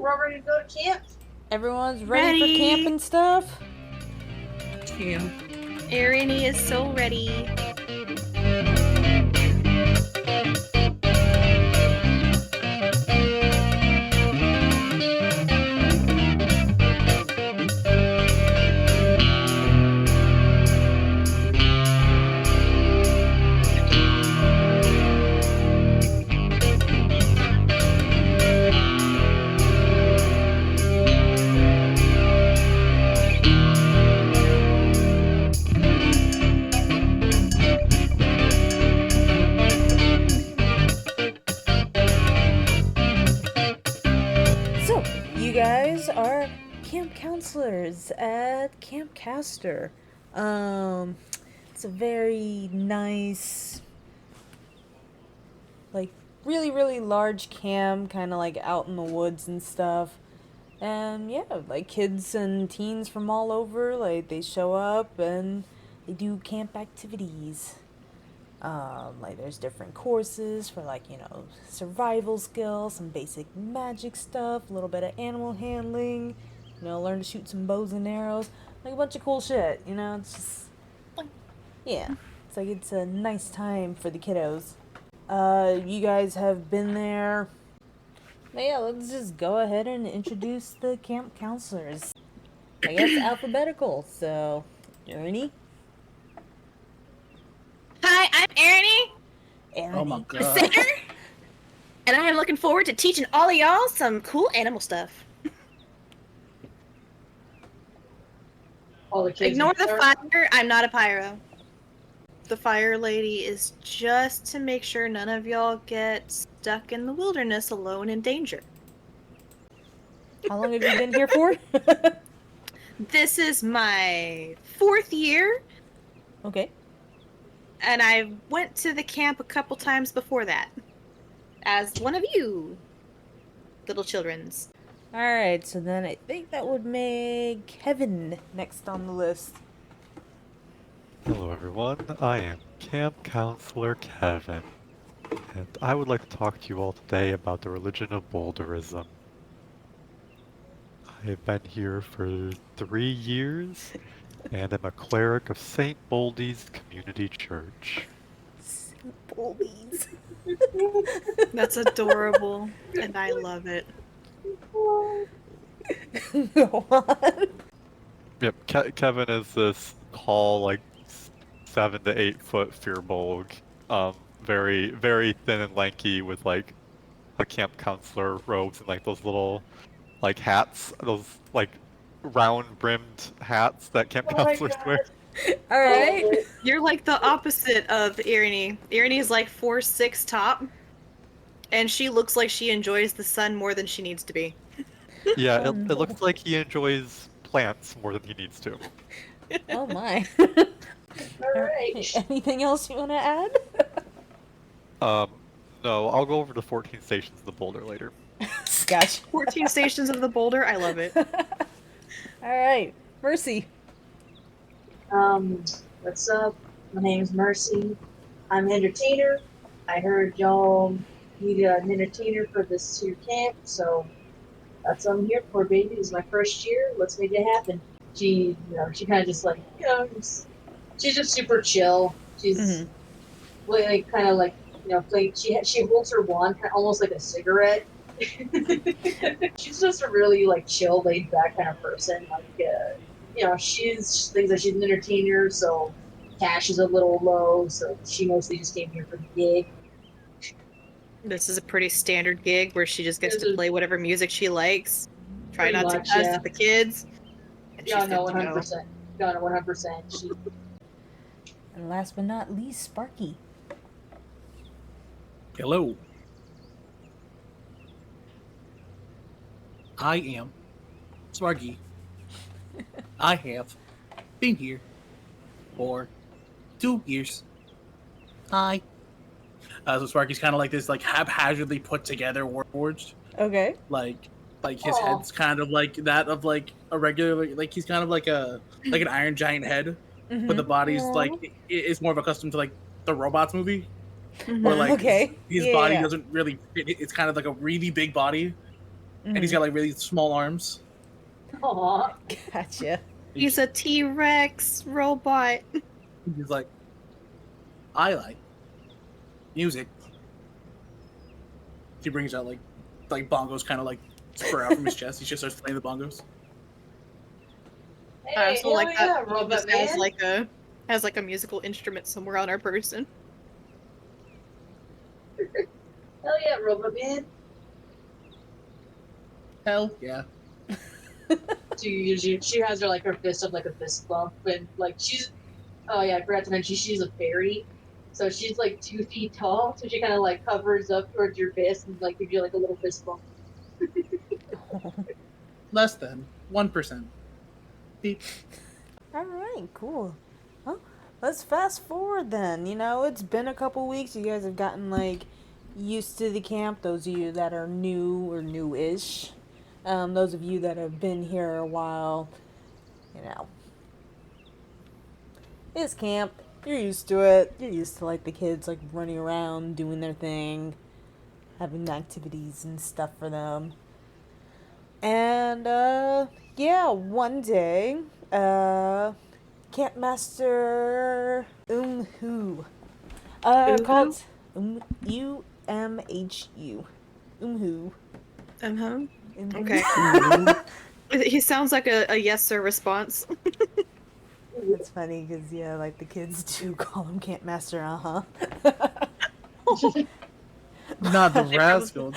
we're all ready to go to camp. Everyone's ready for camp and stuff? Yeah. Erini is so ready. So, you guys are camp counselors at Camp Castor. It's a very nice, like, really large camp, kind of like out in the woods and stuff. And yeah, like kids and teens from all over, like they show up and they do camp activities. Like there's different courses for like, survival skills, some basic magic stuff, a little bit of animal handling, learn to shoot some bows and arrows, like a bunch of cool shit, it's just, yeah, it's a nice time for the kiddos. You guys have been there. But yeah, let's just go ahead and introduce the camp counselors. I guess alphabetical, so, Ernie? Hi, I'm Erini. Oh my The god. singer. And I am looking forward to teaching all of y'all some cool animal stuff. All the kids. Ignore the fire. I'm not a pyro. The fire lady is just to make sure none of y'all get stuck in the wilderness alone in danger. How long have you been here for? This is my 4th year, Okay. and I went to the camp a couple times before that. As one of you, little children's. Alright, so then I think that would make Kevin next on the list. Hello everyone, I am Camp Counselor Kevin, and I would like to talk to you all today about the religion of Boulderism. I've been here for 3 years, and I'm a cleric of St. Boldy's Community Church. Boldies. That's adorable, and I love it. Go on. Yep, Kevin is this tall, like 7 to 8 foot Firbolg, very thin and lanky with like the camp counselor robes and like those little like hats, those like round brimmed hats that camp counselors wear. Alright. You're like the opposite of Erini. Erini is like 4'6" top, and she looks like she enjoys the sun more than she needs to be. Yeah, Oh, it no. looks like he enjoys plants more than he needs to. Oh my. Alright. Anything else you want to add? No, I'll go over the 14 stations of the boulder later. Gotcha. 14 stations of the boulder, I love it. Alright, Mercy. What's up? My name's Mercy. I'm an entertainer. I heard y'all need an entertainer for this here camp, so that's what I'm here for, baby. This is my first year. Let's make it happen. She kind of just like, she's just super chill. She's like kind of like, like she holds her wand almost like a cigarette. She's just a really like chill, laid back kind of person. Like, she thinks that she's an entertainer, so cash is a little low, so she mostly just came here for the gig. This is a pretty standard gig where she just gets to play whatever music she likes. Try Pretty not much, to cuss yeah. at the kids. And Yeah, she's no, good to go. 100%. No, 100%. She And last but not least, Sparky. Hello. I am Sparky. I have been here for 2 years. Hi. So Sparky's kind of like this, like haphazardly put together warforged. Okay. Like his Aw. head's kind of like that of like a regular, like he's kind of like an Iron Giant head, but the body's like is more of accustomed to like the Robots movie. Where like Okay. his Yeah, body yeah. doesn't really fit. It's kind of like a really big body, and he's got like really small arms. Aw. Gotcha. He's a T-Rex robot. He's like, I like music. He brings out like bongos, kind of like spur out from his chest. He just starts playing the bongos. Hey, I also hell like yeah, that he Robot just Man. has like a musical instrument somewhere on our person. Hell yeah, Robot Man. Hell yeah. She has her fist up like a fist bump, and like she's. Oh yeah, I forgot to mention she's a fairy, so she's like 2 feet tall. So she kind of like hovers up towards your fist and like gives you like a little fist bump. Less than 1%. Beep. All right, cool. Well, let's fast forward then. You know, it's been a couple weeks. You guys have gotten like used to the camp. Those of you that are new or new-ish. Those of you that have been here a while, you know, it's camp. You're used to it. You're used to like the kids like running around, doing their thing, having activities and stuff for them. And yeah, one day, Camp Master Umhu. Uhu? Called UMHU. Umhu. Home. Umhu. Okay. He sounds like a yes sir response. It's funny because, yeah, like the kids do call him Camp Master, Not the rascal.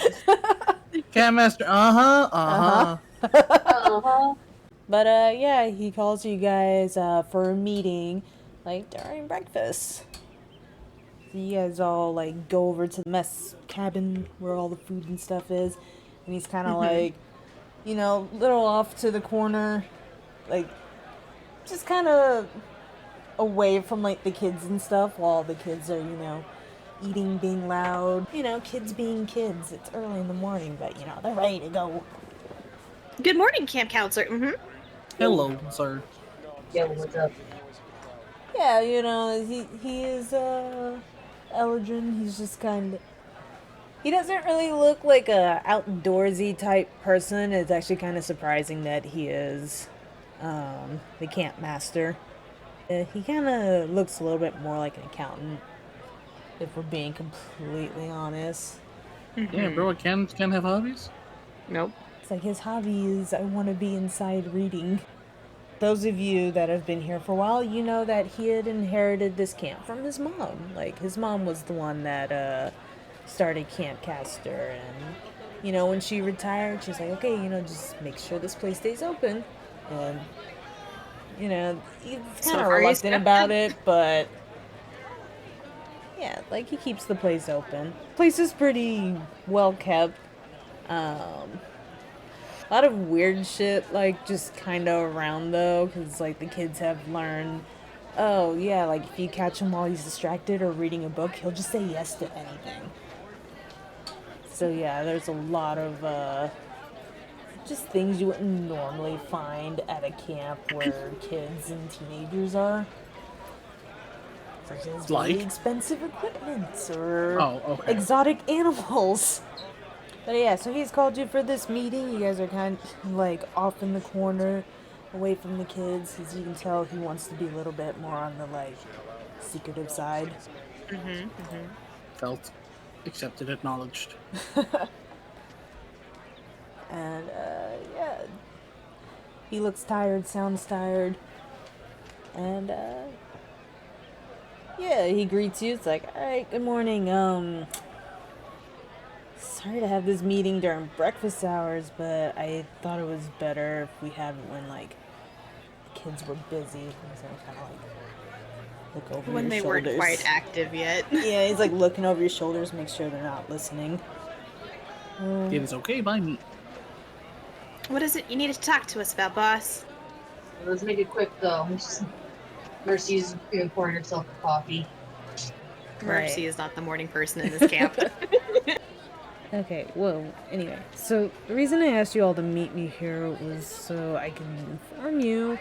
Camp Master, Uh huh. But, yeah, he calls you guys for a meeting, like, during breakfast. So you guys all, like, go over to the mess cabin where all the food and stuff is. And he's kind of like, you know, little off to the corner, like, just kind of away from, like, the kids and stuff while the kids are, you know, eating, being loud. You know, kids being kids. It's early in the morning, but, you know, they're ready to go. Good morning, camp counselor. hello, sir. Yeah, what's up? Yeah, you know, he is, Eldrin. He's just kind of... He doesn't really look like a outdoorsy type person. It's actually kind of surprising that he is, the camp master. He kind of looks a little bit more like an accountant, if we're being completely honest. Yeah, bro, I can have hobbies. Nope. It's like his hobby is I want to be inside reading. Those of you that have been here for a while, you know that he had inherited this camp from his mom. Like, his mom was the one that started Camp Castor, and, you know, when she retired, she's like, okay, you know, just make sure this place stays open. And, you know, he's So kind of far he's reluctant kept about up. it, but yeah, like, he keeps the place open. Place is pretty well kept. A lot of weird shit, like, just kind of around, though, because, like, the kids have learned, oh, yeah, like, if you catch him while he's distracted or reading a book, he'll just say yes to anything. So, yeah, there's a lot of, just things you wouldn't normally find at a camp where kids and teenagers are. Such as really Like? expensive equipment or Oh, okay. exotic animals. But yeah, so he's called you for this meeting. You guys are kind of like off in the corner, away from the kids. As you can tell, he wants to be a little bit more on the like secretive side. Felt, accepted, acknowledged. And yeah, he looks tired, sounds tired, and yeah, he greets you. It's like, all right, good morning. Sorry to have this meeting during breakfast hours, but I thought it was better if we had it when like the kids were busy. So kind of like look over When your they shoulders. weren't quite active yet. Yeah, he's like looking over your shoulders, make sure they're not listening. It is okay by me. What is it you needed to talk to us about, boss? Let's make it quick though. Mercy's pouring herself a coffee. Mercy is not the morning person in this camp. Okay, well, anyway, so the reason I asked you all to meet me here was so I can inform you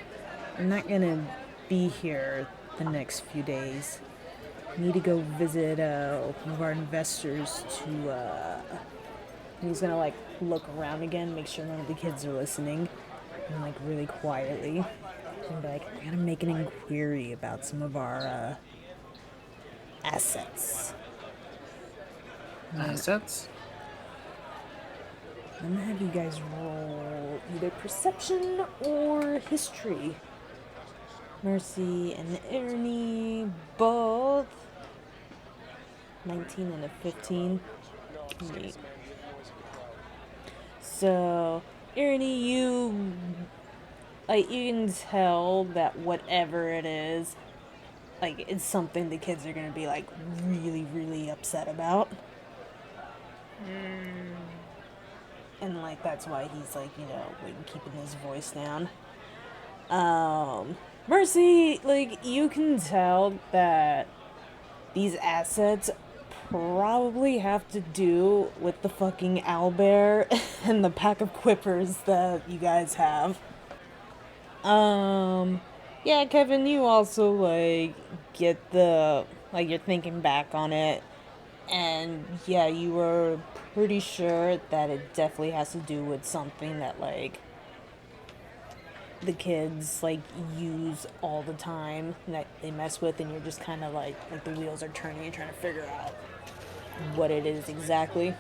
I'm not gonna be here the next few days. I need to go visit one of our investors to, he's gonna like look around again, make sure none of the kids are listening, and like really quietly, and be like, I gotta make an inquiry about some of our assets. Assets? I'm gonna have you guys roll either perception or history. Mercy and Ernie both 19 and a 15. Neat. So, Ernie, you can tell that whatever it is, like, it's something the kids are gonna be like really, really upset about. And like that's why he's like, keeping his voice down. Mercy, like, you can tell that these assets probably have to do with the fucking owlbear and the pack of quippers that you guys have. Yeah, Kevin, you also, like, get the, like, you're thinking back on it, and yeah, you were pretty sure that it definitely has to do with something that, like, the kids, like, use all the time, that they mess with, and you're just kind of like the wheels are turning, you're trying to figure out what it is exactly.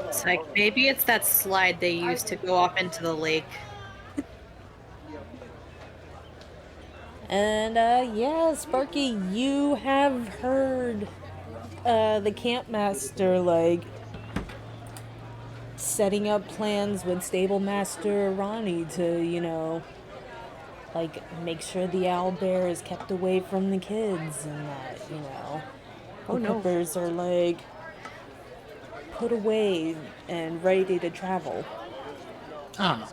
It's like, maybe it's that slide they used to go off into the lake. And, yeah, Sparky, you have heard, the campmaster, like, setting up plans with stable master Ronnie to, like, make sure the owlbear is kept away from the kids, and that, Oh, the no. Quippers are, like, put away and ready to travel. Ah,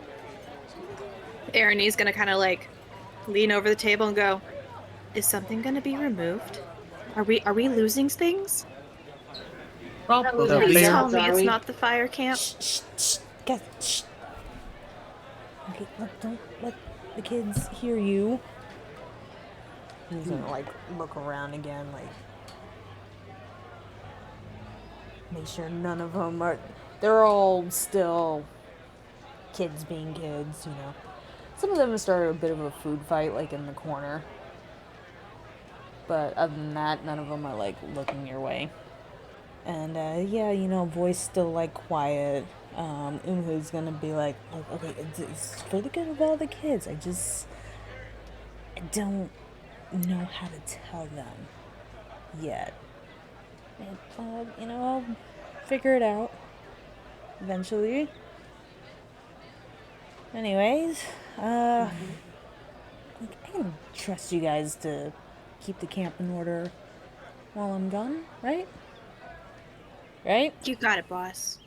Aaron's gonna kind of like lean over the table and go, "Is something gonna be removed? Are we losing things? well, The Please bear- tell me are it's we? not the fire camp." Shh, shh, shh, guys, shh. Okay, look, don't let the kids hear you. He's gonna, like, look around again, like, make sure none of them are, they're all still kids being kids. Some of them have started a bit of a food fight, like, in the corner. But other than that, none of them are, like, looking your way. And, yeah, voice still, like, quiet. Umhu's gonna be like, okay, it's for the good of all the kids. I don't know how to tell them yet. And, I'll figure it out eventually. Anyways, like, I can trust you guys to keep the camp in order while I'm gone, right? Right? You got it, boss.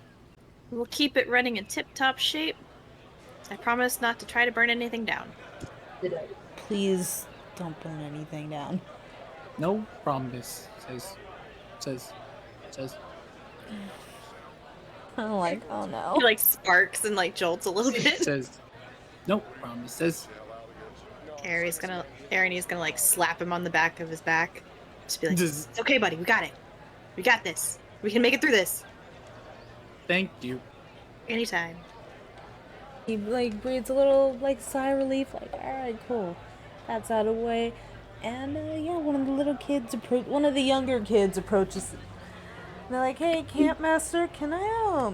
We'll keep it running in tip-top shape. I promise not to try to burn anything down. Did I? Please don't burn anything down. no promise, says. I'm like, oh no. He like sparks and like jolts a little bit. Says, no promises. Aaron's gonna like slap him on the back of his back. Just be like, Just, "It's okay, buddy. We got it. We got this. We can make it through this. thank you. Anytime." He, like, breathes a little, like, sigh of relief, like, alright, cool. That's out of the way. And, yeah, one of the younger kids approaches. And they're like, hey, campmaster, can I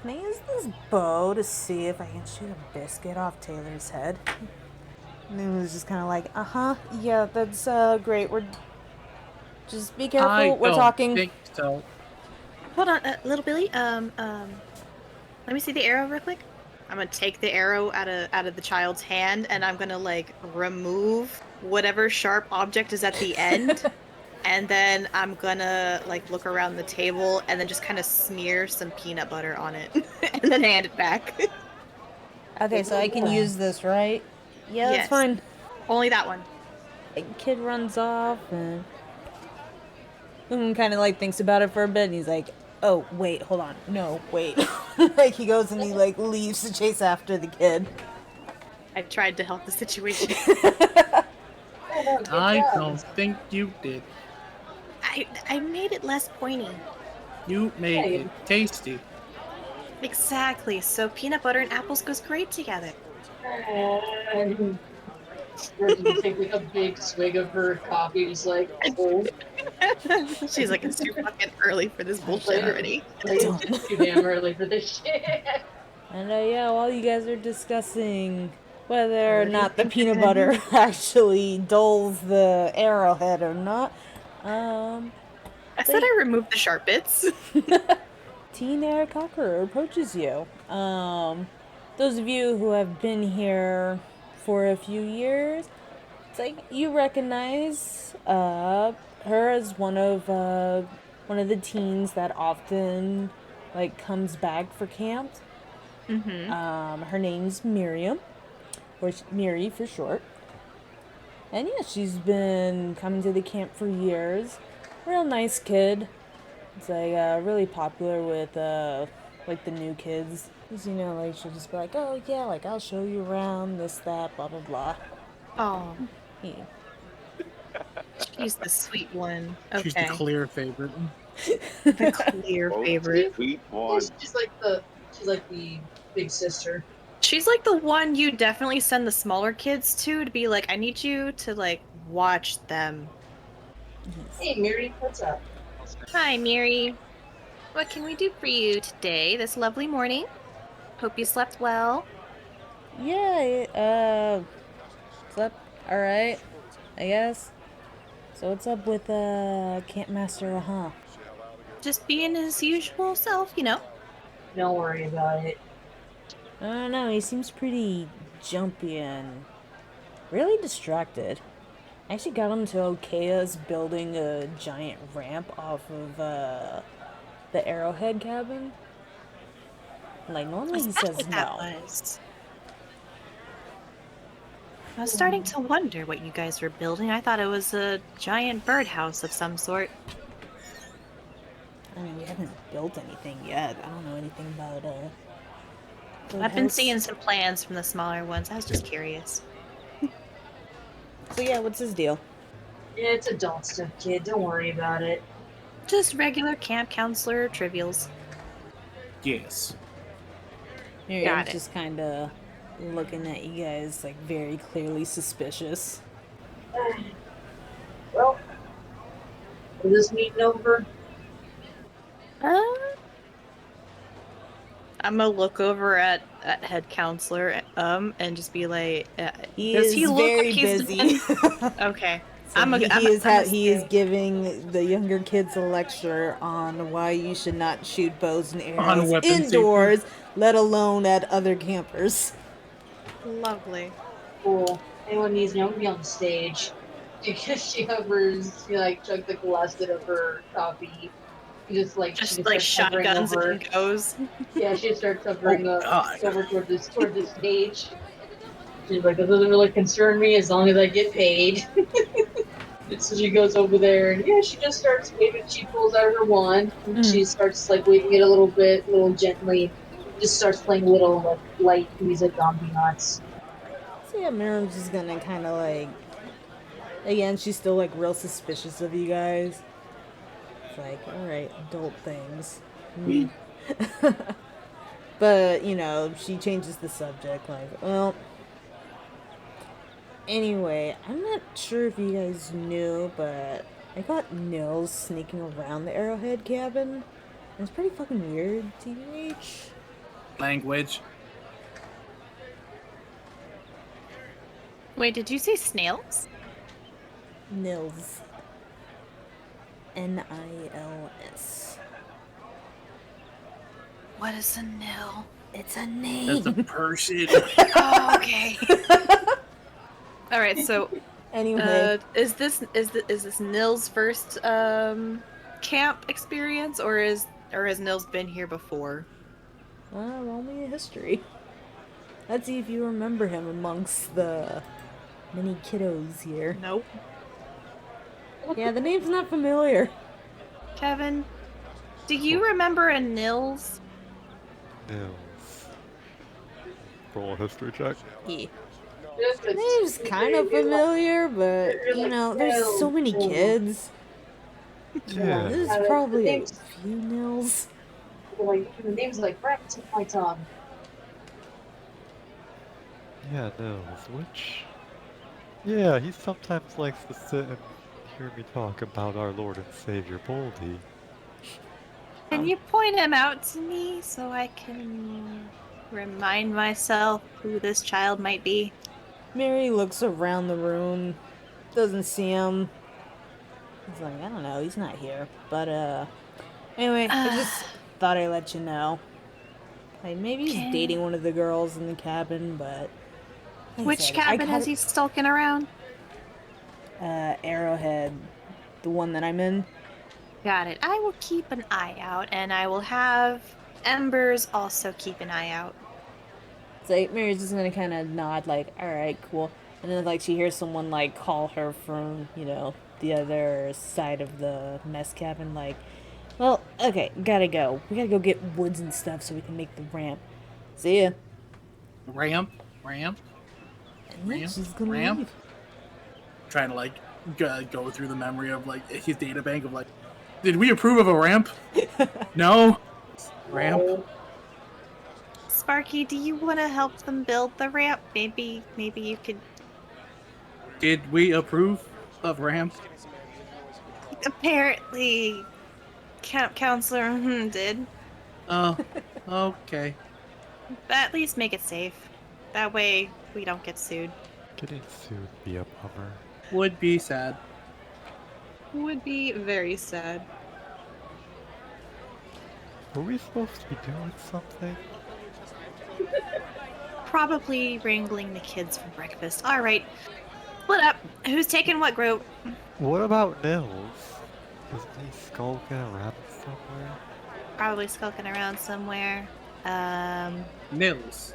use this bow to see if I can shoot a biscuit off Taylor's head? And he was just kind of like, yeah, that's, great. Just be careful, I we're don't talking. think so. Hold on, little Billy. Let me see the arrow real quick. I'm gonna take the arrow out of the child's hand, and I'm gonna like remove whatever sharp object is at the end, and then I'm gonna like look around the table and then just kind of smear some peanut butter on it, and then hand it back. Okay, so I can use this, right? Yeah, that's Yes. fine. Only that one. Kid runs off and kind of like thinks about it for a bit, and he's like, oh wait, hold on, no, wait. Like, he goes and he like leaves to chase after the kid. I tried to help the situation. I don't think you did. I made it less pointy. You made Hey. it tasty. Exactly. So peanut butter and apples goes great together. And George would take like a big swig of her coffee, just like cold. She's like, it's too fucking early for this bullshit already. Like it's too damn early for this shit. And yeah, while you guys are discussing whether or not the peanut butter actually dulls the arrowhead or not, I said I removed the sharp bits. Teen Eric Cocker approaches you. Those of you who have been here for a few years, it's like you recognize her as one of the teens that often like comes back for camp. Her name's Miriam, or Miri for short. And yeah, she's been coming to the camp for years. Real nice kid. It's like really popular with like the new kids. 'Cause, you know, like she'll just be like, oh yeah, like I'll show you around, this, that, blah blah blah. Oh, Yeah. she's the sweet one. She's the Okay, clear favorite. the clear favorite. Sweet one. She's like the big sister. She's like the one you definitely send the smaller kids to be like, I need you to like watch them. Hey, Miri, what's up? Hi, Miri. What can we do for you today, this lovely morning? Hope you slept well. Yeah, slept alright, I guess. So what's up with Camp Master, huh? Just being his usual self, you know. Don't worry about it. I don't know, he seems pretty jumpy and really distracted. I actually got him to okay us building a giant ramp off of the Arrowhead cabin. Like normally he Was that says what that no. was? I was starting to wonder what you guys were building. I thought it was a giant birdhouse of some sort. I mean, we haven't built anything yet. I don't know anything about I've been birdhouse. seeing some plans from the smaller ones. I was just curious. So yeah, what's his deal? Yeah, it's adult stuff, kid. Don't worry about it. Just regular camp counselor trivials. Yes. Got it. Just kind of looking at you guys like very clearly suspicious. Well, is this meeting over? I'm gonna look over at head counselor and just be like, He does is he look very like he's busy. okay? So he is say- giving the younger kids a lecture on why you should not shoot bows and On arrows weapon safety. indoors, let alone at other campers. Lovely. Cool. Anyone needs to know, be on the stage. Because she hovers, she like chugs like the last bit of her coffee. She Just like starts hovering shotguns over. and goes. Yeah, she starts hovering God. over toward the stage. She's like, "That doesn't really concern me as long as I get paid." So she goes over there, and yeah, she just starts waving. She pulls out her wand, and she starts like waving it a little gently. Just starts playing little like light music ambiance. So yeah, Miriam's just gonna kind of like, again, she's still like real suspicious of you guys. It's like, all right, adult things. But you know, she changes the subject. Like, well. Anyway, I'm not sure if you guys knew, but I got Nils sneaking around the Arrowhead cabin. It's pretty fucking weird, TBH. Language. Wait, did you say snails? Nils. Nils. What is a nil? It's a name. That's a person. Oh, okay. All right, so Anyway, is this Nils' first camp experience, or has Nils been here before? roll me a history. Let's see if you remember him amongst the many kiddos here. Nope. Yeah, the name's not familiar. Kevin, do you remember a Nils? Nils. Roll a history check. Yeah. Name's kind of familiar, but you know, there's so many kids. Yeah. This is probably a few Nils. Like the name's like right to my tongue. Yeah, Nils, which... Yeah, he sometimes likes to sit and hear me talk about our Lord and Savior Boldy. Can you point him out to me so I can remind myself who this child might be? Mary looks around the room, doesn't see him. He's like, I don't know, he's not here. But, anyway, I just thought I'd let you know. Like, maybe he's dating one of the girls in the cabin, but... Like I Which said, cabin is he stalking around? Arrowhead, the one that I'm in. Got it. I will keep an eye out, and I will have Embers also keep an eye out. It's like, Mary's just gonna kind of nod, like, alright, cool. And then, like, she hears someone, like, call her from, you know, the other side of the mess cabin, like, well, okay, gotta go. We gotta go get woods and stuff so we can make the ramp. See ya. Ramp. And then Ramp, she's gonna ramp. leave. Trying to like go through the memory of like his data bank of like, did we approve of a ramp? No. Ramp. No. Sparky, do you want to help them build the ramp? Maybe you could. Did we approve of ramp? Apparently, Counselor did. Oh, okay. But at least make it safe. That way we don't get sued. Getting sued would be a bummer. Would be sad. Would be very sad. Were we supposed to be doing something? Probably wrangling the kids for breakfast. All right, split up. Who's taking what group? What about Nils? Isn't he skulking around somewhere? Probably skulking around somewhere. Nils.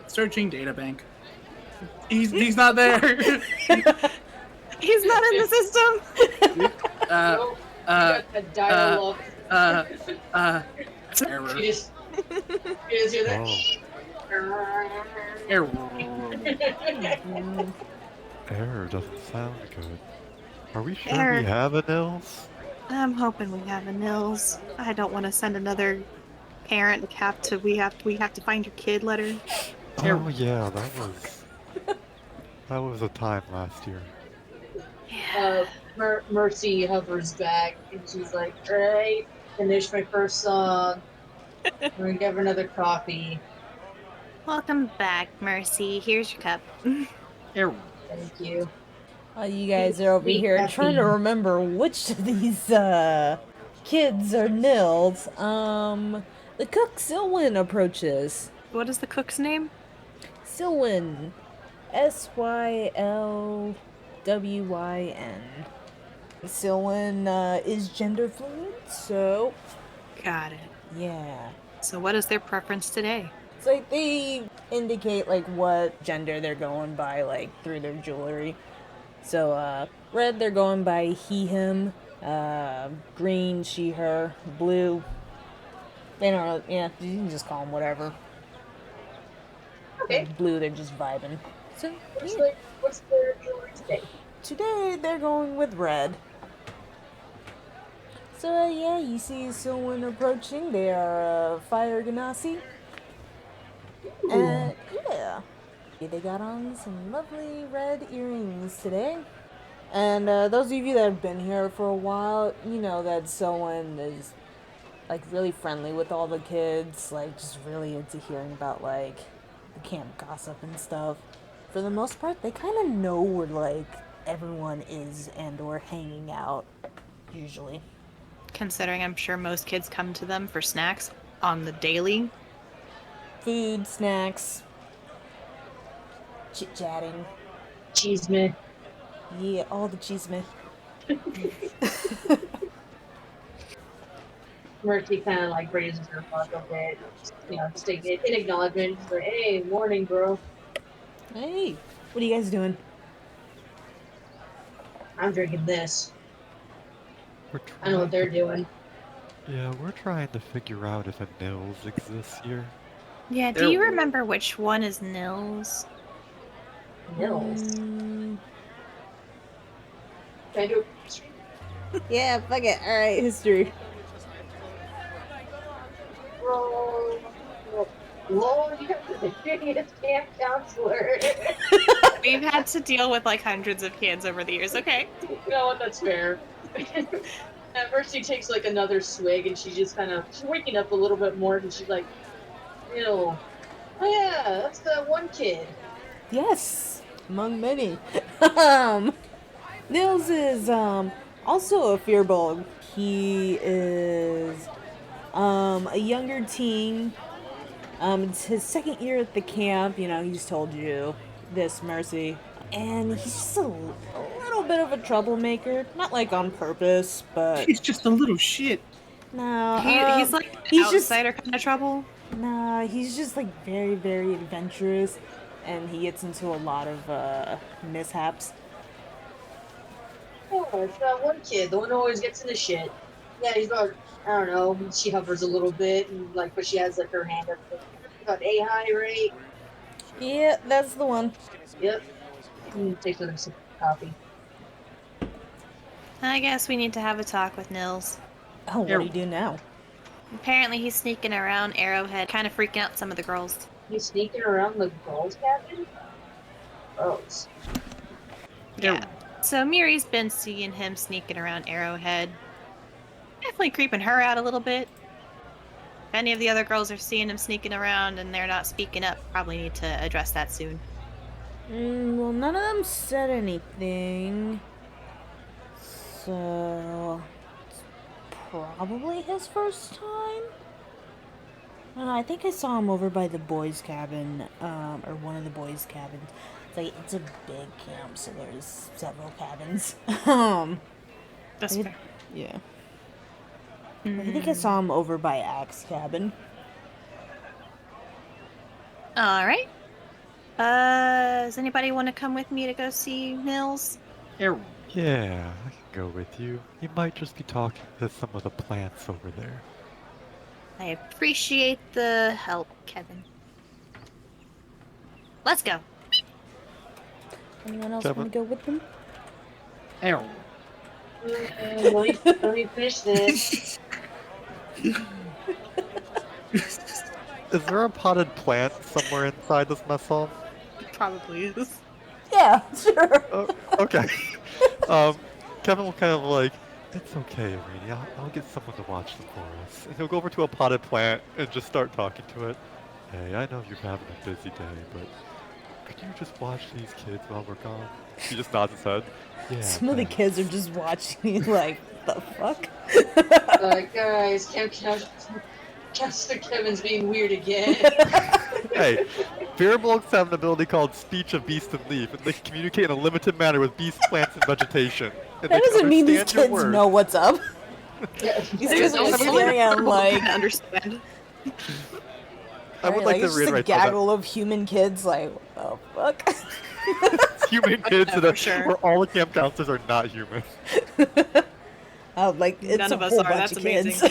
Searching data bank. He's not there. He's not in the system. Nope. You got the dial up. Error. You just hear that. Error. Error doesn't sound good. Are we sure Error. we have a Nils? I'm hoping we have a Nils. I don't want to send another parent have to we have to find your kid letter. Oh yeah, that was a time last year. Mercy hovers back and she's like, alright, finish my first song. I'm gonna give her another coffee. Welcome back, Mercy. Here's your cup. Error. Thank you. You guys are over Sweet here caffeine. trying to remember which of these, kids are Nils. The cook Silwyn approaches. What is the cook's name? Silwyn. Sylwyn. Silwyn, is gender fluid, so, Got it. yeah. So what is their preference today? It's like they indicate, like, what gender they're going by, like, through their jewelry. So, red, they're going by he, him. Green, she, her. Blue, they don't really, yeah, you can just call them whatever. Okay. Blue, they're just vibing. So, yeah. What's their jewelry today? Today, they're going with red. So, yeah, you see someone approaching. They are, Fire Ganassi. And, yeah. They got on some lovely red earrings today. And, those of you that have been here for a while, you know that someone is, like, really friendly with all the kids. Like, just really into hearing about, like, the camp gossip and stuff. For the most part, they kind of know where, like, everyone is and or hanging out, usually. Considering I'm sure most kids come to them for snacks on the daily. Food, snacks, chit-chatting. Cheeseman. Yeah, all the cheeseman. Mercy kind of like raises her fuck a bit. You know, just in acknowledgement. She's like, hey, morning, bro. Hey, what are you guys doing? I'm drinking this. We're I know what they're trying doing. Yeah, we're trying to figure out if a Nils exists here. Yeah, do There you we- remember which one is Nils? Nils. Mm, Can I do yeah, fuck it. Alright, history. Lord, you have the shittiest camp counselor. We've had to deal with like hundreds of kids over the years. Okay. You know what? That's fair. At first, she takes like another swig, and she's waking up a little bit more, and she's like, "Ew, oh yeah, that's the one kid." Yes, among many. Nils is also a fearbulb. He is a younger teen. It's his second year at the camp. You know, he's told you this, Mercy. And he's just a little bit of a troublemaker. Not like on purpose, but He's just a little shit. no. He's like he's just outsider kind of trouble. nah. He's just like very, very adventurous, and he gets into a lot of mishaps. Oh, it's that one kid, the one who always gets into shit. Yeah, he's about, I don't know, she hovers a little bit, and like, but she has like her hand up. About A-high, right? Yeah, that's the one. Yep. Takes another sip of coffee. I guess we need to have a talk with Nils. Oh, what do you do now? Apparently he's sneaking around Arrowhead, kind of freaking out some of the girls. He's sneaking around the girls' cabin? Gross. Yeah. So Miri's been seeing him sneaking around Arrowhead. Definitely creeping her out a little bit. If any of the other girls are seeing him sneaking around and they're not speaking up, probably need to address that soon. Well, none of them said anything. So, it's probably his first time? I think I saw him over by the boys' cabin, or one of the boys' cabins. It's a big camp, so there's several cabins. That's fair. Yeah. I think I saw him over by Axe cabin. Alright. Does anybody want to come with me to go see Nils? Errol. Yeah, I can go with you. You might just be talking to some of the plants over there. I appreciate the help, Kevin. Let's go. Anyone else Kevin? want to go with them? Errol. Let me finish this. Is there a potted plant somewhere inside this mess hall? Probably is. Yeah, sure. Oh, okay. Kevin will kind of like, it's okay, Irene. I'll get someone to watch them for us. And he'll go over to a potted plant and just start talking to it. Hey, I know you're having a busy day, but could you just watch these kids while we're gone? He just nods his head. Yeah. Some of the thanks." kids are just watching you like, the fuck? Guys, Castor Kevin's being weird again. Hey, Fearbulks have an ability called Speech of Beast and Leaf, and they can communicate in a limited manner with beasts, plants, and vegetation. And That they can doesn't mean these understand your kids words. know what's up. Yeah. These kids are staring at him like... understand. I would like to it's just a reiterate though that gaggle of human kids like, what the fuck? human kids Yeah, that for sure. where all the camp counselors are not human. Oh, like, it's None a of us whole are, bunch that's of kids.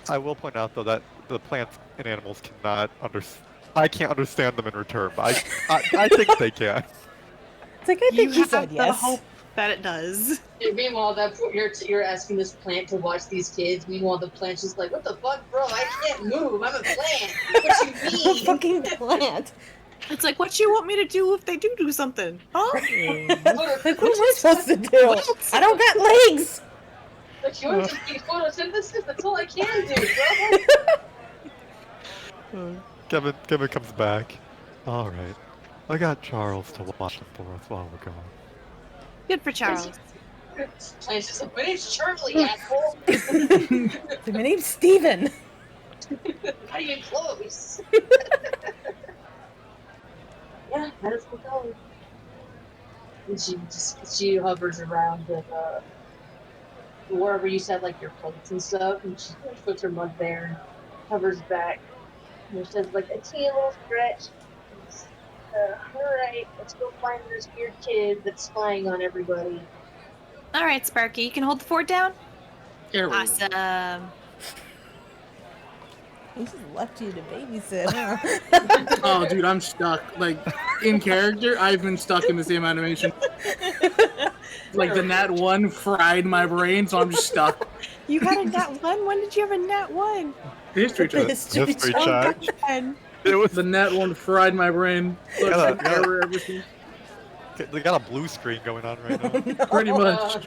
I will point out though that the plants and animals cannot understand. I can't understand them in return, but I think they can. It's like, I You think he have said the yes. hope that it does. Meanwhile, you're asking this plant to watch these kids. Meanwhile, the plant's just like, "What the fuck, bro? I can't move. I'm a plant. What you A mean?" fucking plant. It's like, what you want me to do if they do something? Huh? Like, what am I supposed to do? What else? I don't got legs! But yours is be photosynthesis. That's all I can do, bro. Kevin comes back. All right, I got Charles to watch them for us while we're gone. Good for Charles. Plant's just like, "My name's Charlie, asshole. My name's Steven. Not even close." Yeah, might as well go. And she hovers around the wherever you said like your plates and stuff, and she puts her mug there and hovers back. And she says like a teeny little stretch. Alright, let's go find this weird kid that's spying on everybody. All right, Sparky, you can hold the fort down. Errol. Awesome. He just left you to babysit, huh? Oh, dude, I'm stuck. Like, in character, I've been stuck in the same animation. Like, the Nat 1 fried my brain, so I'm just stuck. You had a nat 1? When did you have a nat 1? The history The check. history History check. check. man. It was The net one fried my brain. Such Yeah, an error everything. they got a blue screen going on right now. No. Pretty much.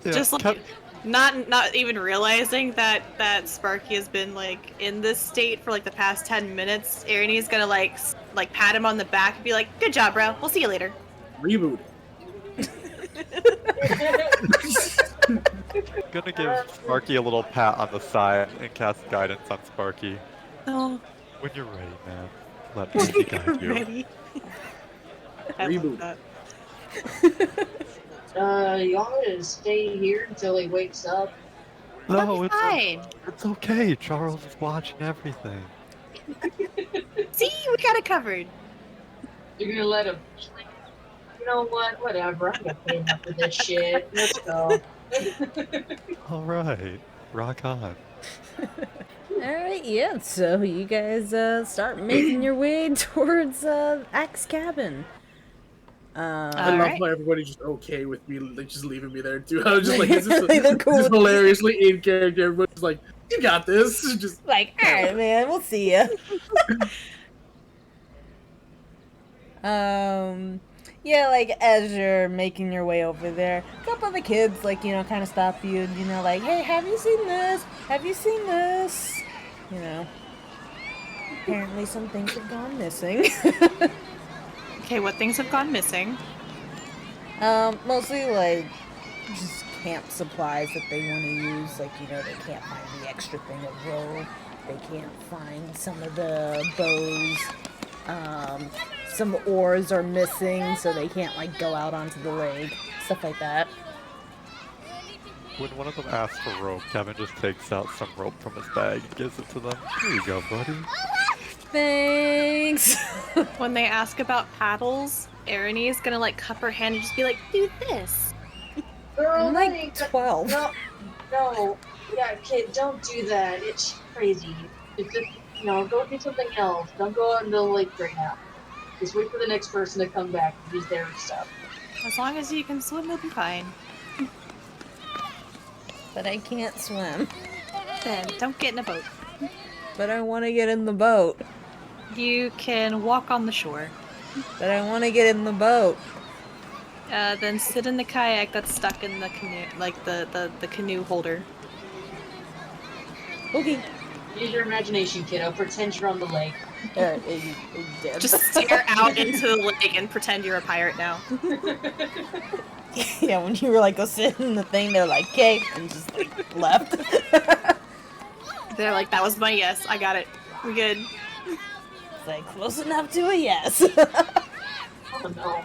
Yeah, Just like not even realizing that Sparky has been like in this state for like the past 10 minutes. Ernie's gonna like pat him on the back and be like, "Good job, bro. We'll see you later." Reboot. gonna give Sparky a little pat on the side and cast guidance on Sparky. Oh, When you're ready, man. Let me guide you. ready. I love Reboot. that. You want me to stay here until he wakes up? No, it's Fine. okay. Charles is watching everything. See, we got it covered. You're gonna let him sleep? You know what? Whatever. I'm gonna pay enough for this shit. Let's go. All right, rock on. Alright, yeah, so you guys start making your way towards Axe Cabin. I love Alright. how everybody's just okay with me, like just leaving me there too. I was just like, this is They're cool just with you. hilariously in character. Everybody's like, you got this. Just Like, alright, man, we'll see ya. Yeah, like, as you're making your way over there, a couple of the kids, like, you know, kind of stop you, and, you know, like, hey, have you seen this? Have you seen this? You know. Apparently some things have gone missing. Okay, what things have gone missing? Mostly, like, just camp supplies that they want to use. Like, you know, they can't find the extra thing of rope. They can't find some of the bows. Some oars are missing, so they can't, like, go out onto the lake. Stuff like that. When one of them asks for rope, Kevin just takes out some rope from his bag and gives it to them. Here you go, buddy. Thanks! When they ask about paddles, Ernie's gonna like cup her hand and just be like, "Do this." Girl, I'm that like ain't- 12. No. Yeah, kid, don't do that. It's crazy. It's just, go do something else. Don't go out into the lake right now. Just wait for the next person to come back and use their stuff. As long as you can swim, you'll be fine. But I can't swim. Then don't get in a boat. But I want to get in the boat. You can walk on the shore. But I want to get in the boat. Then sit in the kayak that's stuck in the canoe, like the canoe holder. Okay. Use your imagination, kiddo. Pretend you're on the lake. Just stare out into the lake and pretend you're a pirate now. Yeah, when you were like, go sit in the thing, they're like, okay, and just like left. They're like, "That was my yes. I got it. We good." It's like close enough to a yes. Oh no.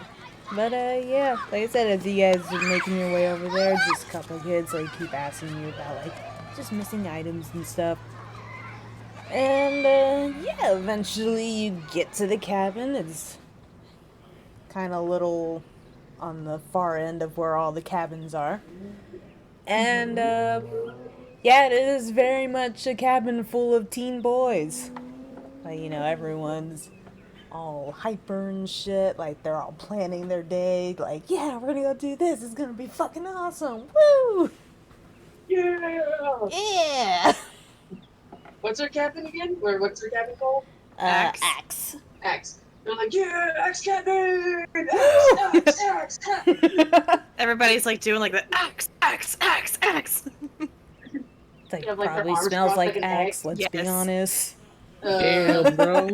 But yeah, like I said, as you guys are making your way over there, just a couple of kids like keep asking you about like just missing items and stuff. And yeah, eventually you get to the cabin. It's kind of little on the far end of where all the cabins are. And yeah, it is very much a cabin full of teen boys. Like, you know, everyone's all hyper and shit. Like, they're all planning their day. Like, yeah, we're gonna go do this. It's gonna be fucking awesome. Woo! Yeah. Yeah! What's their cabin again? Or what's their cabin called? Axe. Axe. Axe. They're like, yeah, Axe cabin! Axe, axe, axe. Everybody's like doing like the axe, axe, axe, axe. It's like, You have, like, their probably arms smells crossed like like an axe, egg? let's be Yes. honest. damn, bro.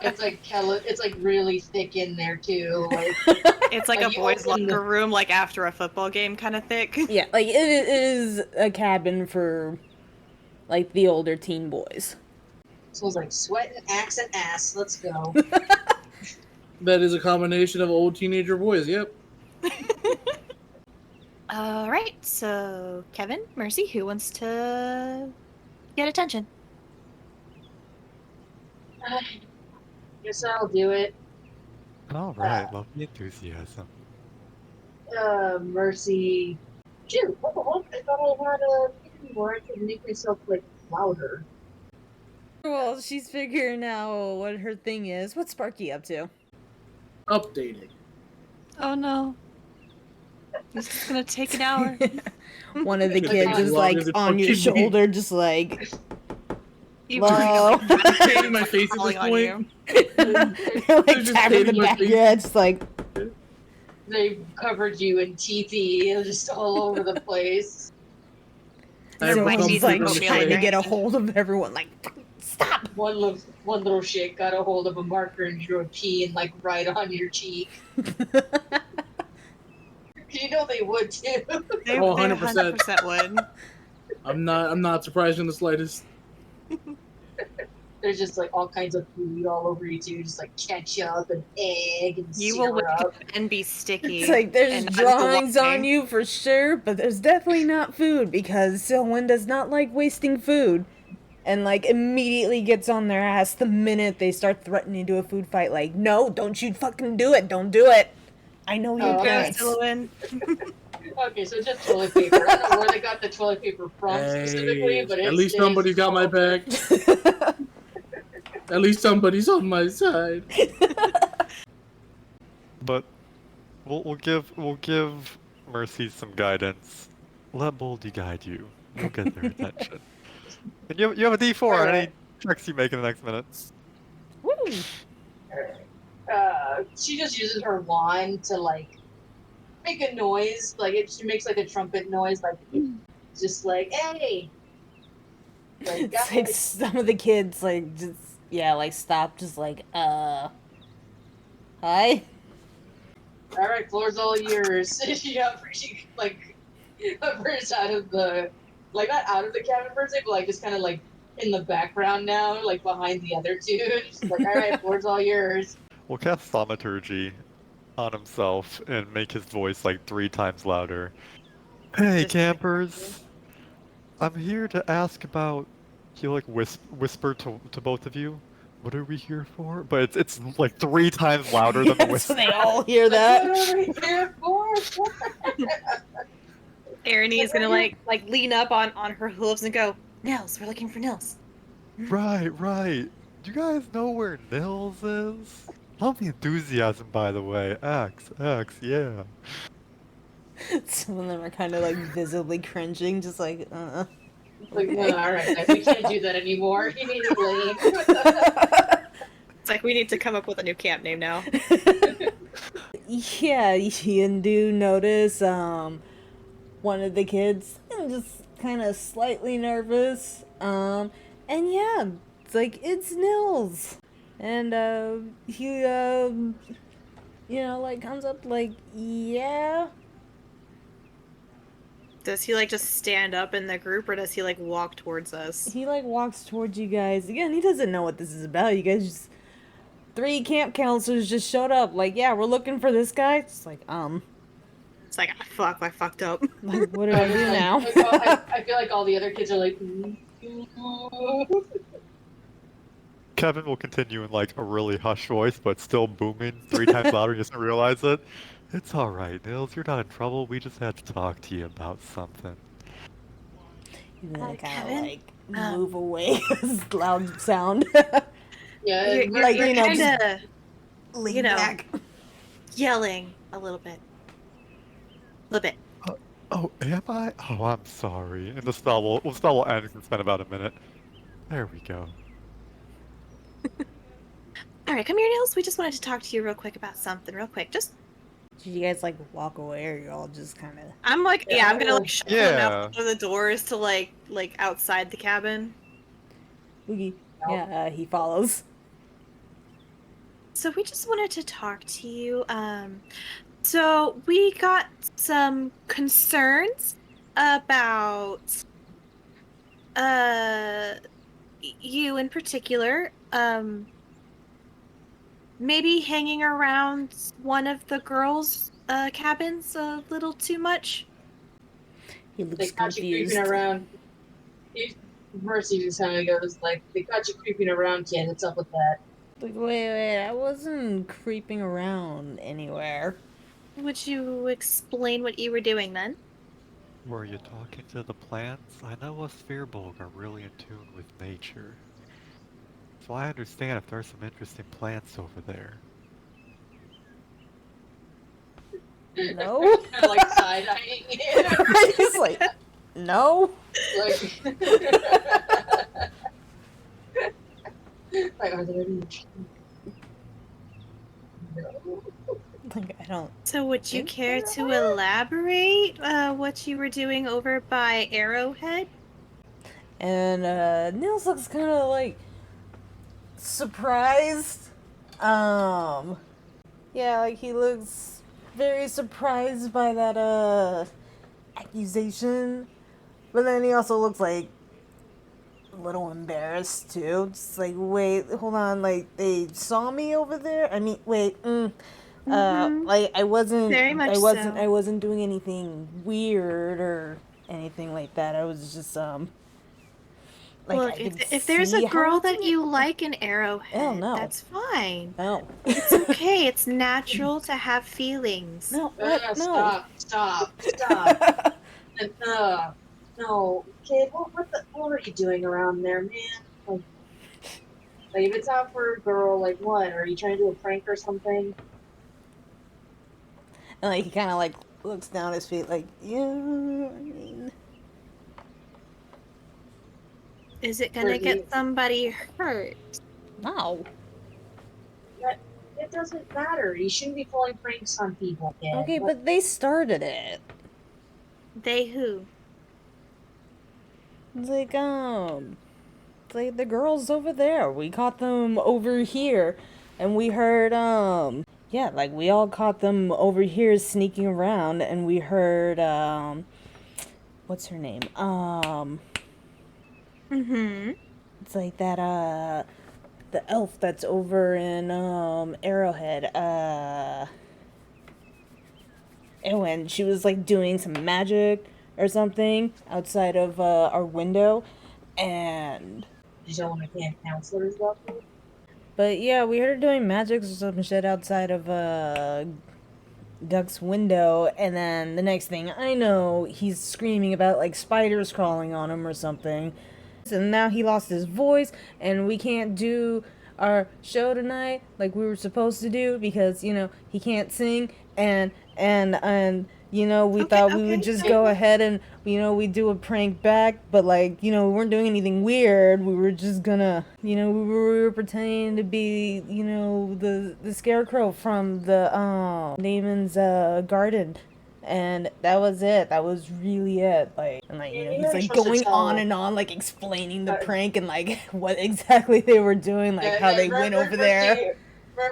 It's like it's like really thick in there too. Like, It's like Are a you boys' open the- locker room, like after a football game, kind of thick. Yeah, like, it is a cabin for, like, the older teen boys. smells like sweat and axe and ass. Let's go. That is a combination of old teenager boys. Yep. All right, so Kevin, Mercy, who wants to get attention? Guess I'll do it. All right, love the enthusiasm. Mercy. Shoot, what the fuck? I thought I had a thing where I could make myself like louder. Well, she's figuring out what her thing is. What's Sparky up to? Updating. Oh no, this is gonna take an hour. One of the It's kids as is long like as it on your fucking shoulder, just like, You Hello? bring, like, Painting my face at falling this on point. They're like just tapping the painting my back of face. your head, just like, They covered you in TP, just all over the place. I have someone's gum like paper on the trying to tray. get a hold of everyone, like, stop! One little shit got a hold of a marker and drew a P and like right on your cheek. You know they would too. They, Oh, they 100%. 100% would. I'm not surprised in the slightest. There's just like all kinds of food all over you too, just like ketchup and egg and You will wake syrup. up and be sticky. It's like, there's and drawings on unbelonging. you for sure, but there's definitely not food, because someone does not like wasting food. And, like, immediately gets on their ass the minute they start threatening to do a food fight. Like, no, don't you fucking do it. Don't do it. I know your Oh, parents. Silouan. Okay, so just toilet paper. I don't know where they got the toilet paper from specifically, Hey, but at least it's somebody's got my back. At least somebody's on my side. But we'll give Mercy some guidance. Let Boldy guide you. You'll get their attention. And you have a D4 on any checks you make in the next minute. Woo! She just uses her wand to like make a noise. Like she makes like a trumpet noise, like just like hey. Like, It's like some of the kids, like, just, yeah, like, stop, just like, hi? all right, floor's all yours. Yeah, she like bursts out of the like not out of the cabin per se, but like just kind of like in the background now, like behind the other two. Just like, all right, floor's all yours. We'll cast Thaumaturgy on himself and make his voice like 3 times louder. Hey, Just- campers! I'm here to ask about. He'll like whisper to both of you. What are we here for? But it's like 3 times louder than the So whisper. they all hear Like, that. what are we here for? Arnie is gonna like lean up on her hooves and go, Nils, we're looking for Nils. Right. Do you guys know where Nils is? Love the enthusiasm, by the way. X, yeah. Some of them are kind of, like, visibly cringing, just like, Like, no, all right, we can't do that anymore. You need to leave. It's like we need to come up with a new camp name now. Yeah, you do notice, one of the kids just kind of slightly nervous, and yeah, it's like, it's Nils, and, he, like, comes up like, yeah, Does he like just stand up in the group, or does he like walk towards us? he, like, walks towards you guys. Again, he doesn't know what this is about. You guys just, 3 camp counselors just showed up, like, yeah, we're looking for this guy. It's like, It's like, ah, fuck, I fucked up. like, what do I do now? I feel like all the other kids are like, Kevin will continue in like a really hushed voice, but still booming 3 times louder. He doesn't realize it. It's all right, Nils. You're not in trouble. We just had to talk to you about something. And then I kind of, Kevin? like, move away with loud sound. yeah, You're, like, you're you know, kind of Lean You know. back. yelling a little bit. A little bit. Oh, am I? Oh, I'm sorry. And the spell will end and spend about a minute. There we go. All right, come here, Nils. We just wanted to talk to you real quick about something, real quick. Just, Did you guys, like, walk away, or you all just kind of... I'm like, yeah, I'm gonna like shuffle him Yeah. out of the doors to like outside the cabin. Oogie. Yeah, he follows. So we just wanted to talk to you. So we got some concerns about you in particular. Maybe hanging around one of the girls' cabins a little too much. He they looks caught you confused. creeping around. Mercy just kind of goes like, they caught you creeping around, kid. What's up with that? Like, wait, I wasn't creeping around anywhere. Would you explain what you were doing then? Were you talking to the plants? I know us Fearbolg are really in tune with nature. So I understand if there's some interesting plants over there. No? Kind of like side-eyeing it. He's like, no? Like, Like, are there any? No. Like, I don't. So would you Think care there to are? elaborate what you were doing over by Arrowhead? And Nils looks kind of like surprised. Yeah, like he looks very surprised by that accusation, but then he also looks like a little embarrassed too. Just like, wait, hold on, like they saw me over there. I mean, wait, Mhm. like I wasn't, Very much so. I wasn't doing anything weird or anything like that. I was just like Well, I could if there's a see how girl to that you like in Oh Arrowhead, no, that's fine. no, It's okay. It's natural to have feelings. no, what, no. Stop. And, no, kid, what are you doing around there, man? Like, if it's not for a girl, like, what? Are you trying to do a prank or something? And like he kind of like looks down at his feet, like, yeah, I mean, Is it Where gonna get he, somebody hurt? no. that, it doesn't matter. You shouldn't be pulling pranks on people, kid. Okay, but they started it. They who? It's like the girls over there. We caught them over here, and we heard yeah, like we all caught them over here sneaking around, and we heard what's her name? Mm-hmm. It's like that the elf that's over in Arrowhead. And when she was like doing some magic or something outside of our window, and You don't want to camp counselors about it? but yeah, we heard her doing magic or some shit outside of Duck's window, and then the next thing I know, he's screaming about like spiders crawling on him or something. And now he lost his voice, and we can't do our show tonight like we were supposed to do because he can't sing, and we Okay, thought we would okay, just okay. go ahead and we do a prank back, but like we weren't doing anything weird. We were just gonna we were pretending to be the scarecrow from the Damon's garden, and that was it. That was really it. Like, and like You're he's not like supposed to going on tell. and on, like explaining the Uh, prank and like what exactly they were doing, like how they went over there.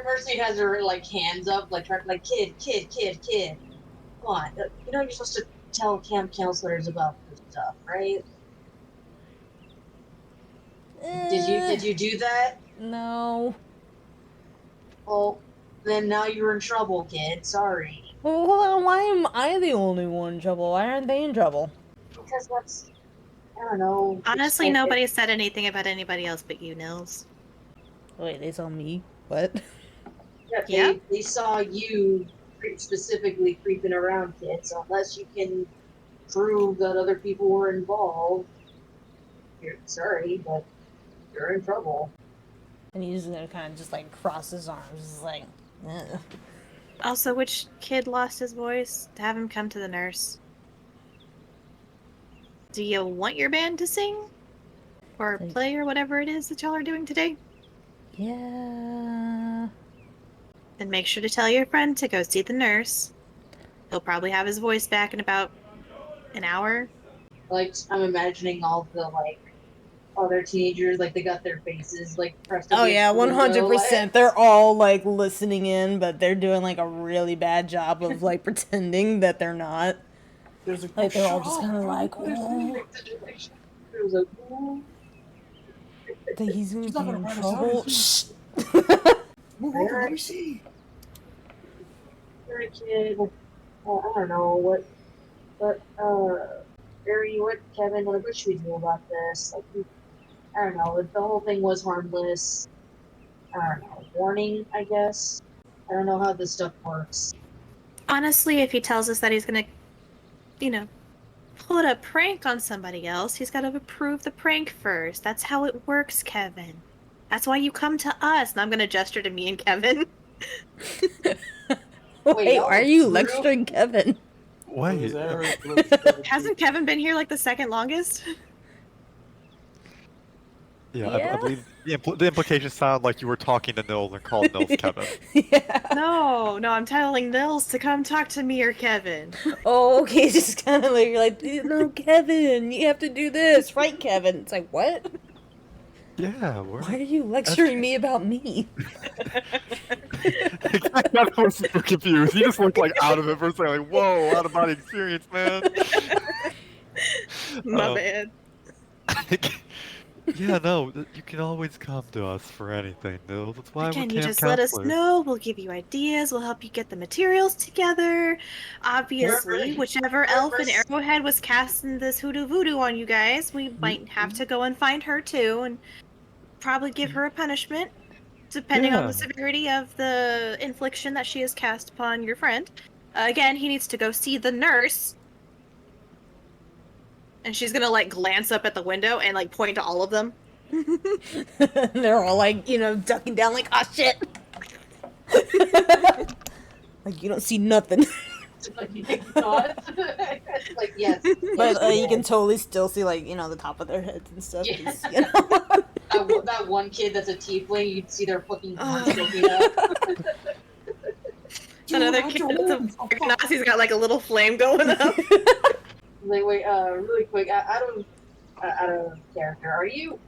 Mercy has her like hands up, like trying, like kid. Come on, you're supposed to tell camp counselors about this stuff, right? Did you do that? No. Well, then now you're in trouble, kid. Sorry, Well, hold on. Why am I the only one in trouble? Why aren't they in trouble? because that's I don't know. Honestly, nobody said anything about anybody else but you, Nils. Wait, they saw me. What? Yeah, Yeah. they saw you specifically creeping around, kid. So unless you can prove that other people were involved, you're sorry, but you're in trouble. And he's gonna kind of just like cross his arms, just like. Ugh. Also, which kid lost his voice? To have him come to the nurse. Do you want your band to sing? Or play or whatever it is that y'all are doing today? Yeah. Then make sure to tell your friend to go see the nurse. He'll probably have his voice back in about an hour. Like I'm imagining all the other teenagers, like they got their faces like pressed Oh against yeah, the window, 100%. They're all like listening in, but they're doing like a really bad job of like pretending that they're not. There's a Like they're all just kind of like, oh, It was like, ooh. that he's gonna She's be not gonna in find us trouble. out, Shh. Move over, let me see. You're a kid. I don't know but Barry, what Kevin, what should we do about this? Like, I don't know. The whole thing was harmless. I don't know. Warning, I guess. I don't know how this stuff works. Honestly, if he tells us that he's gonna, put a prank on somebody else, he's gotta approve the prank first. That's how it works, Kevin. That's why you come to us. And I'm gonna gesture to me and Kevin. Wait, why are you y'all lecturing Kevin? Wait. Hasn't Kevin been here like the second longest? Yeah, Yeah. I believe the implications sound like you were talking to Nils and called Nils Kevin. Yeah. No, I'm telling Nils to come talk to me or Kevin. Oh, okay. Just kind of like you're like, no, Kevin, you have to do this, right, Kevin? It's like, what? Yeah, we're Why are you lecturing me about me? I was super confused. You just looked like out of it for a second, like, whoa, out of body experience, man. My Um, bad. Yeah, no, you can always come to us for anything, Nils. That's why we're Again, you camp just let us counselors. know. We'll give you ideas. We'll help you get the materials together. Obviously, whichever elf in Arrowhead was casting this hoodoo voodoo on you guys, we might have to go and find her too, and probably give her a punishment, depending on Yeah. the severity of the infliction that she has cast upon your friend. Again, he needs to go see the nurse. And she's gonna like glance up at the window and like point to all of them. They're all like, ducking down, like, oh shit. Like, you don't see nothing. Like, you think not? Like, yes. But you can totally still see, like, the top of their heads and stuff. Yeah. 'Cause, That one kid that's a tiefling, you'd see their fucking horns sticking up. Another kid that's a Nazi's got like a little flame going up. Like, wait, really quick, out of character, are you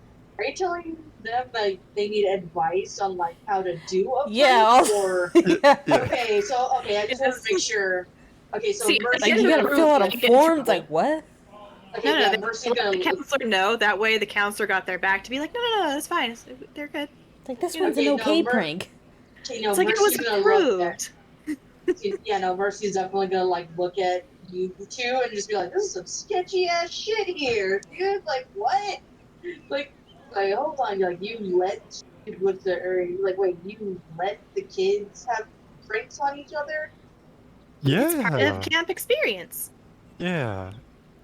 telling them that they need advice on like how to do a Yeah, prank, or yeah. okay, I just want to make sure. Okay, so See, Mercy's Like, you gonna gotta fill out a get in form. It's trouble. like, what? okay, No, yeah, they Mercy's let gonna the counselor know. That way, the counselor got their back to be like, no, that's fine. They're good. It's like, this You know, one's an okay, no, okay prank. Okay, no, It's like it was Mercy's gonna look at. approved. Yeah, no, Mercy's definitely gonna like look at you two and just be like, "This is some sketchy ass shit here, dude. Like, what? Like, hold on. Like, you let with the or like, wait, you let the kids have pranks on each other? It's part Yeah. of camp experience. Yeah.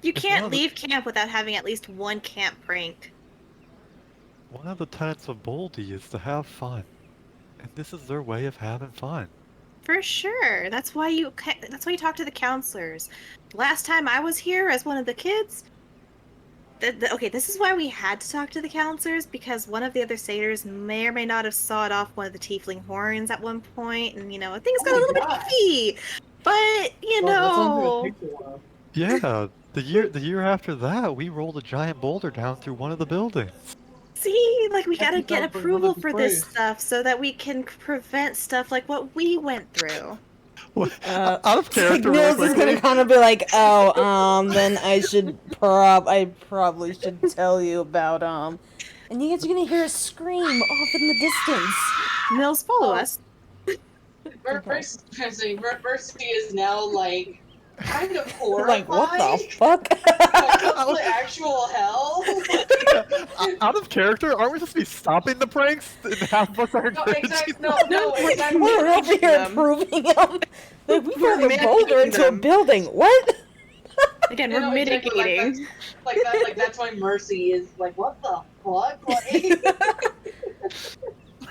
You It's can't one of the- leave camp without having at least one camp prank. One of the tenets of Boldy is to have fun. And this is their way of having fun. For sure. That's why you talk to the counselors. Last time I was here as one of the kids, okay, this is why we had to talk to the counselors, because one of the other satyrs may or may not have sawed off one of the tiefling horns at one point, and things got a little bit iffy. But Yeah, the year after that, we rolled a giant boulder down through one of the buildings. see, like we gotta Happy get time for approval another for this surprise. stuff so that we can prevent stuff like what we went through. Out of Like, character, real Nils is quickly. gonna kind of be like, oh, then I probably should tell you about, and you guys are gonna hear a scream off in the distance. Mills, follow Oh. us. Mercy is now like kind of horrified. Like, what the fuck? Like, what's the actual hell? Out of character, aren't we supposed to be stopping the pranks? And half of us are No, exactly. No, exactly. We're over here them. approving them. Like, we We're rolled a boulder mitigating into a them. building. What? Again, You we're know, exactly, mitigating. Like that's why Mercy is like, what the fuck? Like,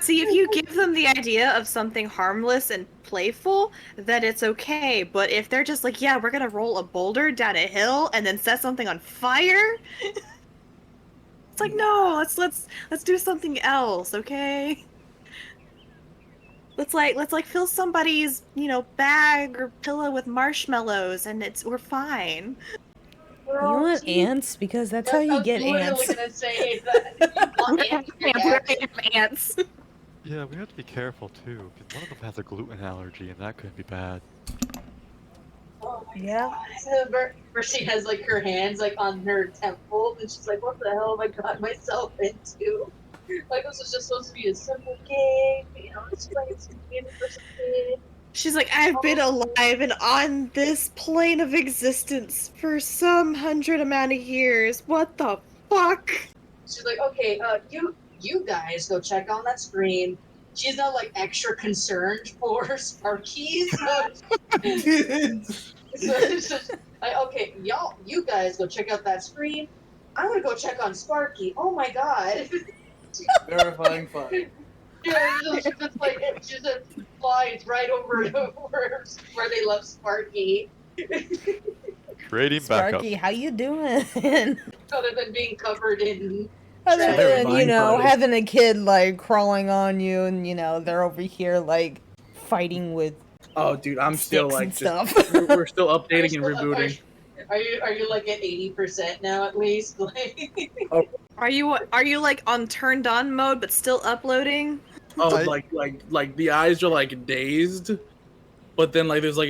See, if you give them the idea of something harmless and playful, then it's okay. But if they're just like, yeah, we're gonna roll a boulder down a hill and then set something on fire, it's like, no, let's do something else, okay? Let's fill somebody's bag or pillow with marshmallows, and we're fine. You want ants? Because that's how you get literally ants. gonna say that. You want ants, We're ants. Yeah, we have to be careful too, because one of them has a gluten allergy, and that could be bad. Oh my Yeah. God. Mercy has like her hands like on her temples, and she's like, "What the hell have I got myself into? Like, this was just supposed to be a simple game, It's like it's a for some kid." She's like, I've been alive and on this plane of existence for some hundred amount of years. What the fuck? She's like, "Okay, you guys go check on that screen." She's now like extra concerned for Sparky, so like, okay, you guys go check out that screen. I'm gonna go check on Sparky. Oh my god. Verifying fun. Yeah, she just flies right over to where they love Sparky, Creating backup. Sparky, how you doing? other than being covered in Other Very than, you know, mind-body. having a kid, like, crawling on you and, you know, they're over here, like, fighting with Oh, dude, I'm still sticks and like just stuff. we're still Are you updating and still- rebooting. Are you like at 80% now at least? Like, Are you like on turned on mode but still uploading? Oh, I- like the eyes are like dazed, but then like there's like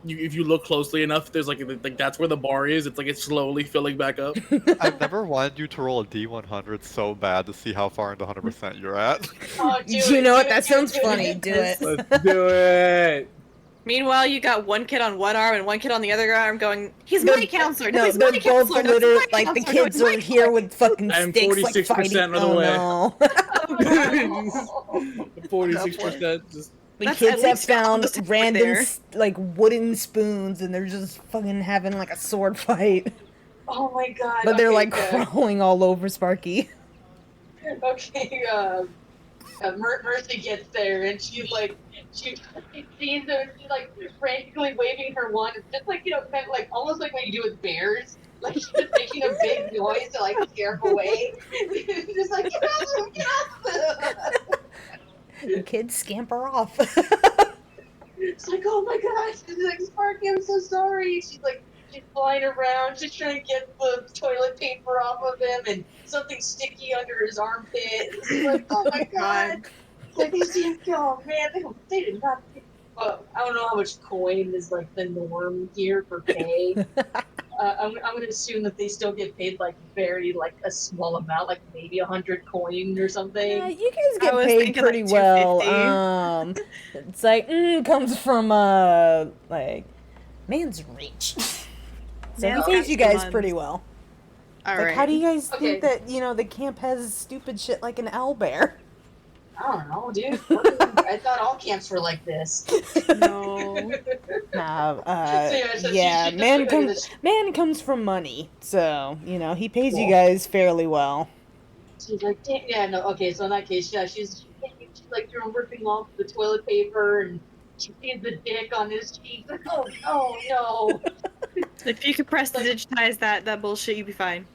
if you look closely enough, there's like that's where the bar is. It's like it's slowly filling back up. I've never wanted you to roll a D100 so bad to see how far into 100% you're at. oh, do You it, know do what? it, That do it, sounds do it. funny. Do it. Let's do it. Meanwhile, you got one kid on one arm and one kid on the other arm going, he's They're- my counselor. No, No, he's they're my both counselor. No, he's literally, my like, the counselor. No, kids he's are my here counselor." with fucking I'm sticks, like, 46% fighting. of the Oh, way. no. Oh, no. 46%. Just The That's kids at have least found almost halfway random, there. like, wooden spoons, and they're just fucking having, like, a sword fight. Oh my god. But they're, okay, like, crawling all over Sparky. Okay, Mercy gets there and she sees them and she's like frantically waving her wand. It's just like, you know, kind of like almost like what you do with bears. Like she's just making a big noise to like scare them away. Just like, get off them, get off them. The kids scamper off. It's like, oh my gosh, she's like, Sparky, I'm so sorry. She's flying around, she's trying to get the toilet paper off of him and something sticky under his armpit. It's like, oh my god. Like these damn, oh man, they did not. I don't know how much coin is like the norm here for pay. I'm gonna assume that they still get paid like very like a small amount, like maybe 100 coin or something. Yeah, you guys I get was paid thinking, pretty like, well. 250. It's like comes from like man's reach. So he Man's pays got you guys some pretty well. All Like, right. how do you guys Okay. think that the camp has stupid shit like an owlbear? I don't know, dude. I thought all camps were like this. No. Nah, So yeah, she man just comes man comes from money, so he pays you Cool. guys fairly well. She's like, damn, yeah, no, okay. So in that case, yeah, she's like, you're ripping off the toilet paper and she sees the dick on his cheek. Like, oh no. If you could press to digitize that bullshit, you'd be fine.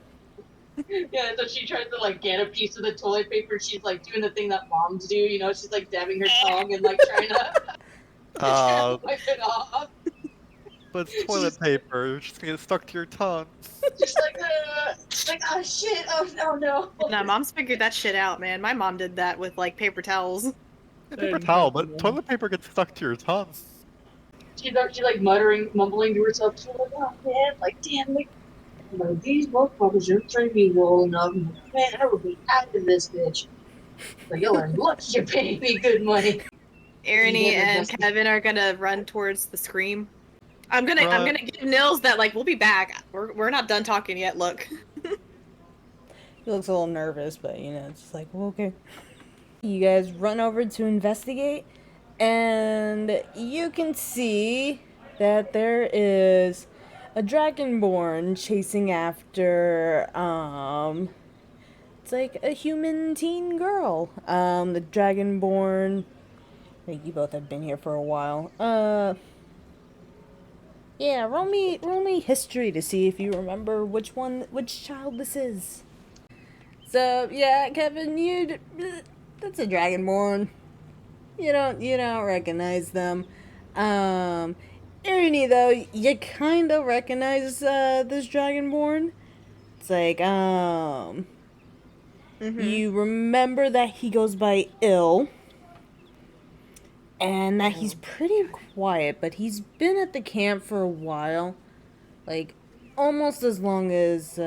Yeah, so she tries to like get a piece of the toilet paper. She's like doing the thing that moms do, you know. She's like dabbing her tongue and like trying to wipe it off. But it's toilet paper, you're just gonna get stuck to your tongue. Just like oh shit, oh no. Nah, mom's figured that shit out, man. My mom did that with like paper towels. Paper towel, but toilet paper gets stuck to your tongue. She's like mumbling to herself. She's like, oh man, like damn, like these motherfuckers are treating me well enough. Man, I would be out of this bitch. But y'all are lucky you're paying me good money. Ernie never and just- Kevin are gonna run towards the scream. I'm gonna give Nils that like we'll be back. We're not done talking yet. Look. He looks a little nervous, but it's just like, well, okay. You guys run over to investigate, and you can see that there is a dragonborn chasing after, it's like a human teen girl. The dragonborn, I think you both have been here for a while. Yeah, roll me history to see if you remember which child this is. So, yeah, Kevin, that's a dragonborn. You don't recognize them. Ernie, though, you kind of recognize, this dragonborn. It's like, you remember that he goes by Ill. And that he's pretty quiet, but he's been at the camp for a while. Like, almost as long as,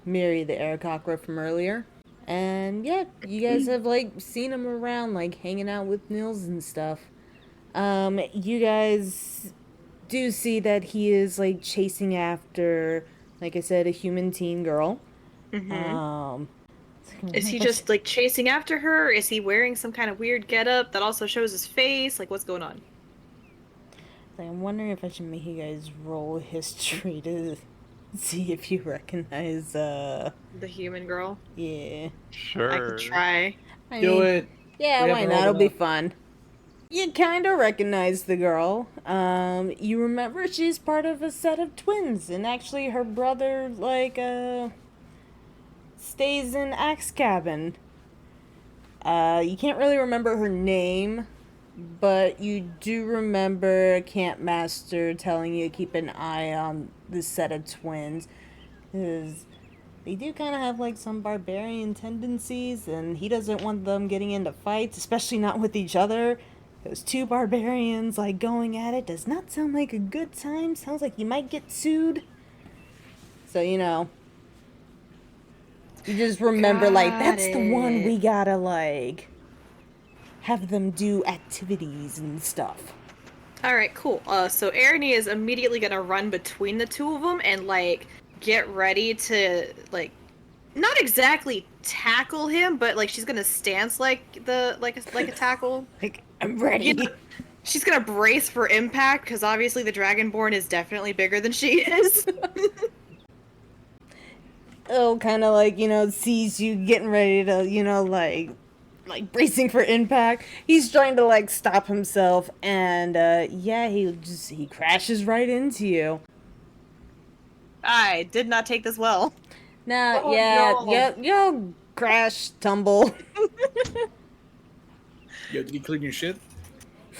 Miri the air cockroach from earlier. And yeah, you guys have like seen him around, like hanging out with Nils and stuff. You guys do see that he is like chasing after, like I said, a human teen girl. Is he just like chasing after her? Is he wearing some kind of weird getup that also shows his face? Like, what's going on? I'm wondering if I should make you guys roll history to see if you recognize, The human girl? yeah. Sure. I could try. I Do mean, it. Yeah, We why haven't not? rolled It'll be enough. fun. You kind of recognize the girl. You remember she's part of a set of twins, and actually her brother, like, stays in Axe Cabin. You can't really remember her name, but you do remember Camp Master telling you to keep an eye on this set of twins. Because they do kind of have like some barbarian tendencies, and he doesn't want them getting into fights, especially not with each other. Those two barbarians like going at it does not sound like a good time. Sounds like you might get sued. So, you know, you just remember like that's the one we gotta like have them do activities and stuff. Alright, cool. So Arnie is immediately gonna run between the two of them and, like, get ready to, like, not exactly tackle him, but, like, she's gonna stance like a tackle. Like, I'm ready. You know, she's gonna brace for impact, because obviously the Dragonborn is definitely bigger than she is. Oh, kind of like, you know, sees you getting ready to, you know, like bracing for impact. He's trying to like stop himself, and yeah, he crashes right into you. I did not take this well. Now, Oh, yeah, no. you'll crash, tumble. Yo, did you clean your shit?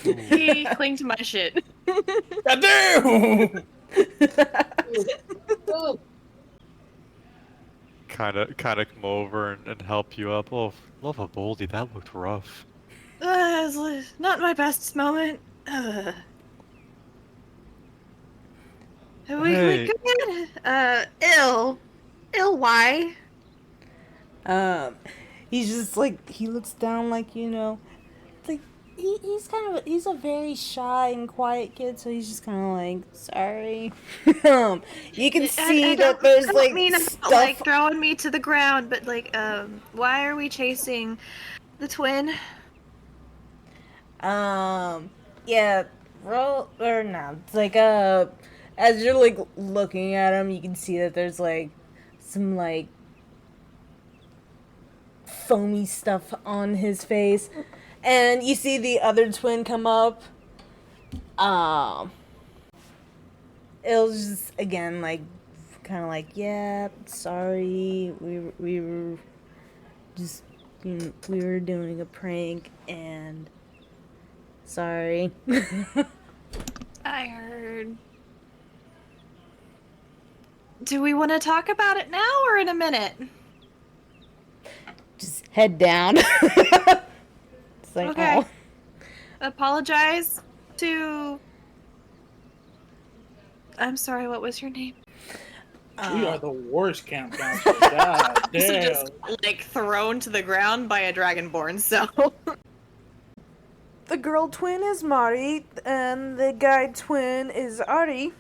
He clinged to my shit. God damn! Ooh. Kind of come over and help you up. Oh, love a Boldy. That looked rough. It's not my best moment. We Hey. good? Ill. Ill, why? He's just like, he looks down like, you know, like he's a very shy and quiet kid, so he's just kind of like, sorry. You can see that there's like stuff. Like throwing me to the ground, but like, why are we chasing the twin? Yeah, roll or no. It's like as you're like looking at him, you can see that there's like some like foamy stuff on his face, and you see the other twin come up. It was just again like kind of like, yeah, sorry, we were just, you know, we were doing a prank and sorry. I heard. Do we want to talk about it now or in a minute? Just head down. It's like, Okay. oh. Apologize to. I'm sorry, what was your name? We are the worst camp counselors. God So damn. just like thrown to the ground by a dragonborn, so. The girl twin is Mari, and the guy twin is Ari.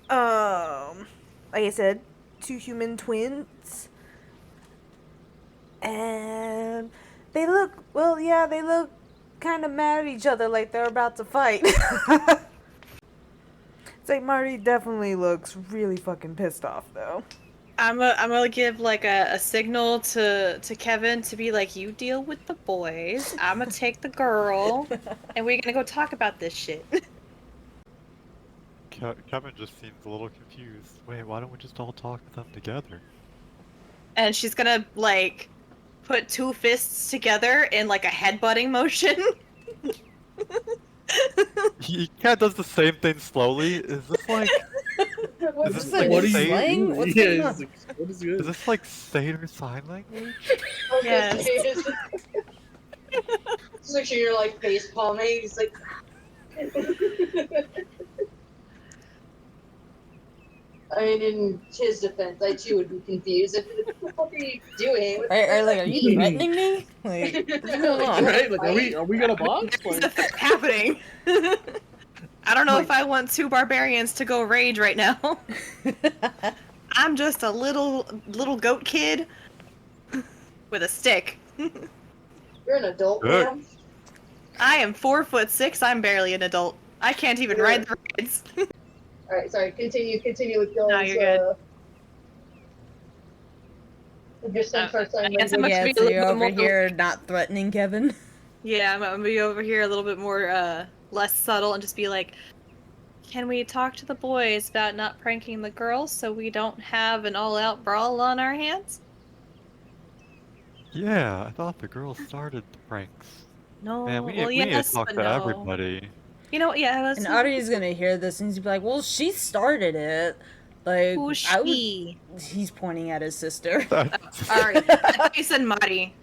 Like I said, two human twins. And they look, well, yeah, they look kind of mad at each other, like they're about to fight. It's like Marty definitely looks really fucking pissed off, though. I'm gonna give like a signal to Kevin to be like, you deal with the boys, I'm gonna take the girl, and we're gonna go talk about this shit. Kevin just seems a little confused. Wait, why don't we just all talk to them together? And she's gonna like put two fists together in like a headbutting motion. He kind of does the same thing slowly. Is this like? What Is is this this? like What are you Satan? slang? What's yeah, going it's on? like, what is Is good? this like Seder sign language? Yes. Just make sure you're like face palming. He's like. I mean, in his defense, I too would be confused. What the fuck are you doing? What Right, or like, are does you that mean? threatening me? Like, what's going on? Right? Like, are we gonna box? There's Like, nothing happening. I don't know if I want two barbarians to go rage right now. I'm just a little goat kid with a stick. You're an adult, Good. ma'am. I am 4'6". I'm barely an adult. I can't even ride the rides. Alright, sorry, continue with Dylan's, No, you're good. Your son first time. I guess I'm Yeah, be a so little you're bit over more- here not threatening Kevin. Yeah, I'm gonna be over here a little bit more less subtle and just be like, can we talk to the boys about not pranking the girls so we don't have an all-out brawl on our hands? Yeah, I thought the girls started the pranks. No, Man, we well, need to yes, talk but to no. everybody. You know, yeah, And Audrey's gonna hear this and he's be like, "Well, she started it." Like, who's I would. she? He's pointing at his sister. Alright, I thought you said Mari.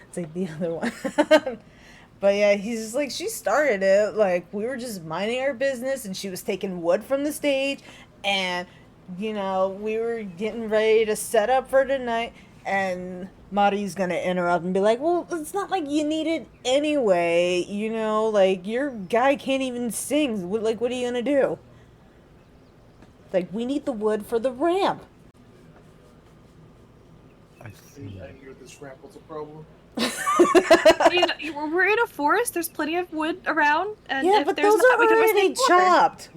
It's like the other one. But yeah, he's just like, she started it. Like, we were just minding our business and she was taking wood from the stage. And, you know, we were getting ready to set up for tonight. And Mari's gonna interrupt and be like, well, it's not like you need it anyway. You know, like, your guy can't even sing. Like, what are you gonna do? Like, we need the wood for the ramp. I see. I hear this ramp was a problem. We're in a forest. There's plenty of wood around, and Yeah, if but there's those not, are we can always already take more. chopped.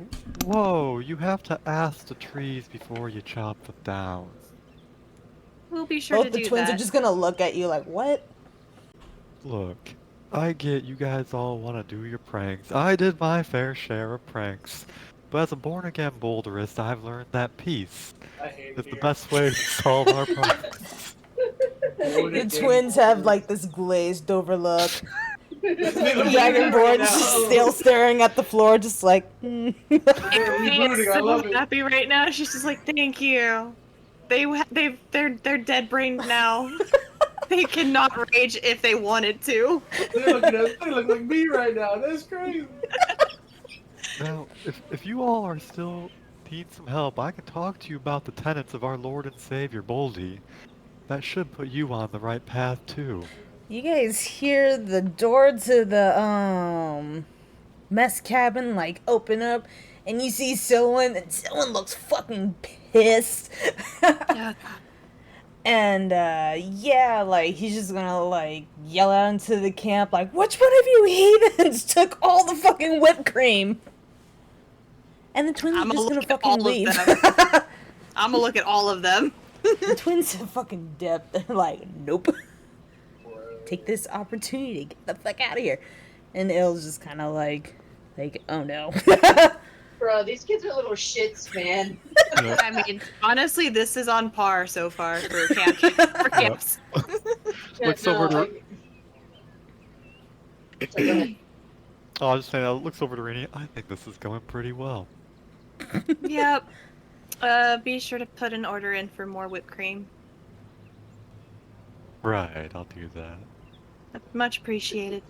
Whoa, you have to ask the trees before you chop them down. We'll be sure Both to the do twins that. are just gonna look at you like, what? Look, I get you guys all want to do your pranks. I did my fair share of pranks. But as a born-again boulderist, I've learned that peace I hate is it the here. best way to solve our problems. The twins have like this glazed over look. They look Dragonborn right just now. still staring at the floor, just like. They're Hey, rebooting, is I so love it. happy right now. She's just like, thank you. They're dead brained now. They cannot rage if they wanted to. They look like me right now. That's crazy. Now, if you all are still need some help, I can talk to you about the tenets of our Lord and Savior, Boldy. That should put you on the right path, too. You guys hear the door to the mess cabin like open up, and you see Silwyn, and Silwyn looks fucking pissed. Yeah. And yeah, like he's just gonna like yell out into the camp like, which one of you heathens took all the fucking whipped cream? And the twins are I'ma just gonna look at fucking all of leave. them. I'm gonna look at all of them. The twins have fucking dipped. They're like, nope. Take this opportunity to get the fuck out of here. And Il's just kind of like, oh no. Bro, these kids are little shits, man. I mean, honestly, this is on par so far for camps. Looks over to... like- So go ahead. Oh, I was just saying, looks over to Rainy. I think this is going pretty well. Yep. Be sure to put an order in for more whipped cream. Right, I'll do that. Much appreciated.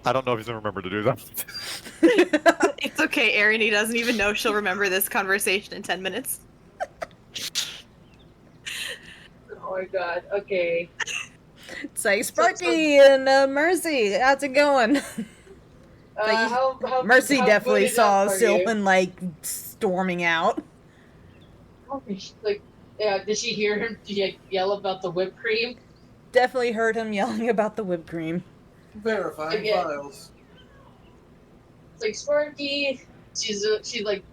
I don't know if he's gonna remember to do that. It's okay, Erin. He doesn't even know she'll remember this conversation in 10 minutes. Oh my god, okay. It's like, Sparky and Mercy, how's it going? How Mercy how definitely booted saw up are you? Sylvan like storming out. Like, yeah, did she hear him yell about the whipped cream? Definitely heard him yelling about the whipped cream. Verifying Yeah. files. It's like Sparky. She like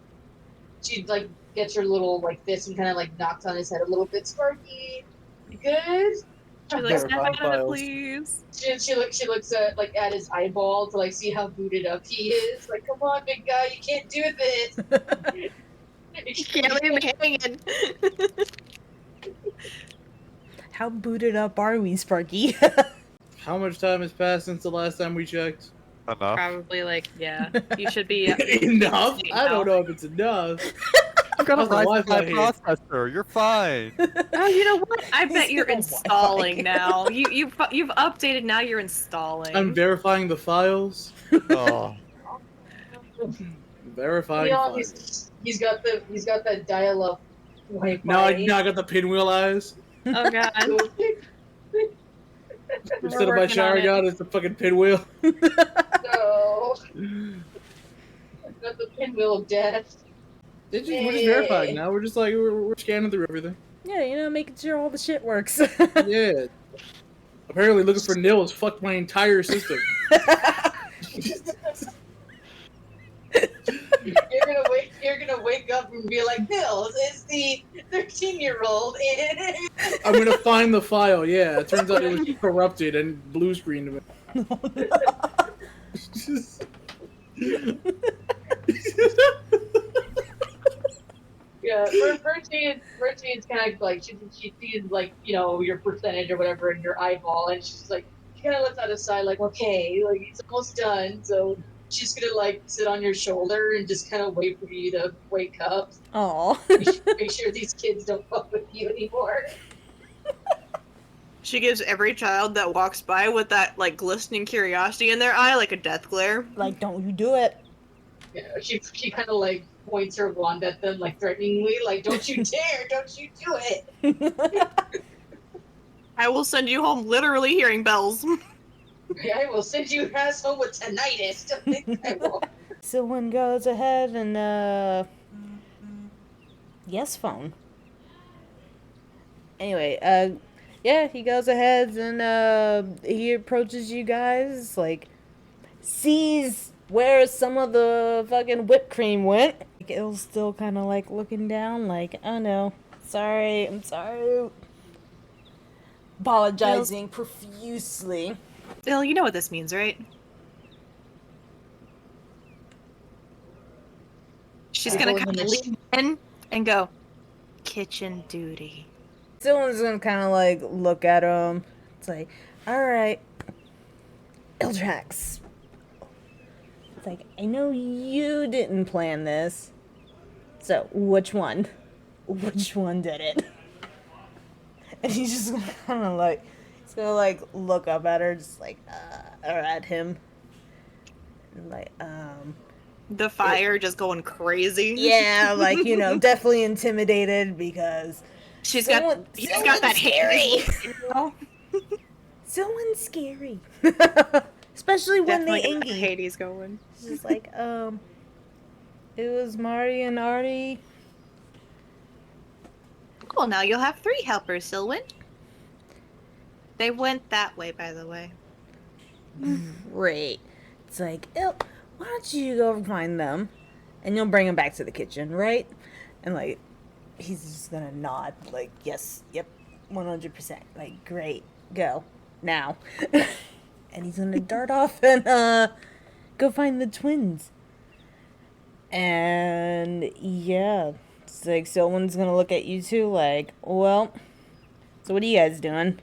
gets her little like this and kind of like knocks on his head a little bit. Sparky, you good? She's like, snap Verifying out of it, files. please. She looks at like at his eyeball to like see how booted up he is. Like, come on, big guy, you can't do this. You can't leave me hanging. How booted up are we, Sparky? How much time has passed since the last time we checked? Enough. Probably like, yeah. You should be. Enough? I don't know if it's enough. You got a How's the Wi-Fi Wi-Fi here? processor. You're fine. Oh, you know what? I bet He's you're got installing Wi-Fi. now. You've updated. Now you're installing. I'm verifying the files. Oh, Verifying Yeah, files. he's got that dial-up Wi-Fi. Now I got the pinwheel eyes. Oh god. Instead of my working on shower it. god, it's the fucking pinwheel. No. I've got the pinwheel of death. We're just verifying now. We're just like we're scanning through everything. Yeah, you know, making sure all the shit works. Yeah. Apparently, looking for Nil has fucked my entire system. You're gonna wake up and be like, Nils, it's the 13-year-old in. I'm gonna find the file. Yeah, it turns out it was corrupted and blue screened. Yeah, Bertie is kind of like she's seeing like, your percentage or whatever in your eyeball, and she's like, she kind of looks out the side, like, okay, like it's almost done. So she's gonna like sit on your shoulder and just kind of wait for you to wake up. Aw. Make sure these kids don't fuck with you anymore. She gives every child that walks by with that like glistening curiosity in their eye like a death glare. Like, don't you do it. She kind of like points her wand at them, like threateningly, like, don't you dare, don't you do it. I will send you home literally hearing bells. I will send you ass home with tinnitus. I won't. Someone goes ahead and, yes, phone. Anyway, yeah, he goes ahead and, he approaches you guys, like, sees where some of the fucking whipped cream went. Like, Ill's still kind of, like, looking down, like, oh no, sorry, I'm sorry. Apologizing profusely. Bill, you know what this means, right? She's gonna kind of lean in and go, kitchen duty. Someone's gonna kind of, like, look at him. It's like, alright, Ildrax. It's like, I know you didn't plan this. So, which one? Which one did it? And he's just gonna kind of like, he's gonna like look up at her, just like, or at him. And like, The fire just going crazy. yeah, like, definitely intimidated because He's got that scary. Oh, Someone's scary. Especially when definitely they got Ingy. Hades going. It's just like, it was Marty and Artie. Cool, now you'll have 3 helpers, Sylwyn. They went that way, by the way. Great. It's like, why don't you go find them, and you'll bring them back to the kitchen, right? And like, he's just gonna nod, like, yes, yep, 100%. Like, great, go now. And he's gonna dart off and go find the twins. And yeah, it's like someone's gonna look at you two, like, well, so what are you guys doing?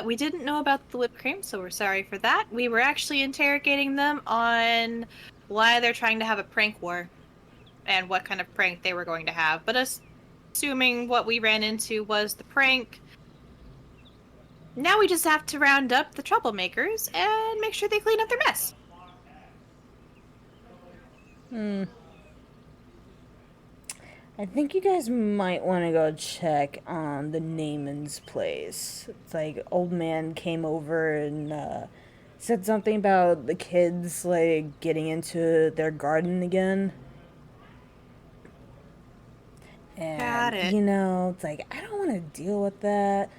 We didn't know about the whipped cream, so we're sorry for that. We were actually interrogating them on why they're trying to have a prank war and what kind of prank they were going to have. But assuming what we ran into was the prank, now we just have to round up the troublemakers and make sure they clean up their mess. I think you guys might want to go check on the Naaman's place. It's like old man came over and said something about the kids like getting into their garden again. And Got it. it's like I don't want to deal with that.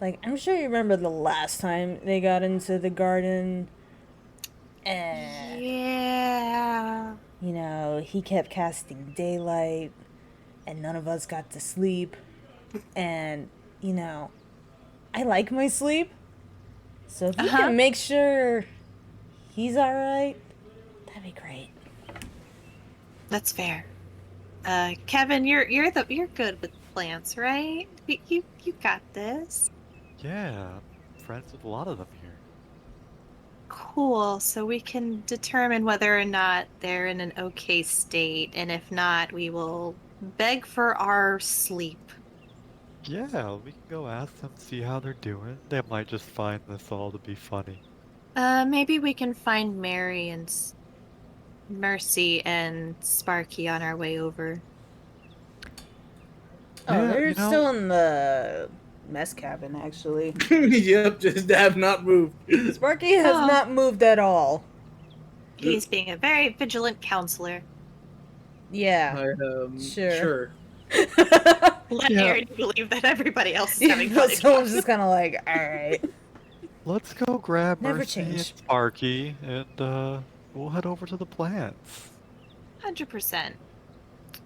Like I'm sure you remember the last time they got into the garden. And Yeah. he kept casting daylight. And none of us got to sleep. And, I like my sleep. So if you can make sure he's alright, that'd be great. That's fair. Kevin, you're good with plants, right? You got this. Yeah, I'm friends with a lot of them here. Cool. So we can determine whether or not they're in an okay state, and if not, we will beg for our sleep. Yeah, we can go ask them, see how they're doing. They might just find this all to be funny. Maybe we can find Mary and Mercy and Sparky on our way over. Oh, Yeah, they're still in the mess cabin, actually. Yep, just have not moved. Sparky has not moved at all. He's being a very vigilant counselor. Yeah. Sure. Let Aaron believe that everybody else is having fun. Someone's just kind of like, alright. Let's go grab Never Mercy and change. Sparky, and we'll head over to the plants. 100%.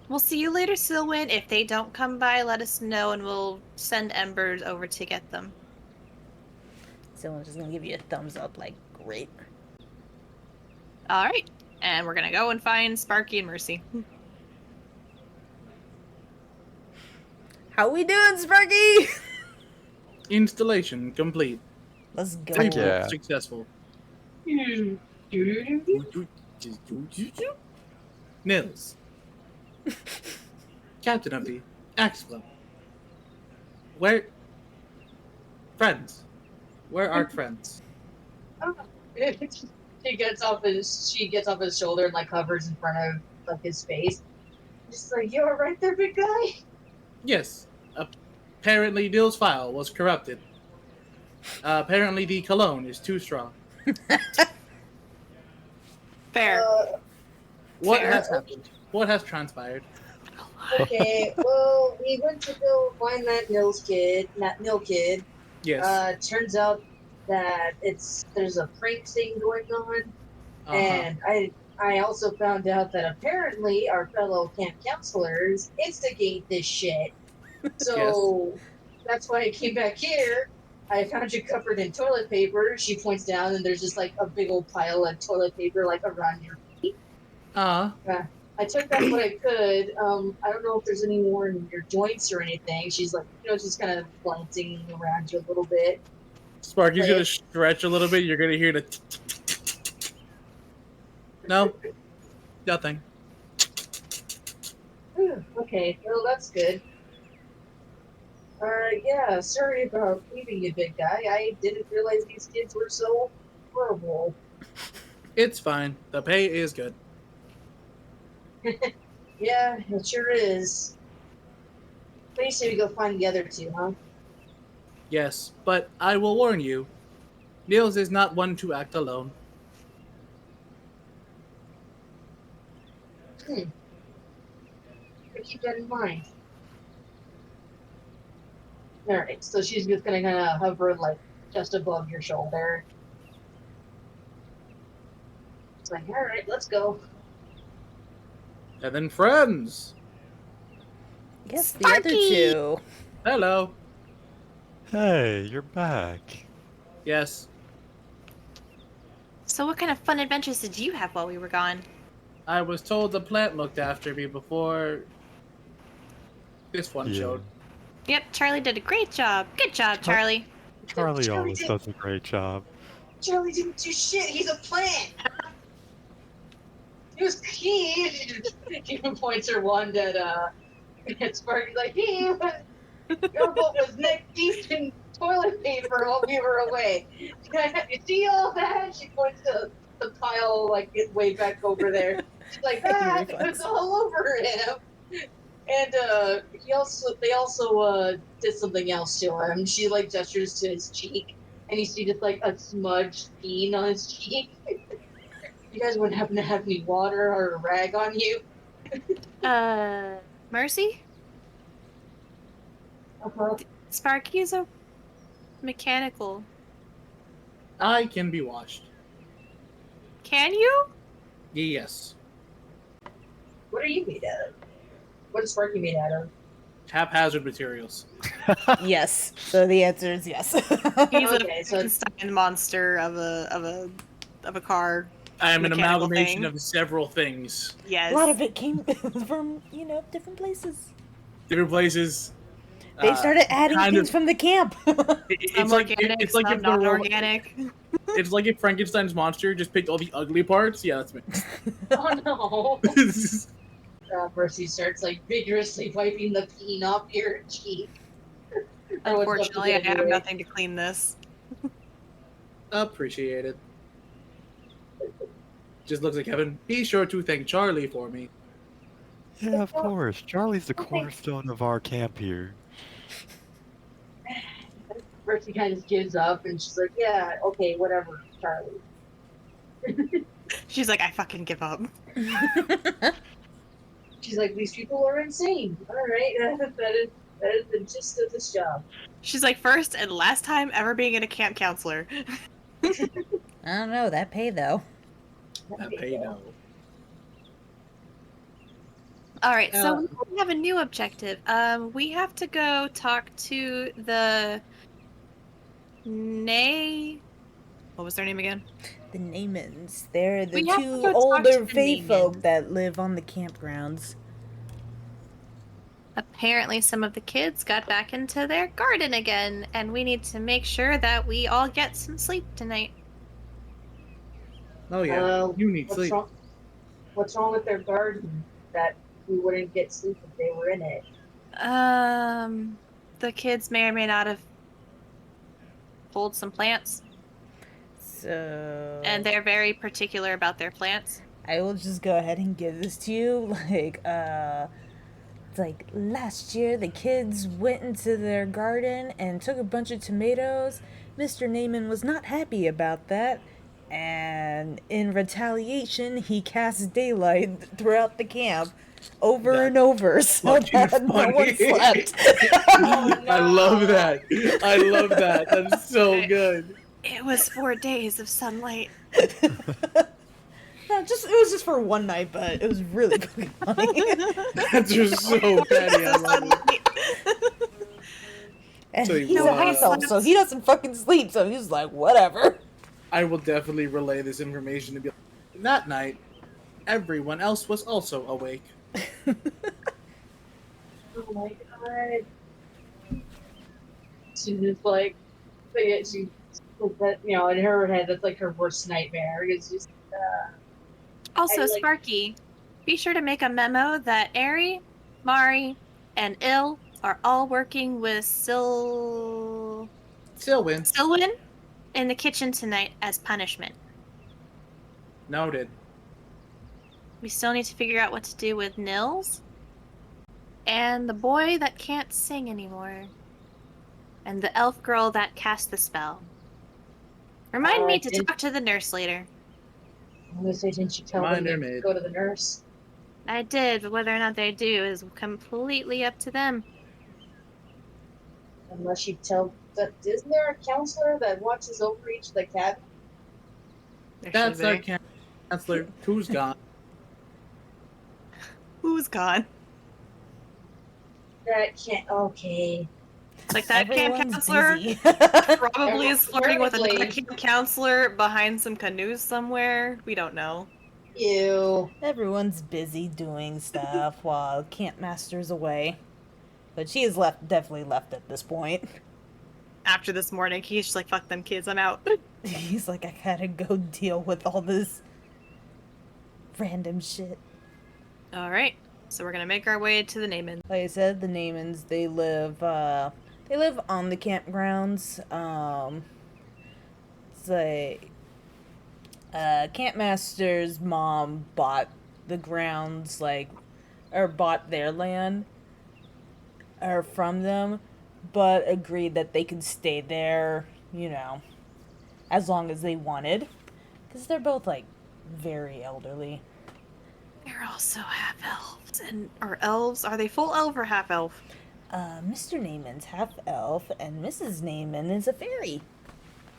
We'll see you later, Sylwyn. If they don't come by, let us know, and we'll send Embers over to get them. Someone's just gonna give you a thumbs up, like, great. All right, and we're gonna go and find Sparky and Mercy. How we doing, Sparky? Installation complete. Let's go. Heck yeah. Playbook successful. Nils. Captain of the Axe Club. Where? Friends. Where are friends? She gets off his shoulder and like hovers in front of like his face. Just like, you were right there, big guy. Yes. Apparently Nils' file was corrupted. Apparently the cologne is too strong. Fair. What Fair. has happened? What has transpired? Okay, well, we went to go find that Nil kid. Yes. Turns out that there's a prank thing going on, and I also found out that apparently our fellow camp counselors instigate this shit. So that's why I came back here. I found you covered in toilet paper. She points down, and there's just like a big old pile of toilet paper like around your. I took back what I could. I don't know if there's any more in your joints or anything. She's like, just kind of glancing around you a little bit. Sparky's But gonna stretch a little bit. You're gonna hear the. No. Nothing. Okay, well, that's good. Yeah, sorry about leaving you, big guy. I didn't realize these kids were so horrible. It's fine. The pay is good. Yeah, it sure is. But you say we go find the other two, huh? Yes, but I will warn you, Niels is not one to act alone. I keep that in mind. Alright, so she's just gonna kind of hover, like, just above your shoulder. It's like, alright, let's go. And then friends. Yes, the other Sparky! two. Hello. Hey, you're back. Yes, So what kind of fun adventures did you have while we were gone? I was told the plant looked after me before this one Yeah. showed. Yep, Charlie did a great job. Good job, Charlie. Charlie always does a great job. Charlie didn't do shit. He's a plant. He even points her wand at Sparky like, your boat was neck deep in toilet paper while we were away. You see all that? She points to the pile like way back over there. She's like, it was all over him. And they also did something else to him. She like gestures to his cheek, and you see just like a smudged bean on his cheek. You guys wouldn't happen to have any water or a rag on you? Mercy? Uh-huh. Sparky is a mechanical. I can be washed. Can you? Yes. What are you made out of? What is Sparky made out of? Haphazard materials. Yes. So the answer is yes. He's Okay, a so- Frankenstein monster of a car. I am an Mechanical amalgamation thing. of several things. Yes. A lot of it came from, different places. Different places. They started adding kind things of- from the camp. Some organic, it's like some if the not ro- organic. It's like if Frankenstein's monster just picked all the ugly parts. Yeah, that's me. Oh no! Mercy starts like vigorously wiping the peen off your cheek. Unfortunately, I have nothing to clean this. Appreciate it. Just looks like Kevin. Be sure to thank Charlie for me. Yeah, of course. Charlie's the cornerstone of our camp here. Mercy kind of just gives up and she's like, yeah, okay, whatever, Charlie. She's like, I fucking give up. She's like, these people are insane. Alright, that is the gist of this job. She's like, first and last time ever being in a camp counselor. I don't know, that pay though. Pay no. All right, so we have a new objective. We have to go talk to the What was their name again? The Naemans. They're the We have to two go talk older to the fae folk Naemans. that live on the campgrounds. Apparently, some of the kids got back into their garden again, and we need to make sure that we all get some sleep tonight. Oh yeah, you need What's sleep. wrong? What's wrong with their garden that we wouldn't get sleep if they were in it? The kids may or may not have pulled some plants, So and they're very particular about their plants. I will just go ahead and give this to you. It's like last year the kids went into their garden and took a bunch of tomatoes. Mr. Naaman was not happy about that. And in retaliation, he cast daylight throughout the camp over and over so fucking that no one funny. slept. Oh, I love no. that. I love that. That's so good. It was 4 days of sunlight. No, it was just for one night, but it was really fucking funny. That's just so petty. I love it. And So he's you, a house elf, so he doesn't fucking sleep, so he's like, whatever. I will definitely relay this information to be like, that night, everyone else was also awake. Oh my god. She's just like, she, you know, in her head, that's like her worst nightmare. It's just, Also, I like- Sparky, be sure to make a memo that Ari, Mari, and Il are all working with Silwyn in the kitchen tonight as punishment. Noted. We still need to figure out what to do with Nils and the boy that can't sing anymore, and the elf girl that cast the spell. Remind me to talk to the nurse later. I'm gonna say, didn't you tell Mind them her, to maid. go to the nurse? I did, but whether or not they do is completely up to them. Unless you tell, isn't there a counselor that watches over each of the cabin? That's our counselor. Who's gone? Who's gone? That can't, okay. Like that camp Everyone's counselor busy. probably is flirting with another Probably. camp counselor behind some canoes somewhere. We don't know. Ew. Everyone's busy doing stuff while Camp Master's away. But she is definitely left at this point. After this morning, he's just like, fuck them kids, I'm out. He's like, I gotta go deal with all this random shit. Alright, so we're gonna make our way to the Naaman. Like I said, the Naamans, they live on the campgrounds. It's like, Camp Master's mom bought the grounds, or bought their land, or from them, but agreed that they could stay there, as long as they wanted. Because they're both, very elderly. They're also half elves. Are elves? Are they full elf or half elf? Mr. Naaman's half elf, and Mrs. Naaman is a fairy.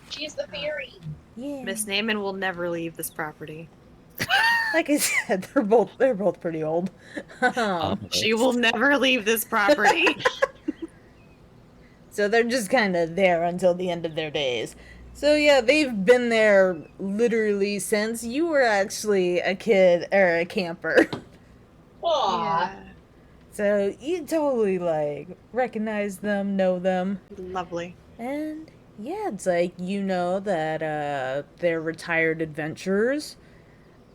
She's the fairy. Yeah. Miss Naaman will never leave this property. Like I said, they're both pretty old. She will never leave this property. So they're just kind of there until the end of their days. So yeah, they've been there literally since you were actually a kid or a camper. Aw. So you totally recognize them, know them. Lovely. And yeah, it's that they're retired adventurers.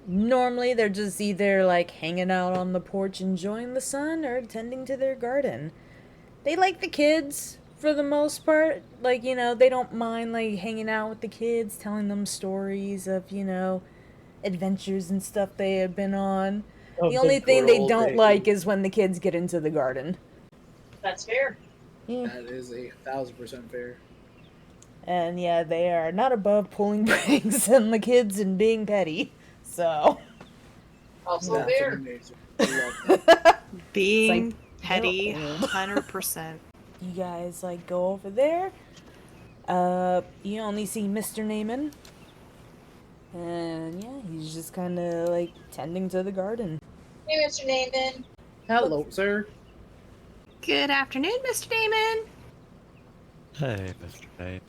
Normally they're just either hanging out on the porch enjoying the sun or tending to their garden. They like the kids for the most part. They don't mind hanging out with the kids, telling them stories of, adventures and stuff they have been on. Oh, The only good thing they old don't days. like is when the kids get into the garden. That's fair. Yeah. That is 1,000% fair. And yeah, they are not above pulling pranks on the kids and being petty. So. Also That's fair. amazing. I love that. Being It's petty, you're old. 100%. You guys go over there. You only see Mr. Naaman. And yeah, he's just kind of tending to the garden. Hey, Mr. Naaman. Hello, sir. Good afternoon, Mr. Naaman. Hey, Mr. Nate.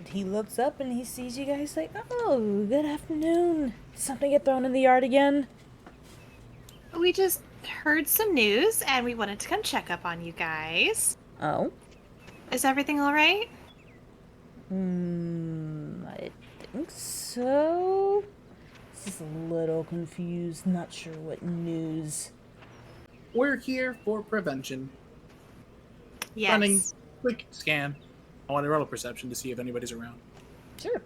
He looks up and he sees you guys oh, good afternoon. Something get thrown in the yard again? We just heard some news, and we wanted to come check up on you guys. Oh? Is everything all right? I think so. Just a little confused, not sure what news. We're here for prevention. Yes. Running quick scan. I want to roll a perception to see if anybody's around. Sure.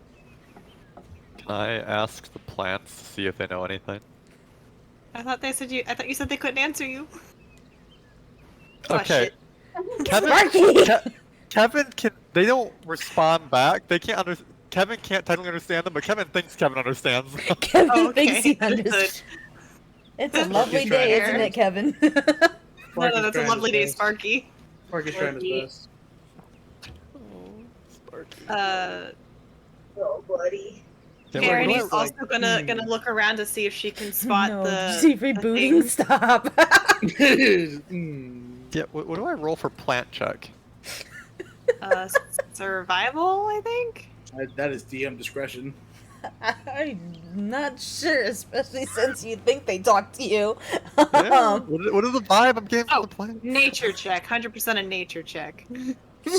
Can I ask the plants to see if they know anything? I thought you said they couldn't answer you. Oh, Okay. shit. Kevin can. They don't respond back. They can't understand. Kevin can't technically understand them, but Kevin thinks Kevin understands them. Kevin Oh, thinks he okay. understands. It's a lovely Sparky's day, trying. isn't it, Kevin? No, Sparky's that's a trying lovely his day, best. Sparky. Sparky's trying his best. Sparky. Oh, buddy. Yeah, what Karen do I- is also gonna look around to see if she can spot no, the. see rebooting. thing. Stop. Yeah, what do I roll for plant check? Survival, I think. That is DM discretion. I'm not sure, especially since you think they talk to you. Yeah, what is the vibe I'm getting from Oh, the plant? nature check. 100% a nature check.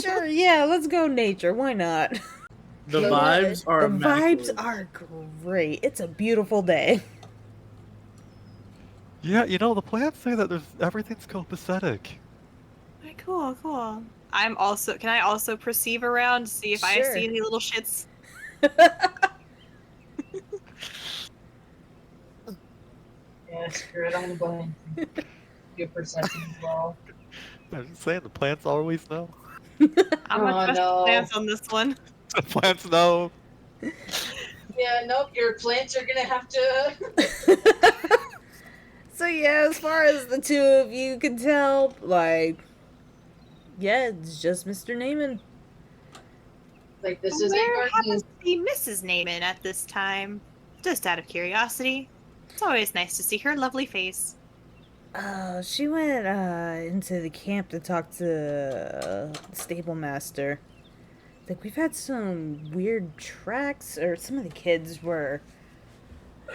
Sure, yeah, let's go nature. Why not? The vibes are The vibes immaculate. are great. It's a beautiful day. Yeah, the plants say that everything's copacetic. Okay, cool. Can I also perceive around to see if I Sure. see any little shits? Yeah, screw it, I'm going to do perception as well. I'm just saying, the plants always know. I'm gonna Oh, trust no. the plants on this one. The plants know. Yeah, nope, your plants are gonna have to. So yeah, as far as the two of you can tell, like, yeah, it's just Mr. Naaman. Like, this is a Where garden. happens to be Mrs. Naaman at this time? Just out of curiosity. It's always nice to see her lovely face. She went into the camp to talk to the stable master. Like, we've had some weird tracks, or some of the kids were,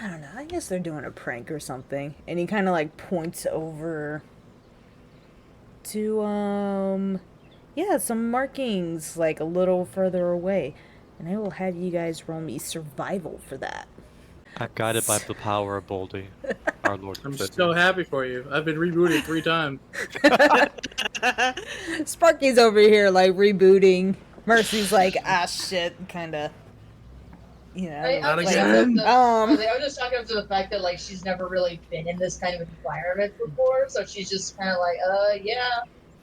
I don't know, I guess they're doing a prank or something. And he kind of like points over to, yeah, some markings like a little further away. And I will have you guys roll me survival for that. I'm guided by the power of Boldy, our Lord I'm and Savior. so happy for you. I've been rebooted 3 times. Sparky's over here like rebooting. Mercy's like, ah shit, kinda, you know. Not I'm like, again. I was just talking up to the fact that, like, she's never really been in this kind of environment before, so she's just kind of like, yeah.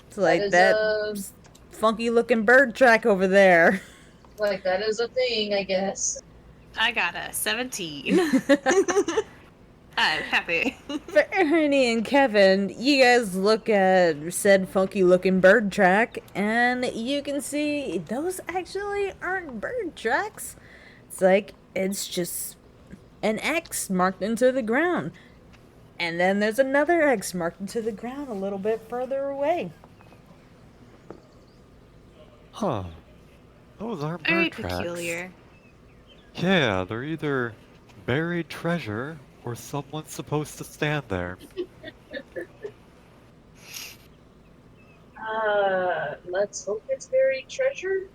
it's like is, that funky looking bird track over there. Like, that is a thing, I guess. I got a 17. I'm happy. For Ernie and Kevin, you guys look at said funky looking bird track, and you can see those actually aren't bird tracks. It's like, it's just an X marked into the ground. And then there's another X marked into the ground a little bit further away. Huh. Those aren't Very bird tracks. peculiar. Yeah, they're either buried treasure or someone's supposed to stand there. Let's hope it's buried treasure.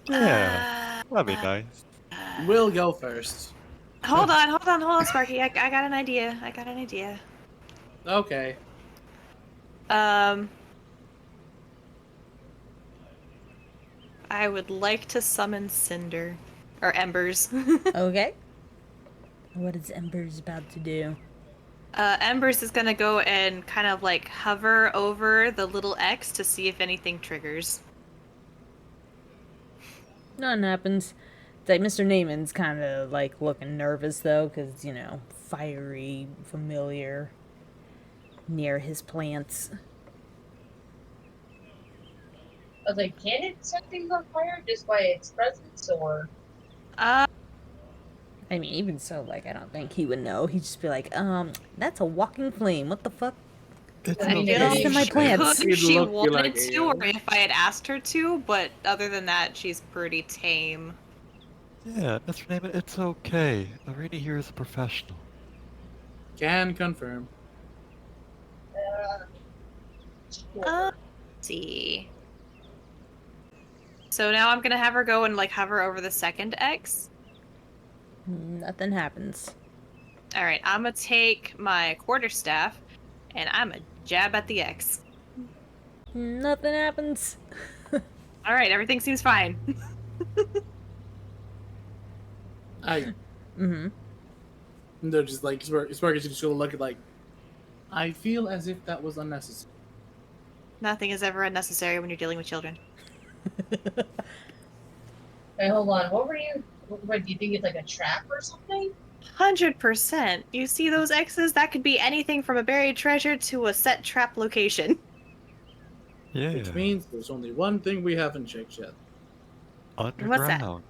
Yeah, that'd be nice. We'll go first. Hold on, Sparky. I got an idea. Okay. I would like to summon Cinder. Or Embers. Okay. What is Ember's about to do? Embers is gonna go and kind of like hover over the little X to see if anything triggers. Nothing happens. It's like Mr. Naaman's kind of like looking nervous though, because, you know, fiery, familiar, near his plants. I was like, can it set things on fire just by its presence, or? Uh, I mean, even so, like, I don't think he would know. He'd just be like, that's a walking flame. What the fuck? It's I an feel Lost in my illusion. plants. could You'd she look wanted like to, a- or if I had asked her to, but other than that, she's pretty tame. Yeah, Mr. Naaman, it's okay. Irene here is a professional. Can confirm. Let's see. So now I'm gonna have her go and like hover over the second X. Nothing happens. All right, I'm gonna take my quarterstaff and I'm gonna jab at the X. Nothing happens. All right, everything seems fine. Mm-hmm. They're just like Sparky's just gonna look at like. I feel as if that was unnecessary. Nothing is ever unnecessary when you're dealing with children. Hey, hold on. What were you? What do you think it's like a trap or something? 100%. You see those X's? That could be anything from a buried treasure to a set trap location. Yeah. Which means there's only one thing we haven't checked yet. Underground.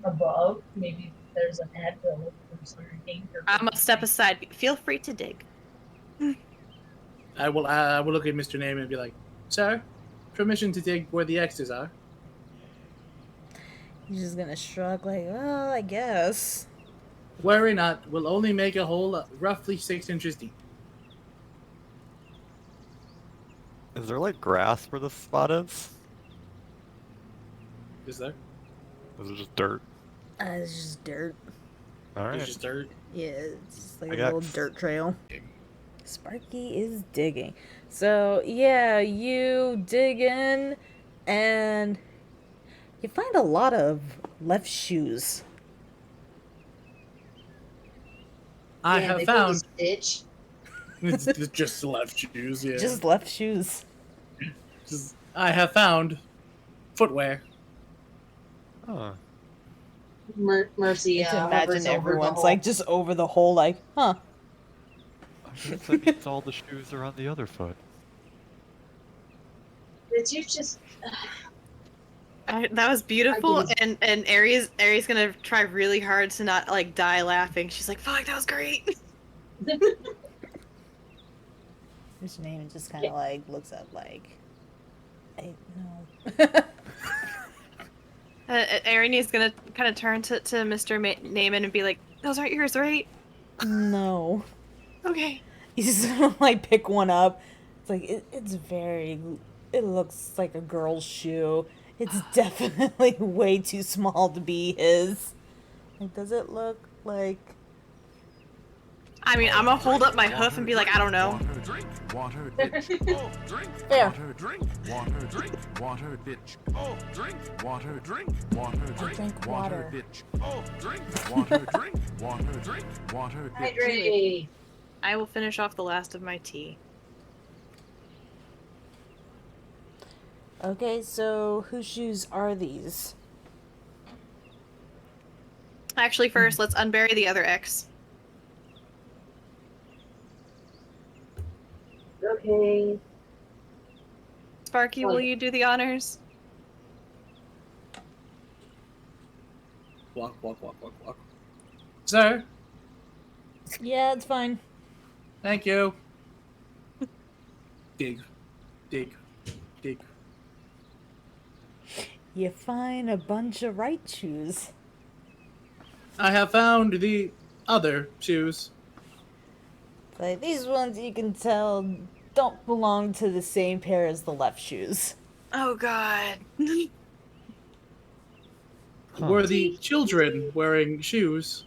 Above, maybe there's an advil or something. I'm gonna step aside. Feel free to dig. I will look at Mr. Name and be like, "Sir, permission to dig where the X's are." He's just gonna shrug like, well, I guess. Worry not. We'll only make a hole roughly 6 inches deep. Is there like grass where the spot is? Is there? Is it just dirt? It's just dirt. Alright. There's just dirt. Yeah, it's just like I a got- little dirt trail. Sparky is digging. So, yeah, you dig in and you find a lot of left shoes. I Yeah, have they built found. a stitch. It's just left shoes. Yeah. Just left shoes. I have found footwear. Huh. Mercy. You can hovers imagine over the everyone's hole. like just over the hole, like, huh. I guess that means all the shoes are on the other foot. It's you just. That was beautiful, I and Aries gonna try really hard to not like die laughing. She's like, "Fuck, that was great." Mr. Naaman just kind of like looks up, like, I know. Erin is gonna kind of turn to Mr. Naaman and be like, "Those aren't yours, right?" No. Okay. He's just gonna like pick one up. It's like it looks like a girl's shoe. It's definitely way too small to be his. Like, does it look like? I mean, I'm gonna hold up my hoof and be like, "I don't know." Water, drink, water, ditch. Oh, drink, There. water, drink, water, drink, water, ditch. Oh, drink, water, drink, water, drink, drink water, water. ditch. Oh, drink, water, drink, water, drink, water, ditch. Hydrate. I will finish off the last of my tea. Okay, so whose shoes are these? Actually, first, let's unbury the other X. Okay. Sparky, will you do the honors? Walk. Sir, Yeah, it's fine. thank you. Dig. You find a bunch of right shoes. I have found the other shoes. Like, these ones you can tell don't belong to the same pair as the left shoes. Oh God. Huh. Were the children wearing shoes?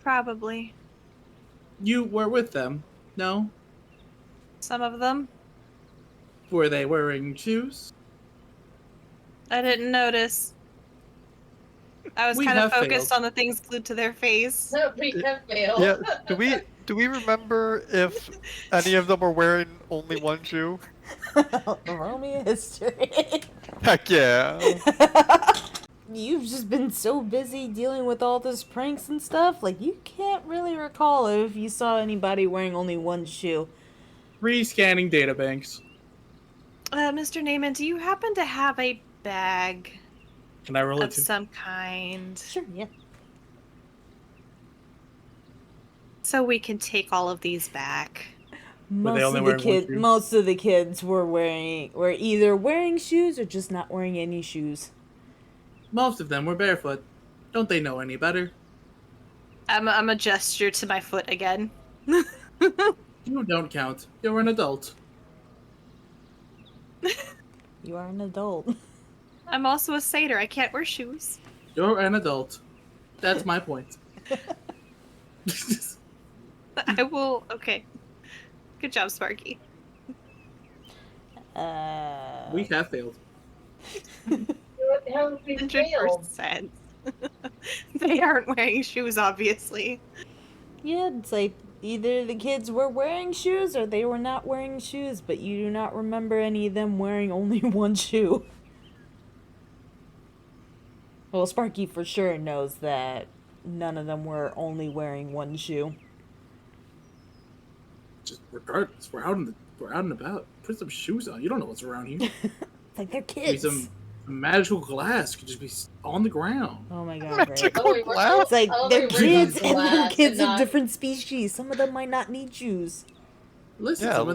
Probably. You were with them, no? Some of them. Were they wearing shoes? I didn't notice. I was We kind of have focused failed. on the things glued to their face. No, we have failed. Yeah, do we remember if any of them were wearing only one shoe? Roll me a history. Heck yeah. You've just been so busy dealing with all this pranks and stuff, like you can't really recall if you saw anybody wearing only one shoe. Rescanning databanks. Mr. Naaman, do you happen to have a bag Can I roll it of too? some kind Sure, yeah. so we can take all of these back? they only wearing one shoe? Most of the kids were either wearing shoes or just not wearing any shoes. Most of them were barefoot. Don't they know any better? I'm a gesture to my foot again. You don't count. You're an adult. You are an adult. I'm also a satyr. I can't wear shoes. You're an adult. That's my point. I will. Okay. Good job, Sparky. We have failed. What the hell have we failed? 100%. They aren't wearing shoes, obviously. Yeah, it's like either the kids were wearing shoes or they were not wearing shoes, but you do not remember any of them wearing only one shoe. Well, Sparky for sure knows that none of them were only wearing one shoe. Just regardless, we're out and about. Put some shoes on. You don't know what's around here. It's like they're Maybe kids. some magical glass could just be on the ground. Oh my god, right. Oh, we were- It's like oh, they're we were kids using and they're glass kids and of not- different species. Some of them might not need shoes. Listen, Yeah, some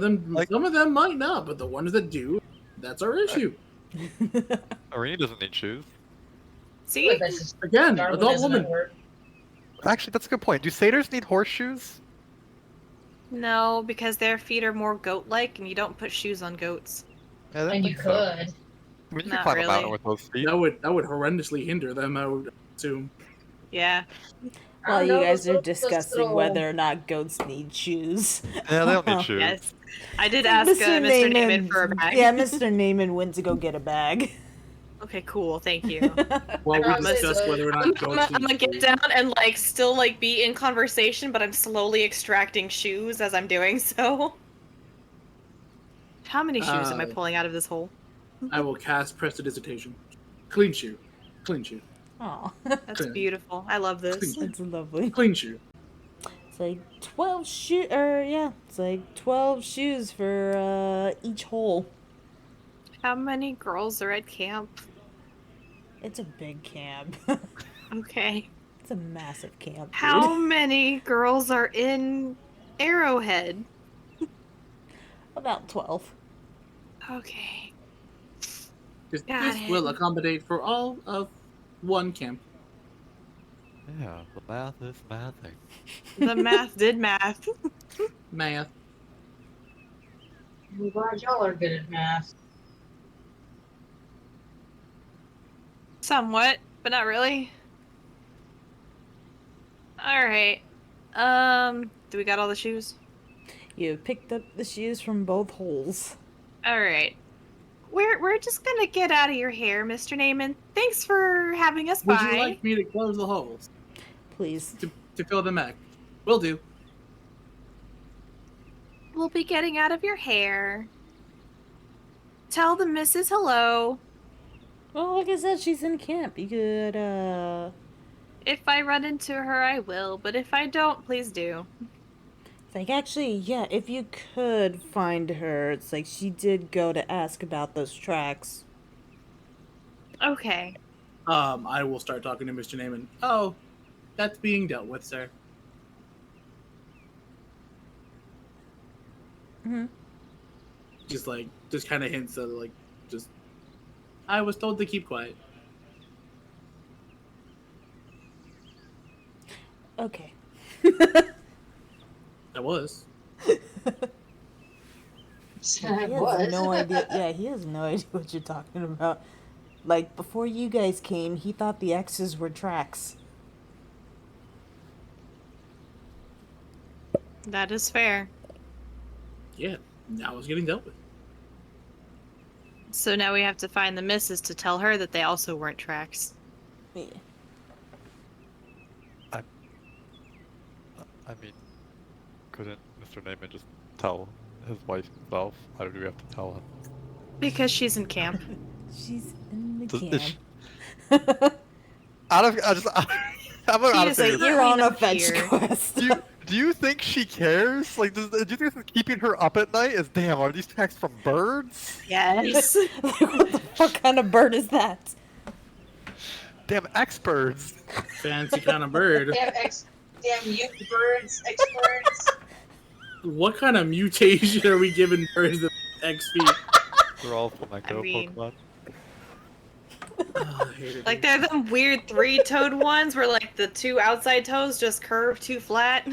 of them might not, but the ones that do, that's our issue. Irene doesn't need shoes. See? But that's just Again, adult Darwinism at woman. work. Actually, that's a good point. Do satyrs need horseshoes? No, because their feet are more goat-like, and you don't put shoes on goats. Yeah, that And you makes sense. could. I mean, you Not can climb a mountain really. with those feet. That would horrendously hinder them, I would assume. Yeah. I While don't you know, guys those are little- discussing little- whether or not goats need shoes. Yeah, they don't need shoes. Yes. I did ask Mr. Naaman for a bag. Yeah, Mr. Naaman went to go get a bag. Okay, cool. Thank you. Well, we Honestly, discussed so- whether or I'm not goats gonna need get shoes. down and still be in conversation, but I'm slowly extracting shoes as I'm doing so. How many shoes am I pulling out of this hole? I will cast prestidigitation. Clean shoe. Clean shoe. Aw, That's Clean. beautiful. I love this. that's lovely. Clean shoe. It's like 12 shoes, it's like 12 shoes for each hole. How many girls are at camp? It's a big camp. Okay. It's a massive camp. How Dude. many girls are in Arrowhead? About 12. Okay. This Got it. will accommodate for all of one camp. Yeah, the math is mathing. The math did math. Math. I'm glad y'all are good at math. Somewhat, but not really. Alright. Do we got all the shoes? You picked up the shoes from both holes. Alright. We're just gonna get out of your hair, Mr. Naaman. Thanks for having us Would by. you like me to close the holes Please. to fill them back? Will do. We'll be getting out of your hair. Tell the missus hello. Well, like I said, she's in camp. You could, If I run into her, I will, but if I don't, please do. It's like, actually, yeah, if you could find her, it's like she did go to ask about those tracks. Okay. I will start talking to Mr. Naaman. Oh, that's being dealt with, sir. Mm-hmm. Just kind of hints that, I was told to keep quiet. Okay. I was. He I has was. no idea. Yeah, he has no idea what you're talking about. Like, before you guys came, he thought the X's were tracks. That is fair. Yeah, now it's getting dealt with. So now we have to find the missus to tell her that they also weren't tracks. Yeah. I mean, couldn't Mr. Naaman just tell his wife himself? Why do we have to tell him? Because she's in camp. She's in the Does- camp. is she- I'm out of is like, favor. You're on a Clean up fetch here. quest. Do you think she cares? Like, do you think this is keeping her up at night? Is damn, are these texts from birds? Yes. Like, what the fuck kind of bird is that? Damn, X-birds. Fancy kind of bird. Damn mutant birds, experts. What kind of mutation are we giving birds the XP? They're all flamenco I mean- Pokemon. Oh, I hate it. Like they're them weird three-toed ones where the two outside toes just curve too flat.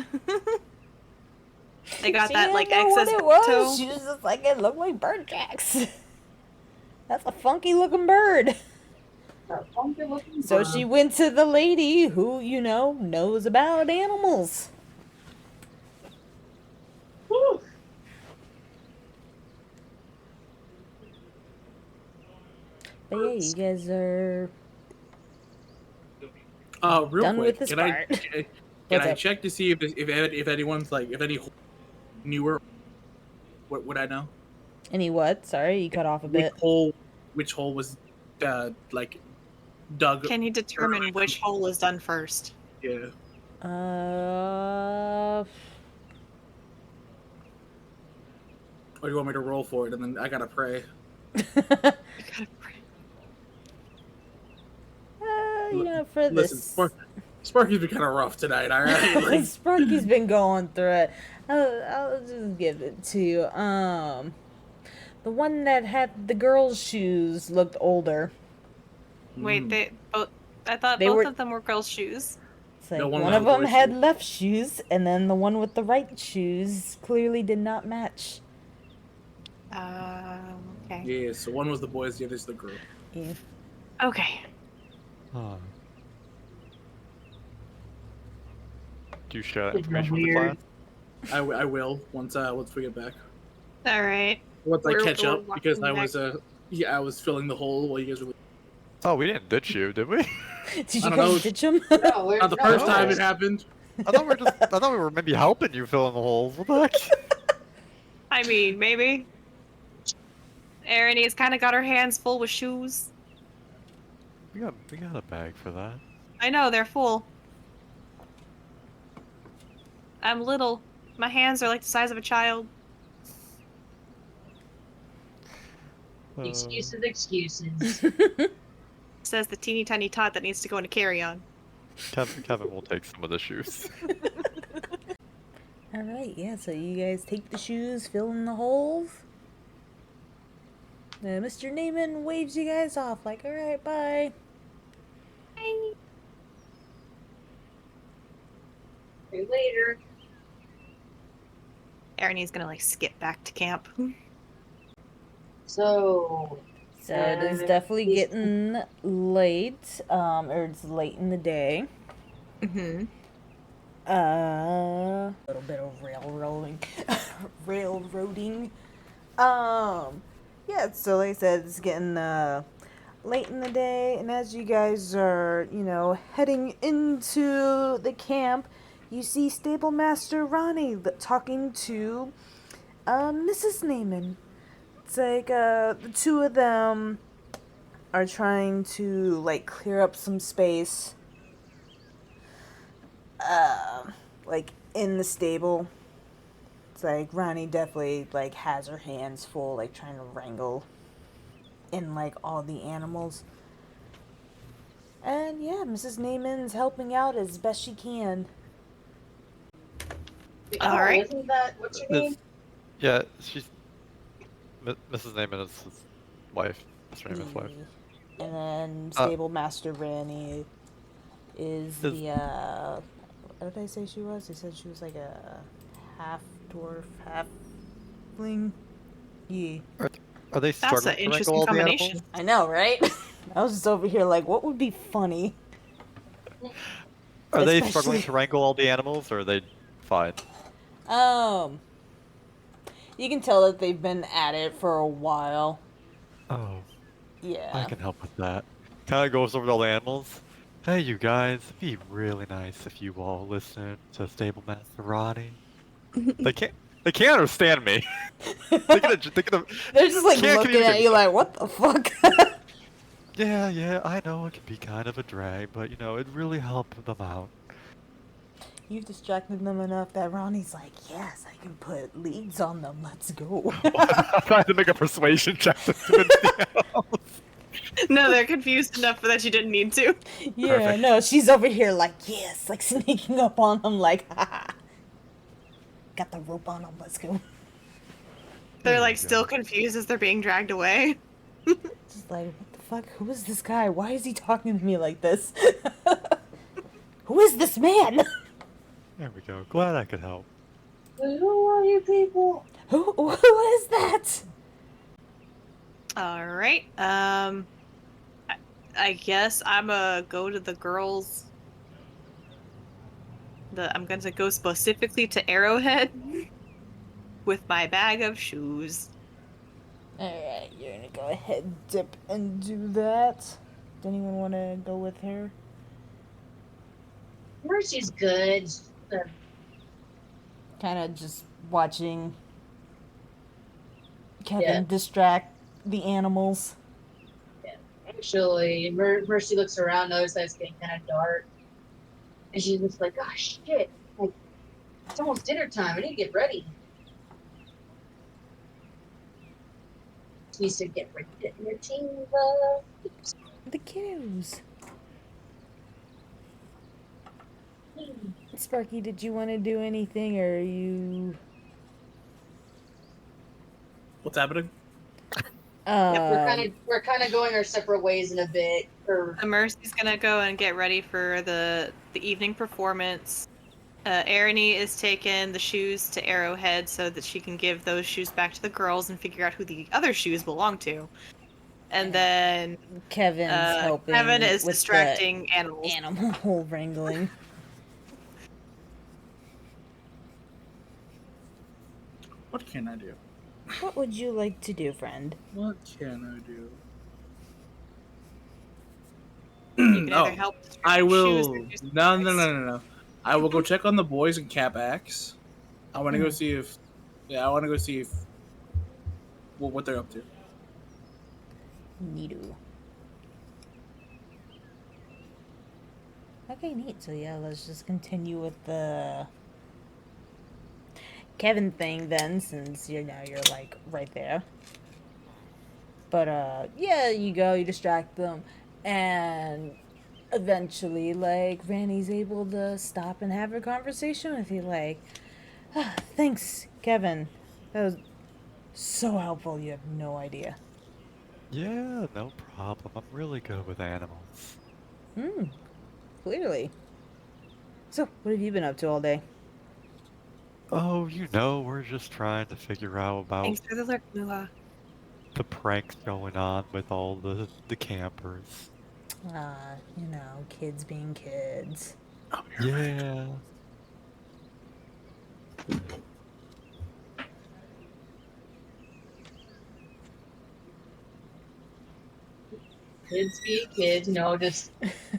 They got She that didn't like know what excess it was. toe. She was just like, it looked like bird tracks. That's a funky looking bird. A funky looking So bird. she went to the lady who, knows about animals. Whew. But yeah, you guys are Real done quick, with this can part. can What's I up? check to see if anyone's like if any newer? What would I know? Any what? Sorry, you cut off a bit. Which hole was like dug? Can you determine which hole was done first? Yeah. Or do you want me to roll for it and then I gotta pray? For Listen, this. Sparky's been kind of rough tonight. All right, like Sparky's been going through it. I'll just give it to you. The one that had the girl's shoes looked older. Wait, I thought They both were- of them were girls' shoes. It's like No, one one with of the them boy's had shoes. left shoes, and then the one with the right shoes clearly did not match. Okay. yeah. So one was the boys, the other's the girl. Yeah. Okay. Do you share that Isn't that information with the weird? class? I will once we get back. All right. Once I We're- catch we're up because I walking was I was filling the hole while you guys were. Oh, we didn't ditch you, did we? Did you I don't come know. ditch him? No, we're Not the no, first no. time it happened. I thought we were maybe helping you fill in the holes. What the heck? I mean, maybe. Erinny's kind of got her hands full with shoes. We got a bag for that. I know, they're full. I'm little. My hands are like the size of a child. Excuses. Says the teeny tiny tot that needs to go into carry-on. Kevin will take some of the shoes. Alright, yeah, so you guys take the shoes, fill in the holes. Mr. Naaman waves you guys off, like, alright, bye. Bye. See you later. Erinny's gonna like skip back to camp. So, So it is definitely getting late, or it's late in the day. Mm-hmm. A little bit of railroading. Yeah, so like I said, it's getting late in the day, and as you guys are, heading into the camp, you see Stable Master Ronnie talking to Mrs. Naaman. It's like the two of them are trying to like clear up some space. Like in the stable. It's like Ronnie definitely like has her hands full, like trying to wrangle in like all the animals. And yeah, Mrs. Naaman's helping out as best she can. All right. Isn't that what's your name? Yeah, she's Mrs. Naaman is his wife. Mr. Naaman's wife. And then Stable Master Ronnie is the what did I say she was? They said she was like a half dwarf, half fling. Yeah. Are they That's struggling an to wrangle interesting all the combination. animals? I know, right? I was just over here like, what would be funny? Are they Especially- struggling to wrangle all the animals, or are they fine? You can tell that they've been at it for a while. Oh, Yeah. I can help with that. Kind of goes over to all the animals. Hey, you guys, it'd be really nice if you all listened to Stable Master Ronnie. They can't understand me. They're They're just like Can't looking at you like, what the fuck? Yeah, I know it can be kind of a drag, but it'd really help them out. You've distracted them enough that Ronnie's like, yes, I can put leads on them. Let's go. I'm trying to make a persuasion check to convince the animals. No, they're confused enough that you didn't need to. Yeah, Perfect. no, she's over here like, yes, like sneaking up on them like, haha. Got the rope on them, let's go. They're There like you go. still confused as they're being dragged away. Just like, what the fuck? Who is this guy? Why is he talking to me like this? Who is this man? There we go. Glad I could help. Who are you people? Who is that? All right. I guess I'm gonna go to the girls. I'm gonna go specifically to Arrowhead with my bag of shoes. Alright, you're gonna go ahead, dip, and do that. Does anyone want to go with her? Mercy's good. Kind of just watching Kevin Yeah. distract the animals. Actually, Mercy looks around, notices that it's getting kind of dark. And she's just like, oh, shit. Like, it's almost dinner time. I need to get ready. She needs to get ready to entertain The kiddos. the... Sparky, did you want to do anything, or are you... What's happening? We're kind of going our separate ways in a bit. Mercy's gonna go and get ready for the evening performance. Arany is taking the shoes to Arrowhead so that she can give those shoes back to the girls and figure out who the other shoes belong to. And then Kevin's helping Kevin is with distracting the animals. animal wrangling. What can I do? What would you like to do, friend? What can I do? You can either Oh, help distract I the shoes will. or do something No. else. I will go check on the boys in Cap X. I want to go see if. Yeah, I want to go see if. What they're up to. Neato. Okay, neat. So yeah, let's just continue with the Kevin thing then, since you're like right there. But yeah, you go, you distract them, and eventually, like, Randy's able to stop and have a conversation with you, like, ah, thanks, Kevin. That was so helpful, you have no idea. Yeah, no problem. I'm really good with animals. Clearly. So, what have you been up to all day? Oh, we're just trying to figure out about Thanks for the alert, Mua. the pranks going on with all the campers. Kids being kids. Oh, you're right. Yeah. Kids be kids, just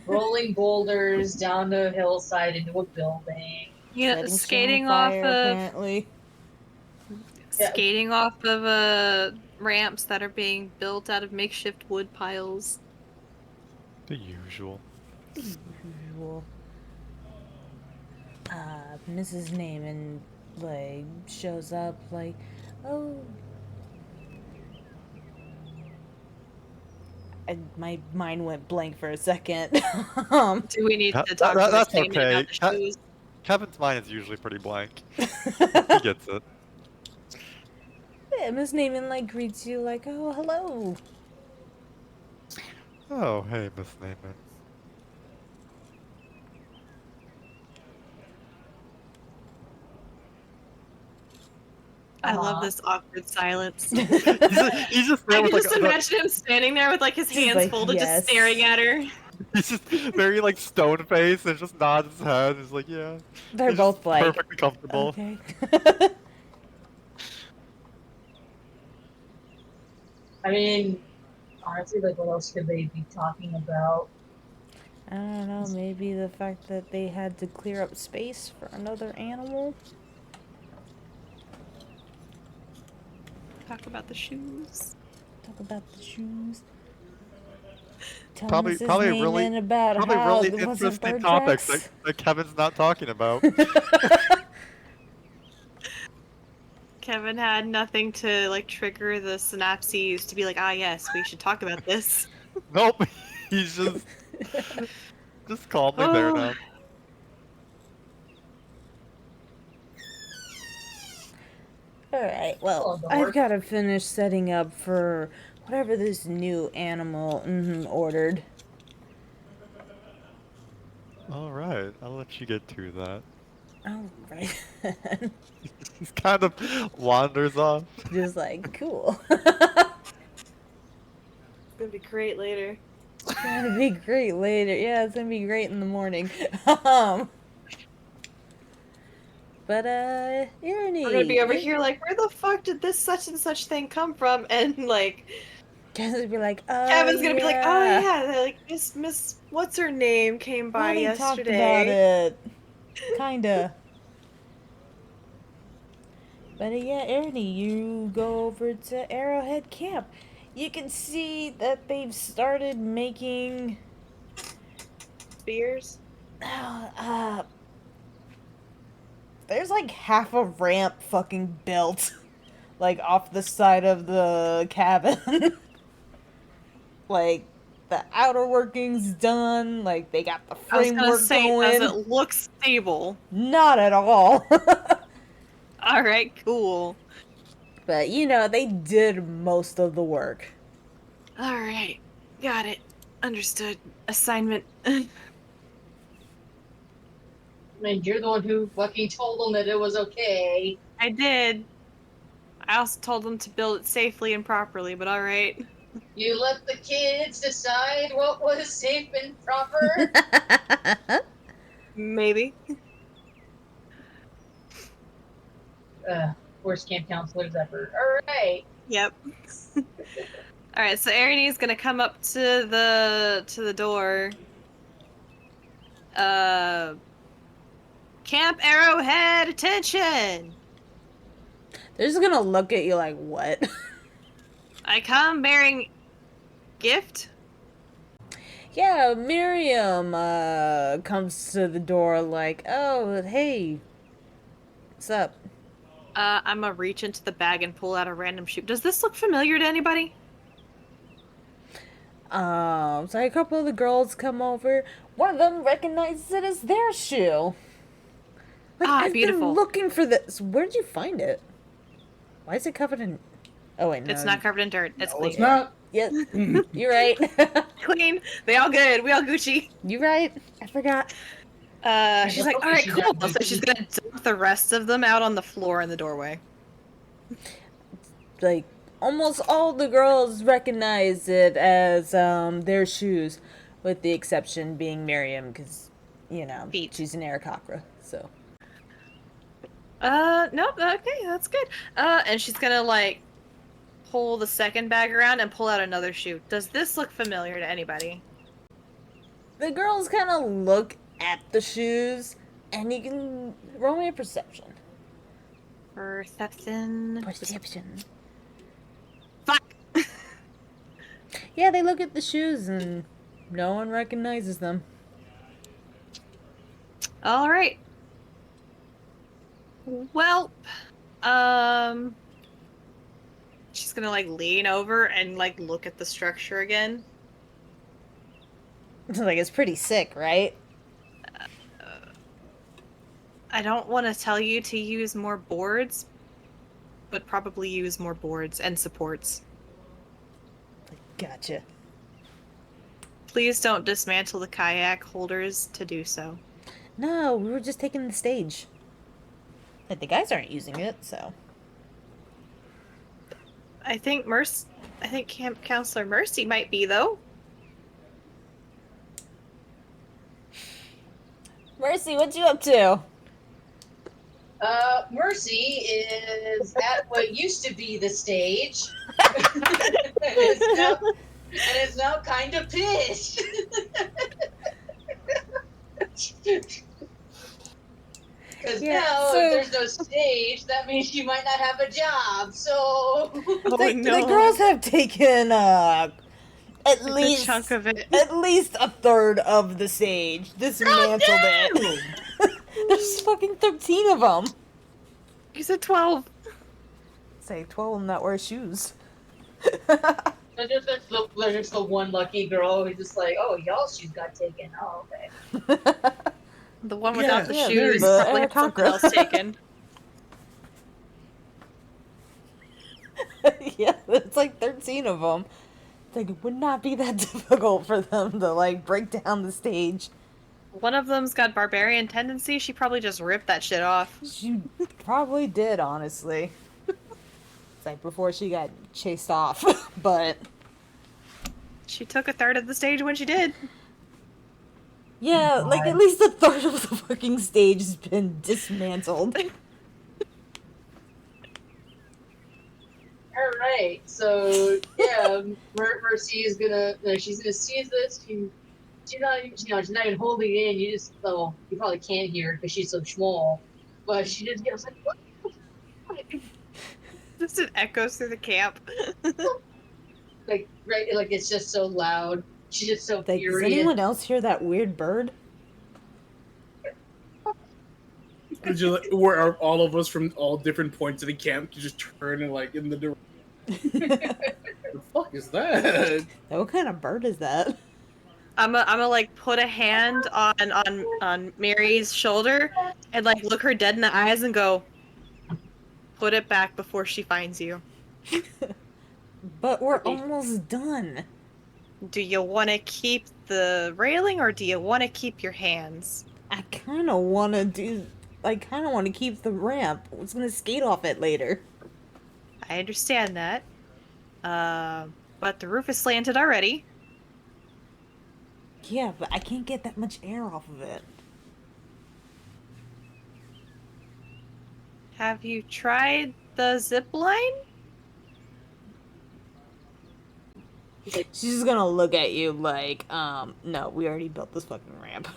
rolling boulders down the hillside into a building. Setting shit Skating on off fire, of apparently. Yeah. skating off of ramps that are being built out of makeshift wood piles. The usual. Usual. Mrs. Naaman, like, shows up, like, oh. My mind went blank for a second. Do we need to talk to That's Miss Naaman okay. about the shoes? Kevin's mind is usually pretty blank. He gets it. Yeah, Miss Naaman, like, greets you, like, oh, hello. Oh, hey, Miss Naaman. I love this awkward silence. He's just there I with can like just imagine him standing there with like his hands like, folded, yes. just staring at her. he's just very like stone faced and just nods his head. He's like, yeah. They're He's both just like, perfectly comfortable. okay. I mean, honestly, like, what else could they be talking about? I don't know, maybe the fact that they had to clear up space for another animal? Talk about the shoes. Talk about the shoes. Tell Probably Mrs. really Naaman about probably how really it wasn't interesting bird topics tracks. that Kevin's not talking about. Kevin had nothing to like trigger the synapses to be like, ah yes, we should talk about this. Nope. He's just calmly there Oh. now. Alright, well, Oh, I've Lord. got to finish setting up for whatever this new animal ordered. All right, I'll let you get to that. Oh, right. He kind of wanders off. Just like, cool. It's gonna be great later. It's gonna be great later. Yeah, it's gonna be great in the morning. But Irony, We're gonna be over here like, where the fuck did this such and such thing come from? And like, Kevin's be like, oh, Kevin's gonna be like, oh yeah. yeah, they're like Miss, what's her name came by Lonnie yesterday. talked about it. Kinda. But yeah, Ernie, you go over to Arrowhead Camp. You can see that they've started making Spears. There's like half a ramp fucking built like off the side of the cabin. Like the outer workings done, like they got the I was gonna framework say, going. does it look stable? Not at all. All right, cool. But you know, they did most of the work. All right, got it. Understood. Assignment. I mean, you're the one who fucking told them that it was okay. I did. I also told them to build it safely and properly, but all right. You let the kids decide what was safe and proper. Maybe. Worst camp counselors ever. Alright. Yep. All right, so Ariane's gonna come up to the door. Camp Arrowhead, attention! They're just gonna look at you like, what? I come bearing gift. Yeah, Miriam comes to the door like, oh, hey, what's up? I'm gonna reach into the bag and pull out a random shoe. Does this look familiar to anybody? So a couple of the girls come over. One of them recognizes it as their shoe. Like, I've beautiful. been looking for this. Where'd you find it? Why is it covered in... Oh, wait, no. It's not covered in dirt. It's No, clean. it's not. Yeah, you're right. Clean. They all good. We all Gucci. You're right. I forgot. She's like, all right, cool. So she's gonna dump the rest of them out on the floor in the doorway. Like, almost all the girls recognize it as their shoes, with the exception being Miriam, because, you know, Feet. she's an Aarakocra, so. Nope, okay, that's good. And she's gonna, like, pull the second bag around and pull out another shoe. Does this look familiar to anybody? The girls kind of look at the shoes, and you can roll me a perception. Perception. Perception. Fuck! Yeah, they look at the shoes, and no one recognizes them. Alright. Well, she's gonna, like, lean over and, like, look at the structure again. Like, it's pretty sick, right? I don't want to tell you to use more boards, but probably use more boards and supports. Gotcha. Please don't dismantle the kayak holders to do so. No, we were just taking the stage. Like, the guys aren't using it, so. I think Camp Counselor Mercy might be, though. Mercy, what you up to? Mercy is at what used to be the stage. and is now kind of pissed. Because now, if there's no stage, that means she might not have a job, so... The girls have taken, at least a chunk of it. At least a third of the stage. Dismantled it. There's fucking 13 of them. You said 12. Say 12 of them that wear shoes. There's just the one lucky girl who's just like, oh, y'all's shoes got taken. Oh, okay. The one without the Yeah, shoes the probably had something else taken. Yeah, it's like 13 of them. It's like, it would not be that difficult for them to, like, break down the stage. One of them's got barbarian tendency. She probably just ripped that shit off. She probably did, honestly. It's like before she got chased off, but She took a third of the stage when she did. yeah, like at least a third of the fucking stage has been dismantled. All right, so yeah, Mercy is gonna. She's gonna seize this. She's not. She's not even holding it in. You just. Oh, you probably can't hear it because she's so small. But she just yells like, "What?" Just it echoes through the camp. Like right, like it's just so loud. She's just so Like, does furious. anyone else hear that weird bird? Where all of us from all different points of the camp just turn and like in the direction. The fuck is that? What kind of bird is that? I'm gonna like put a hand on Mary's shoulder and like look her dead in the eyes and go, put it back before she finds you. But we're almost done. Do you want to keep the railing or do you want to keep your hands? I kind of want to keep the ramp. I was gonna skate off it later. I understand that. But the roof is slanted already. Yeah, but I can't get that much air off of it. Have you tried the zip line? She's just gonna look at you like, no, we already built this fucking ramp.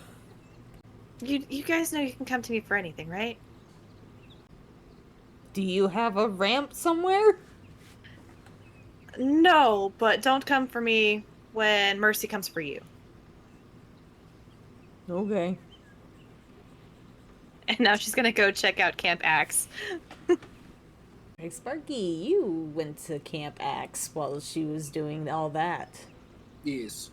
You guys know you can come to me for anything, right? Do you have a ramp somewhere? No, but don't come for me when Mercy comes for you. Okay. And now she's gonna go check out Camp Axe. Hey, Sparky, you went to Camp Axe while she was doing all that. Yes.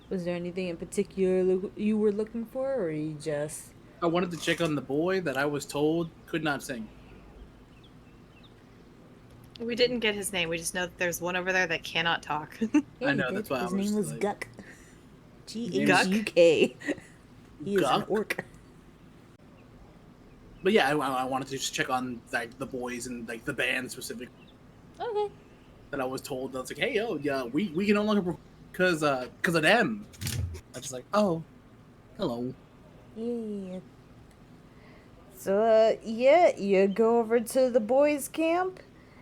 Was there anything in particular you were looking for, or you just... I wanted to check on the boy that I was told could not sing. We didn't get his name. We just know that there's one over there that cannot talk. Yeah, I know, you did. that's why I His was name was like- Guck. Guck? G-H-U-K. He is an Guck? orc. But yeah, I wanted to just check on like the boys and like the band specific Okay. that I was told. I was like, hey, yo, yeah, we can no longer because of them. I just like, oh, hello. Yeah. So, yeah, you go over to the boys' camp,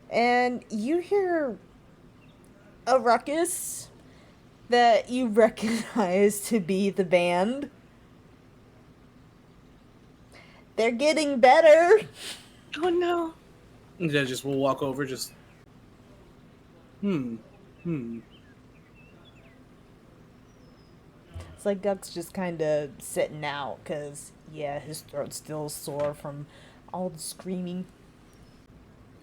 and you hear a ruckus that you recognize to be the band. They're getting better. Oh no. And then just we'll walk over, just hmm. It's like Guck's just kind of sitting out, because, yeah, his throat's still sore from all the screaming.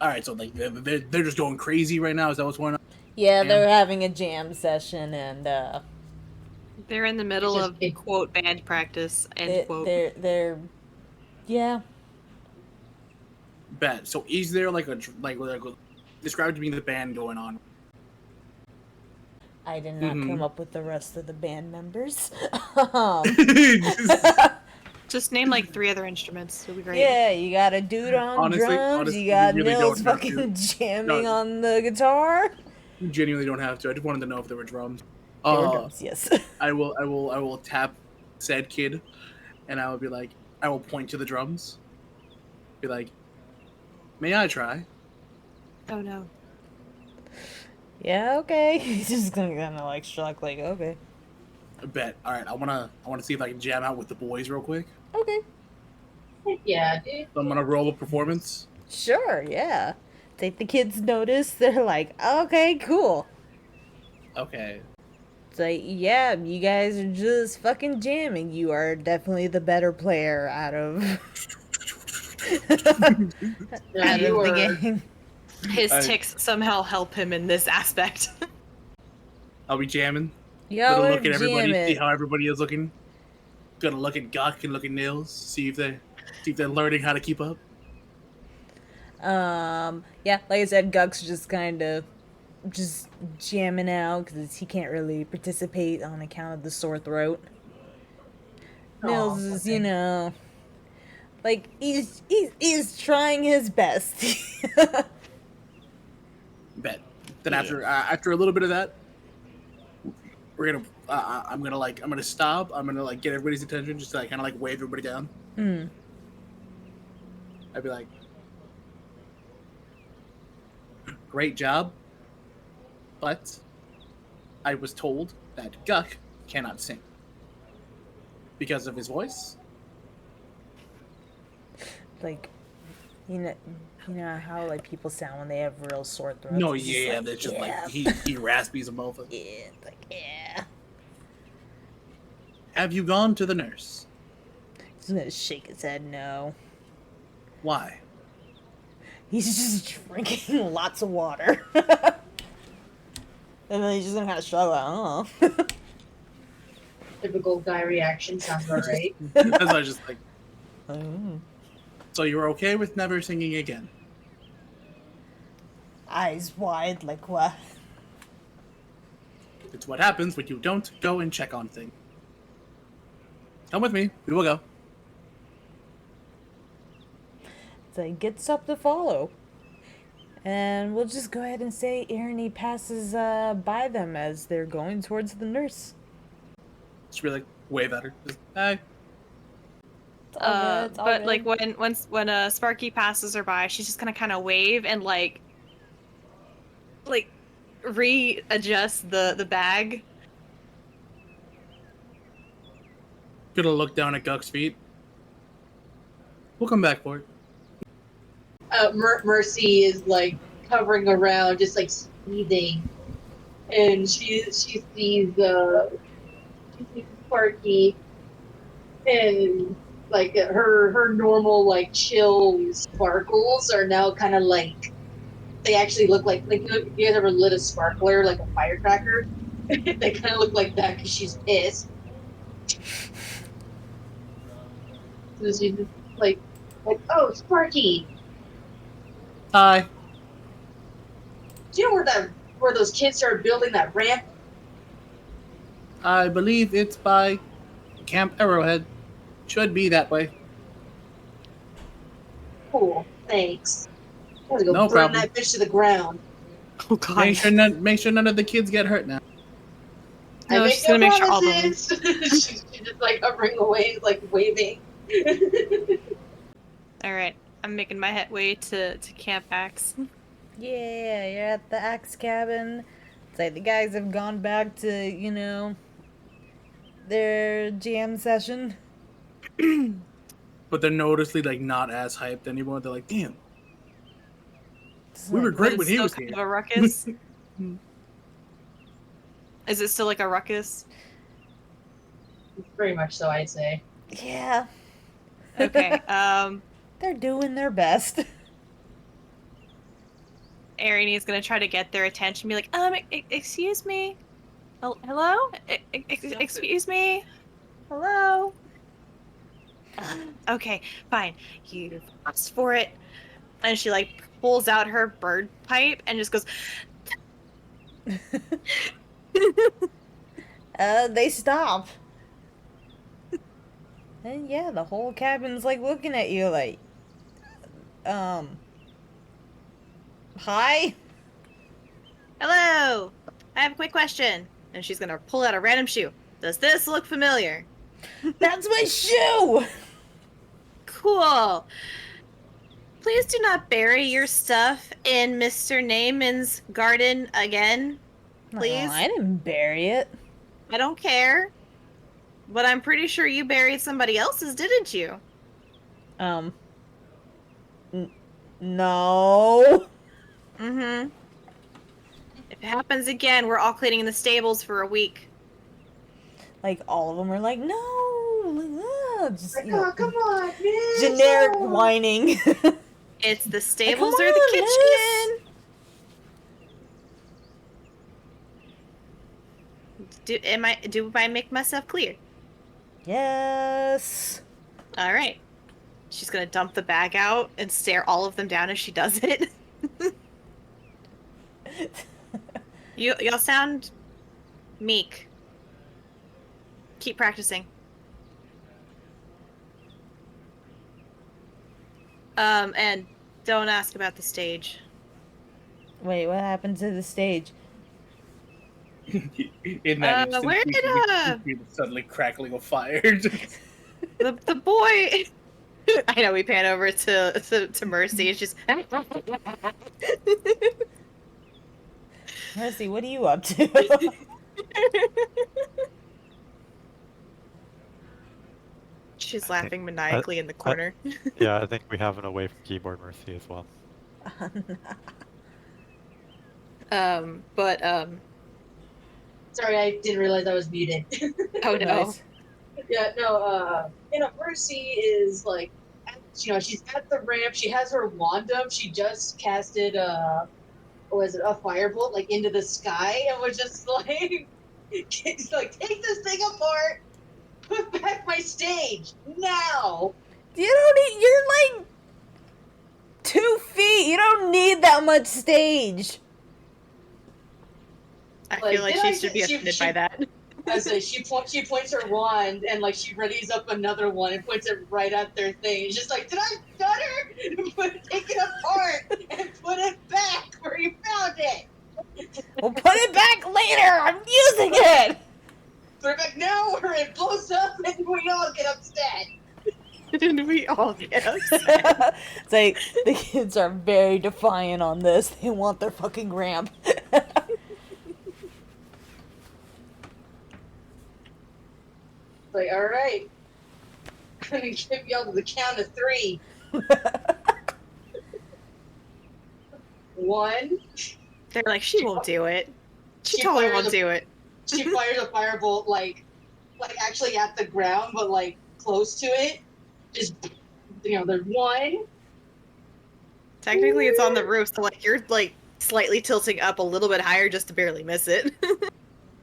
All right, so like they're just going crazy right now. Is that what's going on? Yeah, Jam? they're having a jam session, and, They're in the middle It's of just- quote band practice end quote. they're, yeah. Bet. So is there like describe to me the band going on? I did not Mhm. come up with the rest of the band members. Just name like 3 other instruments. It'll be great. Yeah, you got a dude on Honestly- drums, honestly, you got you really Nils don't have to. fucking jamming No. on the guitar. You genuinely don't have to. I just wanted to know if there were drums. There were drums, yes. I will tap said kid, and I will be like, I will point to the drums. Be like, may I try? Oh no. Yeah, okay. He's just gonna kind of like shrug, like, okay. I bet. All right, I wanna see if I can jam out with the boys real quick. Okay. Yeah, dude. So I'm gonna roll a performance. Sure, yeah. Take the kids notice. They're like, okay, cool. Okay. It's like, yeah, you guys are just fucking jamming. You are definitely the better player out of, Yeah, out you of the were. game. His I- ticks somehow help him in this aspect. I'll be jamming. Y'all Gonna are look at everybody, see jamming. how everybody is looking. Gonna look at Gok and look at Nils, see if they're learning how to keep up. Yeah, like I said, Guck's just kind of just jamming out because he can't really participate on account of the sore throat. Nils Oh, is, okay. like he's trying his best. Bet. Then Yeah. after a little bit of that, I'm gonna stop. I'm gonna like get everybody's attention, just to like kind of like wave everybody down. Hmm. I'd be like, great job, but I was told that Guck cannot sing because of his voice. Like, you know, you know how like people sound when they have real sore throats. No, It's just yeah, like, that's just yeah, like he raspies them both. yeah, it's like yeah. Have you gone to the nurse? He's gonna shake his head no. Why? He's just drinking lots of water. And then he's just gonna kind of shrug like, oh. Typical guy reaction. Sounds about right. That's why I was just like, Oh. so you're okay with never singing again? Eyes wide, like what? It's what happens when you don't go and check on things. Come with me. We will go. So he gets up to follow. And we'll just go ahead and say Irony passes by them as they're going towards the nurse. Just really like wave at her. Just, hey. It's all good, it's all But good. like when Sparky passes her by, she's just gonna kind of wave and like readjust the bag. Gonna look down at Guck's feet. We'll come back for it. Mercy is like hovering around, just like seething, and she sees Sparky, and like her normal like chill sparkles are now kind of like they actually look like you guys ever lit a sparkler like a firecracker? They kind of look like that because she's pissed. So she's just like oh Sparky. Hi. Do you know where those kids started building that ramp? I believe it's by Camp Arrowhead. Should be that way. Cool, thanks. I'm gonna go No burn problem. that bitch to the ground. Oh god. Make sure none of the kids get hurt now. No, I she's gonna make sure all of them. she's just like hovering away, like waving. Alright, I'm making my way to Camp Axe. Yeah, you're at the axe cabin. It's like the guys have gone back to, their jam session. But they're noticeably like not as hyped anymore. They're like, damn, It's we were like, great But when it's he still was kind here. of a ruckus. Is it still like a ruckus? Very much so, I'd say. yeah. Okay. They're doing their best. Ariane's gonna try to get their attention, be like, excuse me? Hello? Excuse me? Hello? Okay, fine. You asked for it. And she, like, pulls out her bird pipe and just goes, They stop. And yeah, the whole cabin's like looking at you like, hi? hello! I have a quick question. And she's gonna pull out a random shoe. Does this look familiar? That's my shoe! Cool. Please do not bury your stuff in Mr. Naaman's garden again. Please? Oh, I didn't bury it. I don't care. But I'm pretty sure you buried somebody else's, didn't you? No. Mm-hmm. If it happens again, we're all cleaning the stables for a week. Like, all of them are like, no! Like, ah, just, Like, oh, come on, man. generic Oh. whining. It's the Come stables or on, the kitchen. Do I make myself clear? Yes. All right. She's gonna dump the bag out and stare all of them down as she does it. Y'all sound meek. Keep practicing. And don't ask about the stage. Wait, what happened to the stage? In that instant, Where did we hear the suddenly crackling of fire. the boy? I know. We pan over to Mercy. It's just Mercy, what are you up to? she's I think- laughing maniacally in the corner. Yeah, I think we have an away from keyboard Mercy as well. But Sorry, I didn't realize I was muted. oh no. Nice. Yeah, no, Mercy is like, she's at the ramp. She has her wand up. She just casted, was it a firebolt, like, into the sky and was just like, it's like, take this thing apart, put back my stage, now! You don't need. You're like 2 feet. You don't need that much stage. I Like, feel like did she I should be get- she- offended she- by that. I say she points her wand and like she readies up another one and puts it right at their thing. It's just like, did I stutter? Take it apart and put it back where you found it. We'll put it back later. I'm using it. Put it back now or it blows up and we all get upset. Didn't we all get upset? It's like the kids are very defiant on this. They want their fucking ramp. Like, all right, I'm gonna give y'all to the count of 3. 1. They're like, she won't do it. She She totally fired won't a- do it. She fires a firebolt like actually at the ground, but like close to it. Just there's 1. Technically, it's on the roof, so like you're like slightly tilting up a little bit higher just to barely miss it.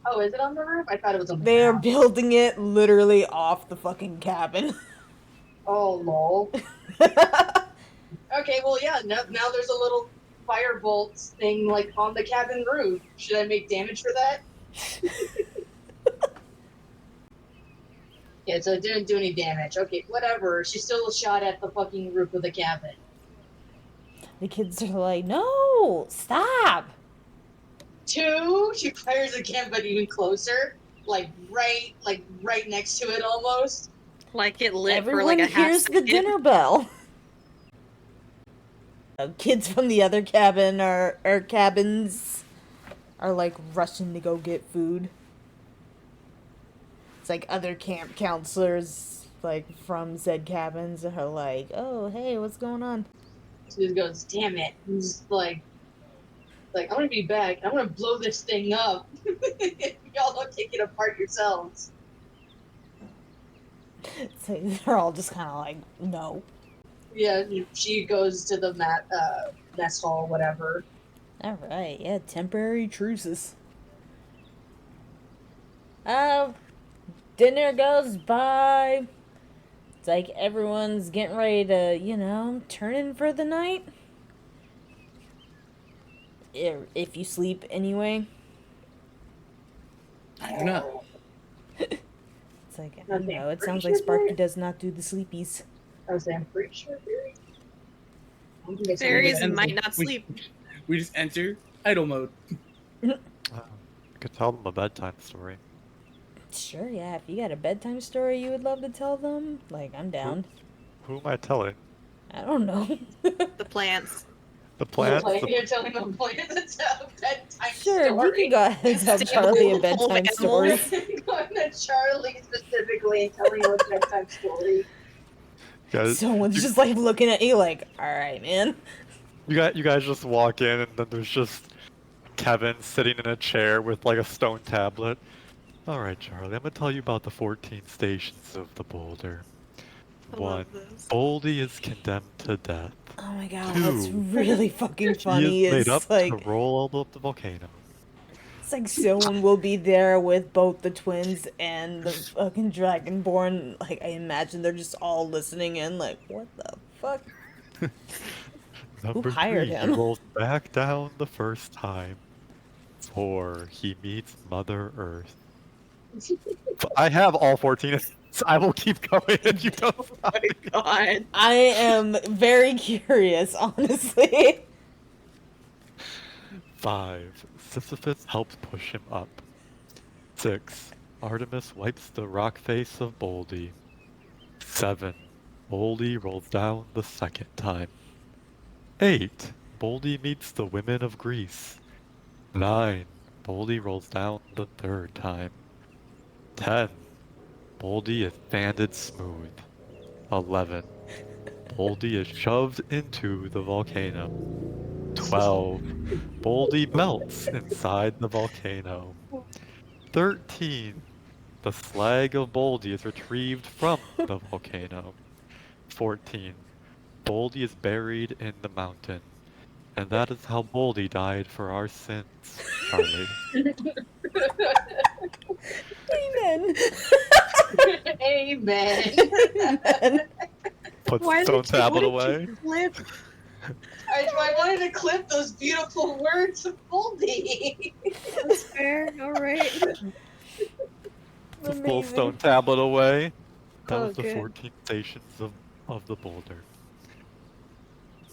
Oh, is it on the roof? I thought it was on the They're ground. building it literally off the fucking cabin. Oh, lol. Okay, well, yeah, now there's a little firebolt thing, like, on the cabin roof. Should I make damage for that? Yeah, so it didn't do any damage. Okay, whatever. She still shot at the fucking roof of the cabin. The kids are like, no, stop. 2, she fires again, but even closer. Like, right next to it, almost. Like it lit Everyone for like a half hears the second. dinner bell. Kids from the other cabin or cabins are like rushing to go get food. It's like other camp counselors like from said cabins are like, oh hey, what's going on? She just goes, damn it. I'm just like, I'm gonna be back. I'm gonna blow this thing up. Y'all don't take it apart yourselves. So they're all just kind of like, no. Yeah, she goes to the mess hall, whatever. All right, yeah, temporary truces. Dinner goes by. It's like everyone's getting ready to, turn in for the night. If you sleep anyway. I don't know. It's like, I don't Okay, know, it pretty sounds sure like Sparky there- does not do the sleepies. I was saying, I'm pretty sure Barry. I don't think I said Fairies anything. might not sleep. We just enter idle mode. You could tell them a bedtime story. Sure, yeah, if you got a bedtime story you would love to tell them, like, I'm down. Who am I telling? I don't know. The plants. The plants? You're telling them it's a bedtime Sure, story. you can go ahead and tell Stable Charlie a full of bedtime story. animals. Going to Charlie specifically and telling him a bedtime story. Guys, Someone's you, just like looking at you like, alright, man. you guys just walk in and then there's just Kevin sitting in a chair with like a stone tablet. Alright, Charlie, I'm gonna tell you about the 14 stations of the boulder. I 1. love this. Boldy is condemned to death. Oh my god, Two. what's really fucking funny He is is made up like to roll up the volcano. it's like someone will be there with both the twins and the fucking dragonborn. Like I imagine they're just all listening in like, what the fuck? Number hired 3, him? he rolls back down the first time. 4, he meets Mother Earth. I have all 14. So I will keep going if you don't stop me. God. I am very curious, honestly. 5. Sisyphus helps push him up. 6. Artemis wipes the rock face of Boldy. 7. Boldy rolls down the second time. 8. Boldy meets the women of Greece. 9. Boldy rolls down the third time. 10. Boldy is sanded smooth. 11. Boldy is shoved into the volcano. 12. Boldy melts inside the volcano. 13. The slag of Boldy is retrieved from the volcano. 14. Boldy is buried in the mountain. And that is how Boldy died for our sins, Charlie. Amen. Amen. Amen. Put Why stone did you, tablet what away. did you clip? I wanted to clip those beautiful words of Boldy. That's fair. All right. Put the full Amazing. stone tablet away. That Oh, was the good. 14 stations of the boulder.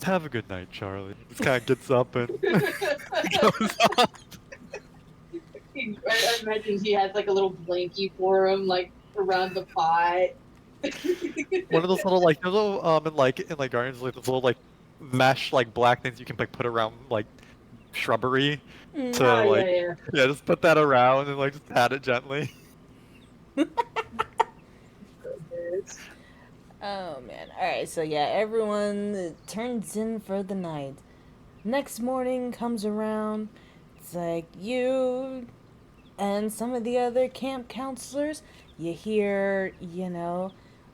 Have a good night, Charlie. This guy gets up and goes on. I imagine he has like a little blankie for him, like around the pot. One of those little like in gardens like those little like mesh like black things you can like put around like shrubbery to Oh like yeah. yeah, just put that around and like just pat it gently. Oh man. Alright, so yeah, everyone turns in for the night. Next morning comes around. It's like you and some of the other camp counselors, you hear,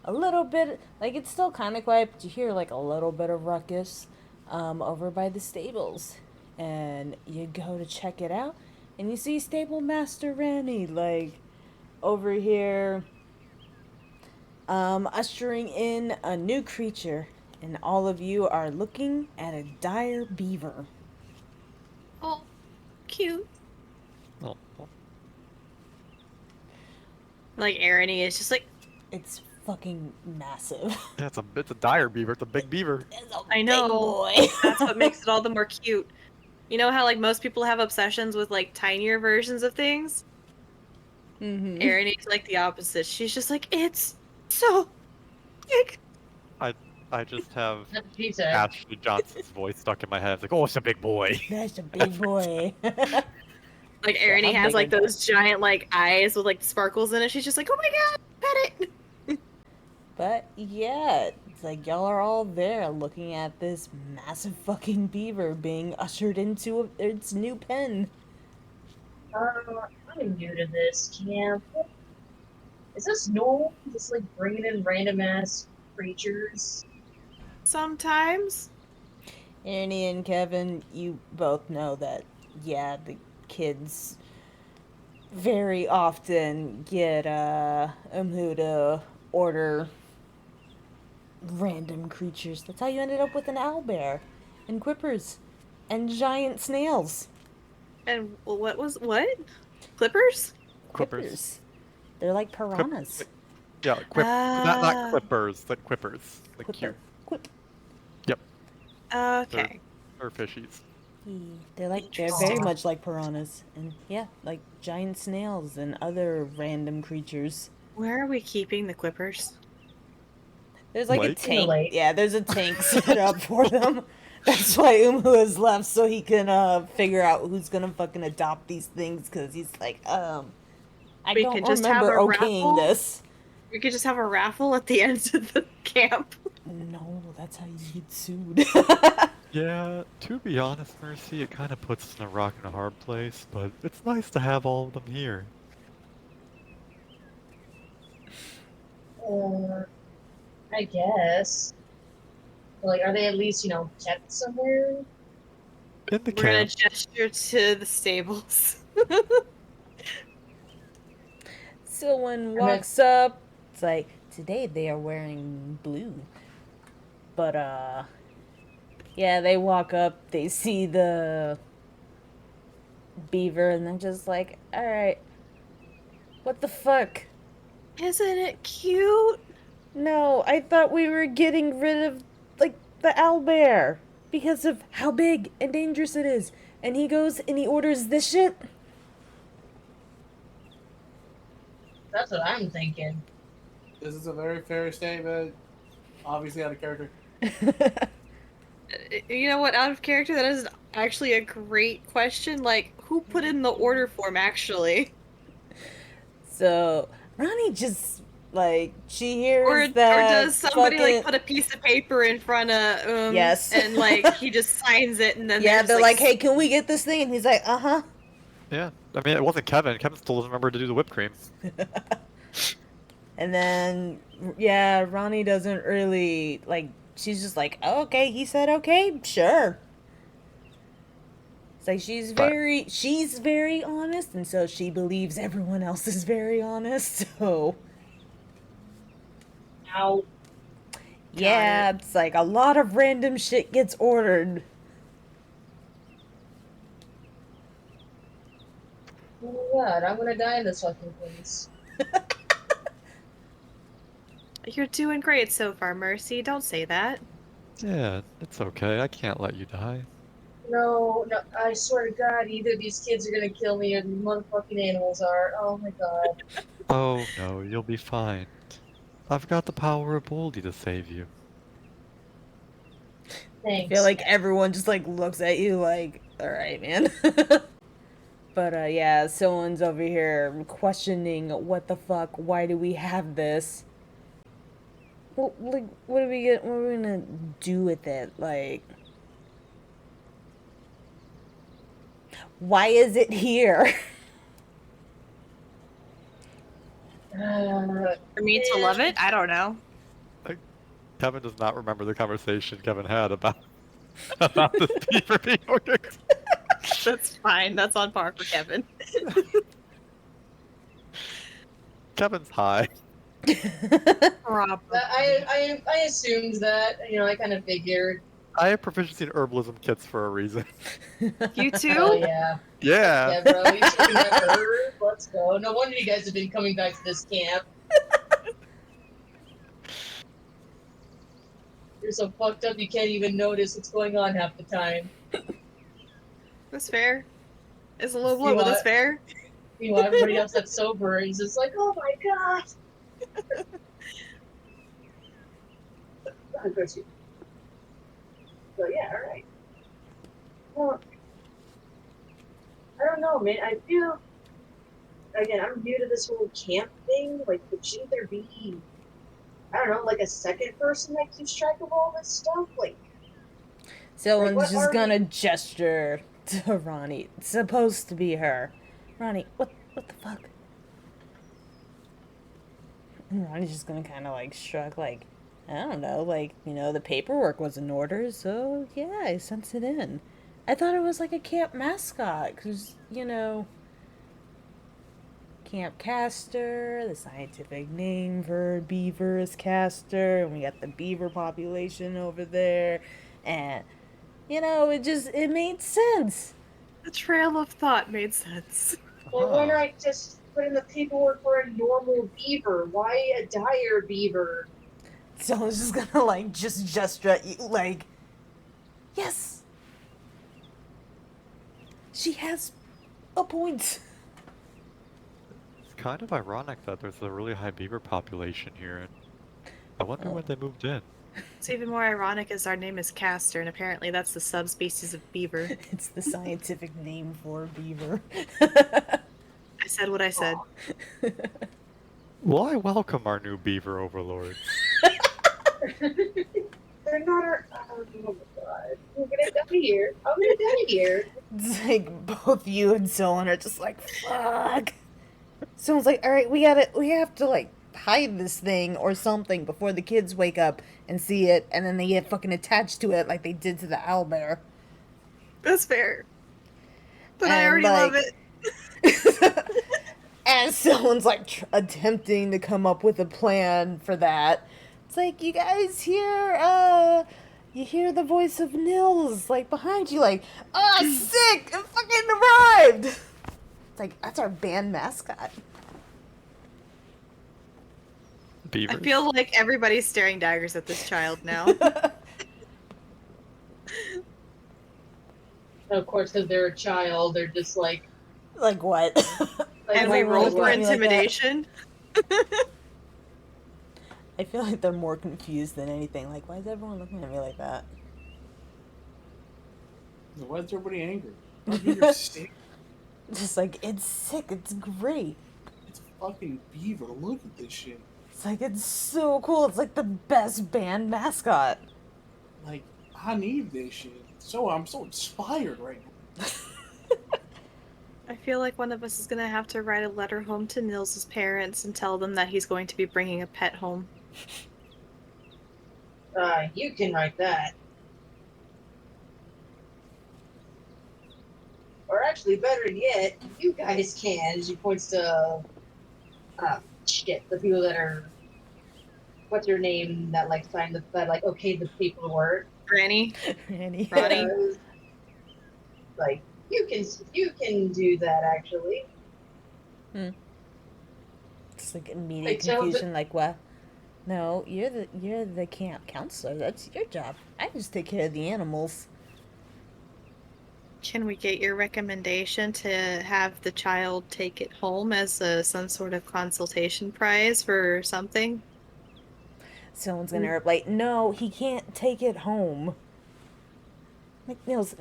a little bit, like it's still kind of quiet, but you hear like a little bit of ruckus over by the stables. And you go to check it out, and you see Stable Master Randy, like, over here ushering in a new creature, and all of you are looking at a dire beaver. Oh, cute. Oh, Like Arany is just like, It's fucking massive. yeah, it's a dire beaver. It's a big beaver. It's a I big know. boy. That's what makes it all the more cute. You know how like most people have obsessions with like tinier versions of things? Mm-hmm. Arany's like the opposite. She's just like, it's so big. I just have That's what she said. Ashley Johnson's voice stuck in my head. It's like, oh, it's a big boy. That's a big boy. Like Yeah, Arany how has big like are those giant like eyes with like sparkles in it. She's just like, oh my god, pet it. But yeah, it's like y'all are all there looking at this massive fucking beaver being ushered into its new pen. I'm new to this camp. Is this normal? Just like bringing in random ass creatures? Sometimes. Annie and Kevin, you both know that, yeah, the kids very often get who to order random creatures. That's how you ended up with an owlbear and quippers and giant snails. And what? Clippers? Quippers. They're like piranhas. Yeah, not clippers, but quippers. Like Quipper. cute. Quip. Yep. Okay. Or fishies. They're very Interesting. much like piranhas, and yeah, like giant snails and other random creatures. Where are we keeping the Quippers? There's like a Lake? tank. Lake. Yeah, there's a tank set up for them. That's why Umu has left, so he can figure out who's gonna fucking adopt these things. Cause he's like, I We don't could just have remember a okaying raffle? this. We could just have a raffle at the end of the camp. No, that's how you get sued. Yeah, to be honest, Mercy, it kind of puts us in a rock and a hard place, but it's nice to have all of them here. I guess. Like, are they at least, kept somewhere? In the We're gonna camp. gesture to the stables. Someone walks up. It's like, today they are wearing blue. But, yeah, they walk up, they see the beaver, and they're just like, alright, what the fuck? Isn't it cute? No, I thought we were getting rid of, like, the owlbear because of how big and dangerous it is. And he goes and he orders this shit. That's what I'm thinking. This is a very fair statement. Obviously out of character. You know what? Out of character, that is actually a great question. Like, who put in the order form, actually? So, Ronnie just, like, she hears Or that does somebody, fucking... like, put a piece of paper in front of Yes. and, like, he just signs it, and then Yeah, just, they're like, hey, can we get this thing? And he's like, uh-huh. Yeah, I mean, it wasn't Kevin. Kevin still doesn't remember to do the whipped cream. And then, yeah, Ronnie doesn't really, like, she's just like, oh, okay, he said okay, sure. It's like she's very honest, and so she believes everyone else is very honest, so... Ow. Yeah, it's like a lot of random shit gets ordered. Oh my god, I'm gonna die in this fucking place. You're doing great so far, Mercy. Don't say that. Yeah, it's okay. I can't let you die. No, I swear to god, either these kids are gonna kill me or these motherfucking animals are. Oh my god. Oh no, you'll be fine. I've got the power of Boldy to save you. Thanks. I feel like everyone just, like, looks at you like, alright, man. But, yeah, someone's over here questioning, what the fuck, why do we have this? Well, like, what are we gonna do with it? Like, why is it here? For me to love it? I don't know. Kevin does not remember the conversation Kevin had about this beaver being ordered. That's fine. That's on par for Kevin. Kevin's high. Probably. I assumed that, I kind of figured. I have proficiency in herbalism kits for a reason. You too? Oh yeah. Yeah. Yeah, bro, you should have heard. Let's go. No wonder you guys have been coming back to this camp. You're so fucked up you can't even notice what's going on half the time. That's fair. It's a low blow, but that's fair. Meanwhile, everybody else that's sober is just like, oh my god! Of course you. So yeah, alright. Well, I don't know, man. I feel, again, I'm new to this whole camp thing. Like, shouldn't there be, I don't know, like a second person that keeps track of all this stuff? Like, Someone's what just are gonna gesture to Ronnie. It's supposed to be her. Ronnie, what the fuck? And Ronnie's just gonna kind of like shrug, like, I don't know, like, the paperwork was in order, so yeah, I sent it in. I thought it was like a camp mascot, because, Camp Castor, the scientific name for beaver is Castor, and we got the beaver population over there, and, it made sense. The trail of thought made sense. well, why not just put in the paperwork for a normal beaver? Why a dire beaver? Someone's just gonna, like, just gesture at you, like, yes! She has a point. It's kind of ironic that there's a really high beaver population here, and I wonder when they moved in. It's even more ironic as our name is Castor, and apparently that's the subspecies of beaver. It's the scientific name for beaver. I said what I said. Well, I welcome our new beaver overlords. They're not our. Oh my god. I'm gonna die here. I'm gonna die here. It's like both you and Solon are just like, fuck. Someone's like, alright, we have to, like, hide this thing or something before the kids wake up and see it, and then they get fucking attached to it like they did to the owlbear. That's fair. But I And, already like, love it. And someone's like attempting to come up with a plan for that. It's like, you guys hear, you hear the voice of Nils, like, behind you, like, sick! It fucking arrived! It's like, that's our band mascot. beavers. I feel like everybody's staring daggers at this child now. Of course, because they're a child, they're just like. Like what? Like, And Why we would roll you for look at me like that? intimidation. I feel like they're more confused than anything. Like, why is everyone looking at me like that? Why is everybody angry? You're sick. Just like, it's sick, it's great. It's a fucking beaver. Look at this shit. It's like, it's so cool. It's like the best band mascot. Like, I need this shit. I'm so inspired right now. I feel like one of us is gonna have to write a letter home to Nils' parents and tell them that he's going to be bringing a pet home. You can write that. Or actually, better yet, you guys can. She points to, the people that are, what's your name? That like signed that like okay the paperwork. Granny? Randy. Ronnie? Like you can do that actually. It's like immediate Like, tell confusion. Like, what? No, you're the camp counselor. That's your job. I just take care of the animals. Can we get your recommendation to have the child take it home as some sort of consultation prize for something? Someone's gonna like, no, he can't take it home. Like, Nils,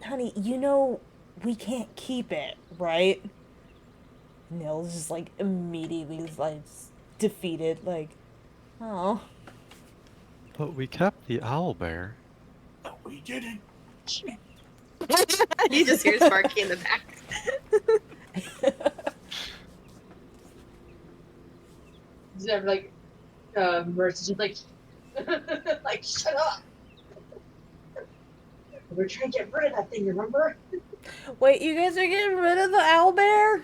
honey, you know we can't keep it, right? Nils just like immediately like defeated, like, oh. But we kept the owl bear. No, we didn't. You just hear Sparky in the back. Just have like, Mercy's just like, like shut up. We're trying to get rid of that thing, remember? Wait, you guys are getting rid of the owlbear?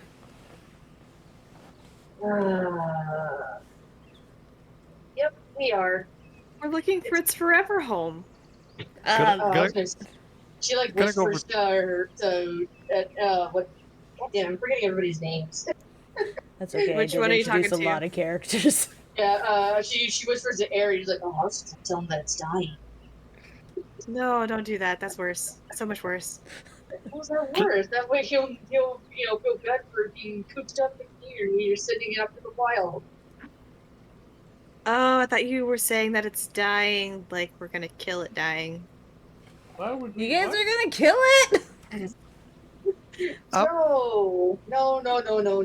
Yep, we are. We're looking for its forever home. She like Gonna go whispers to her what? Goddamn, I'm forgetting everybody's names. That's okay. Which I did one are you introduce talking a to? lot of characters. Yeah, she whispers to Aries. She's like, oh, I'll just tell him that it's dying. No, don't do that. That's worse. So much worse. How's that worse? That way he'll feel good for being cooped up in here when you're sending it up to the wild. Oh, I thought you were saying that it's dying, like we're gonna kill it dying. Why would we? You guys what? are gonna kill it?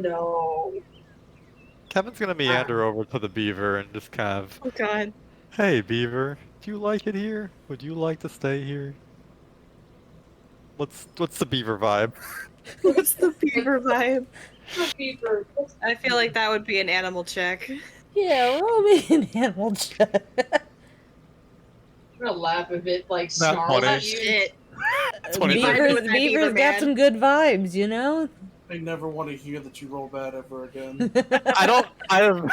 No. Kevin's gonna meander over to the beaver and just kind of, Oh god. hey beaver, do you like it here? Would you like to stay here? What's the beaver vibe? What's the beaver vibe? The beaver. I feel like that would be an animal check. Yeah, roll me an animal check. I'm gonna laugh if it like Not snarls funny. at you. Shit. 20. Vibing with that Beaver's beaver, got man. some good vibes, you know? I never want to hear that you roll bad ever again. I don't. Kevin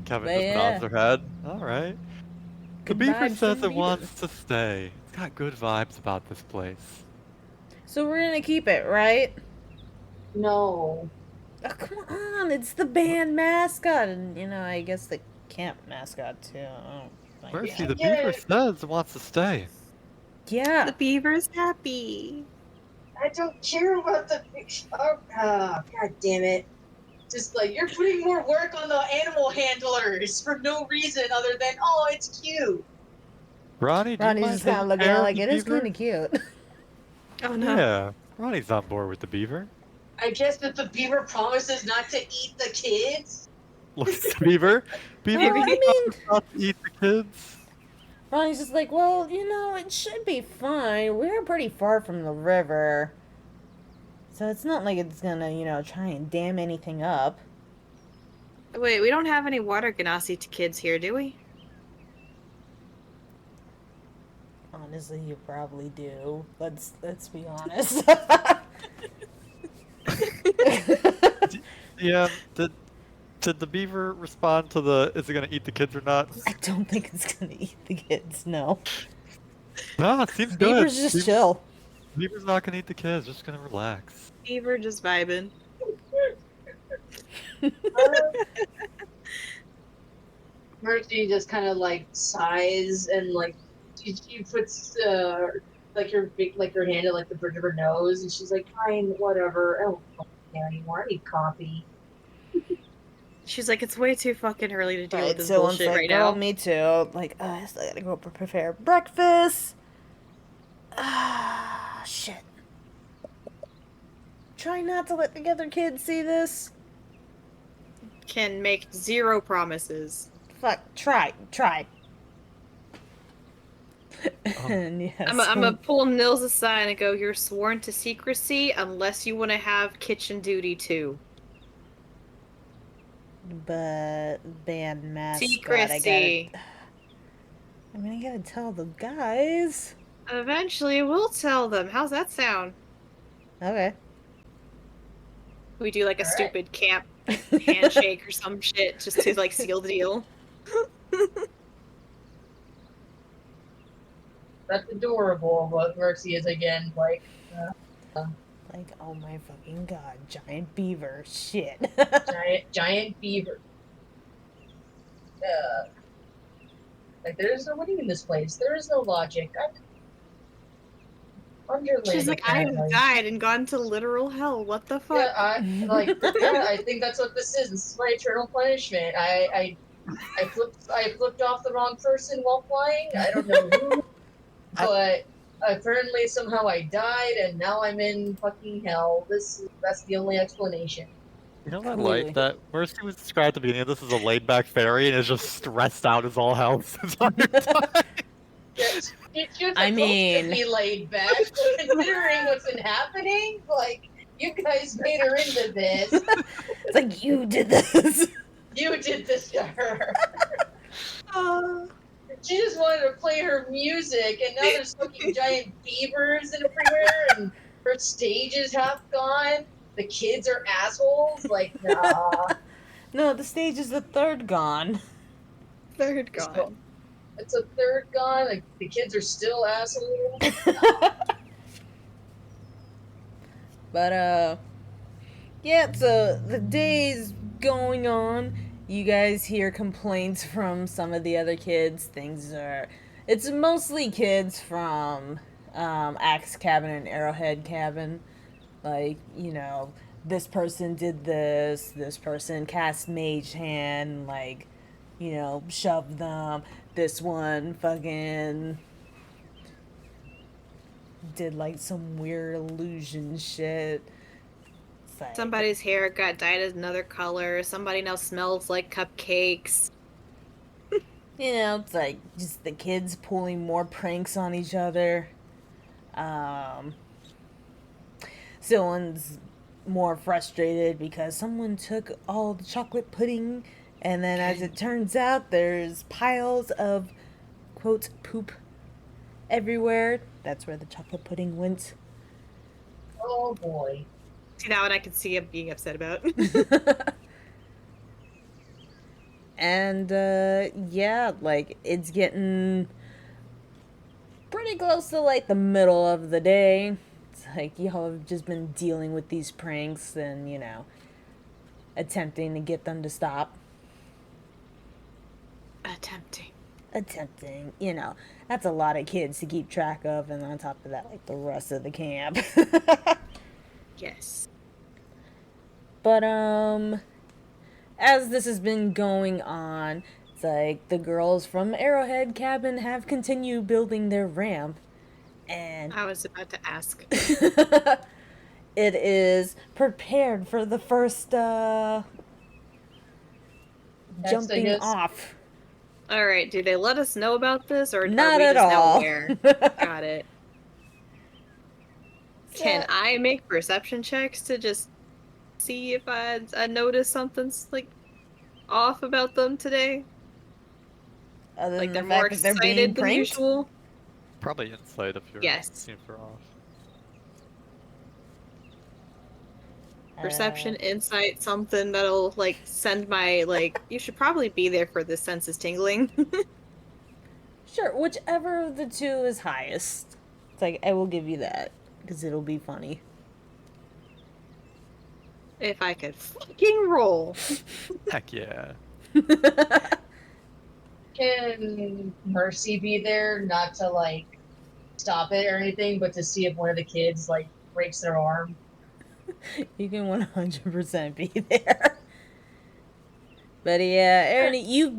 But just yeah. nods her head. Alright. The Good beaver vibes says from it the wants to stay. It's got good vibes about this place. So we're gonna keep it, right? No. Oh, come on, it's the band mascot, and I guess the camp mascot too. Oh, my Mercy, God. the beaver says it wants to stay. Yeah. The beaver's happy. I don't care about the picture. Oh, god damn it. Just like, you're putting more work on the animal handlers for no reason other than, oh, it's cute. Ronnie, do you Ronnie's mind just kind of taking looking care at it of like the it is beaver? kind of cute. Oh no. Yeah, Ronnie's on board with the beaver. I guess that the beaver promises not to eat the kids. Look at the beaver. Beaver Well, I mean, not to eat the kids. Ronnie's just like, well, it should be fine. We're pretty far from the river. So it's not like it's gonna, try and dam anything up. Wait, we don't have any water ganassi to kids here, do we? Honestly, you probably do. Let's be honest. Yeah, did the beaver respond to the is it gonna eat the kids or not? I don't think it's gonna eat the kids, no. No, it seems good. Beaver's just chill. Beaver's not gonna eat the kids, just gonna relax. Beaver just vibing. Mercy just kind of like sighs and like she puts like her hand at like the bridge of her nose and she's like, fine, whatever. I don't fucking care anymore. I need coffee. She's like, it's way too fucking early to deal with Right, this so one's bullshit like, right girl, now. me too. Like, I still gotta go prepare breakfast. Ah, shit. Try not to let the other kids see this. Can make 0 promises. Fuck, try. And yes, I'm gonna pull Nils aside and go, you're sworn to secrecy unless you want to have kitchen duty too. but band mascot, Secrecy. I gotta tell the guys. Eventually, we'll tell them. How's that sound? Okay. We do like a All right. stupid camp handshake or some shit just to like seal the deal. That's adorable, but Mercy is again like, Like, oh my fucking god, giant beaver, shit. giant beaver. Like there is no winning in this place. There is no logic. She's like, I have died and gone to literal hell. What the fuck? Yeah, I think that's what this is. This is my eternal punishment. I flipped off the wrong person while flying. I don't know who, but apparently somehow I died and now I'm in fucking hell. That's the only explanation. You know what I Clearly. like? That Mercy was described at the beginning of this as a laid-back fairy and is just stressed out as all hell this entire time. Yes, it's just I supposed mean- to be laid back, considering what's been happening. Like, you guys made her into this. It's like, you did this. You did this to her. She just wanted to play her music, and now there's fucking giant beavers everywhere, and her stage is half gone. The kids are assholes. Like, nah. No, the stage is the third gone. Third gone. It's a third gone. Like, the kids are still assholes. But, yeah, so the day's going on. You guys hear complaints from some of the other kids. It's mostly kids from, Axe Cabin and Arrowhead Cabin. Like, this person did this person cast Mage Hand, like, shoved them. This one fucking did, like, some weird illusion shit. It's like, Somebody's hair got dyed another color. Somebody now smells like cupcakes. it's like just the kids pulling more pranks on each other. Someone's more frustrated because someone took all the chocolate pudding, and then as it turns out, there's piles of, quote, poop everywhere. That's where the chocolate pudding went. Oh boy. See, that one I could see him being upset about. And, yeah, like, it's getting pretty close to, like, the middle of the day. It's like, y'all have just been dealing with these pranks and, attempting to get them to stop. Attempting, that's a lot of kids to keep track of, and on top of that, like, the rest of the camp. Yes. But, as this has been going on, it's like the girls from Arrowhead Cabin have continued building their ramp, and I was about to ask. it is prepared for the first, jumping guess. off. Alright, do they let us know about this, or Not are we at just all. now aware? Got it. Can I make perception checks to just see if I notice something's, like, off about them today? Other Like, than they're the more fact that they're being excited than pranked? usual? Probably insight if you're Yes. seeing for off. Perception, insight, something that'll, like, send my, like, you should probably be there for the senses tingling. Sure, whichever of the two is highest. It's like, I will give you that, because it'll be funny. If I could fucking roll. Heck yeah. Can Mercy be there, not to like stop it or anything, but to see if one of the kids like breaks their arm? You can 100% be there. But yeah, Ernie, you've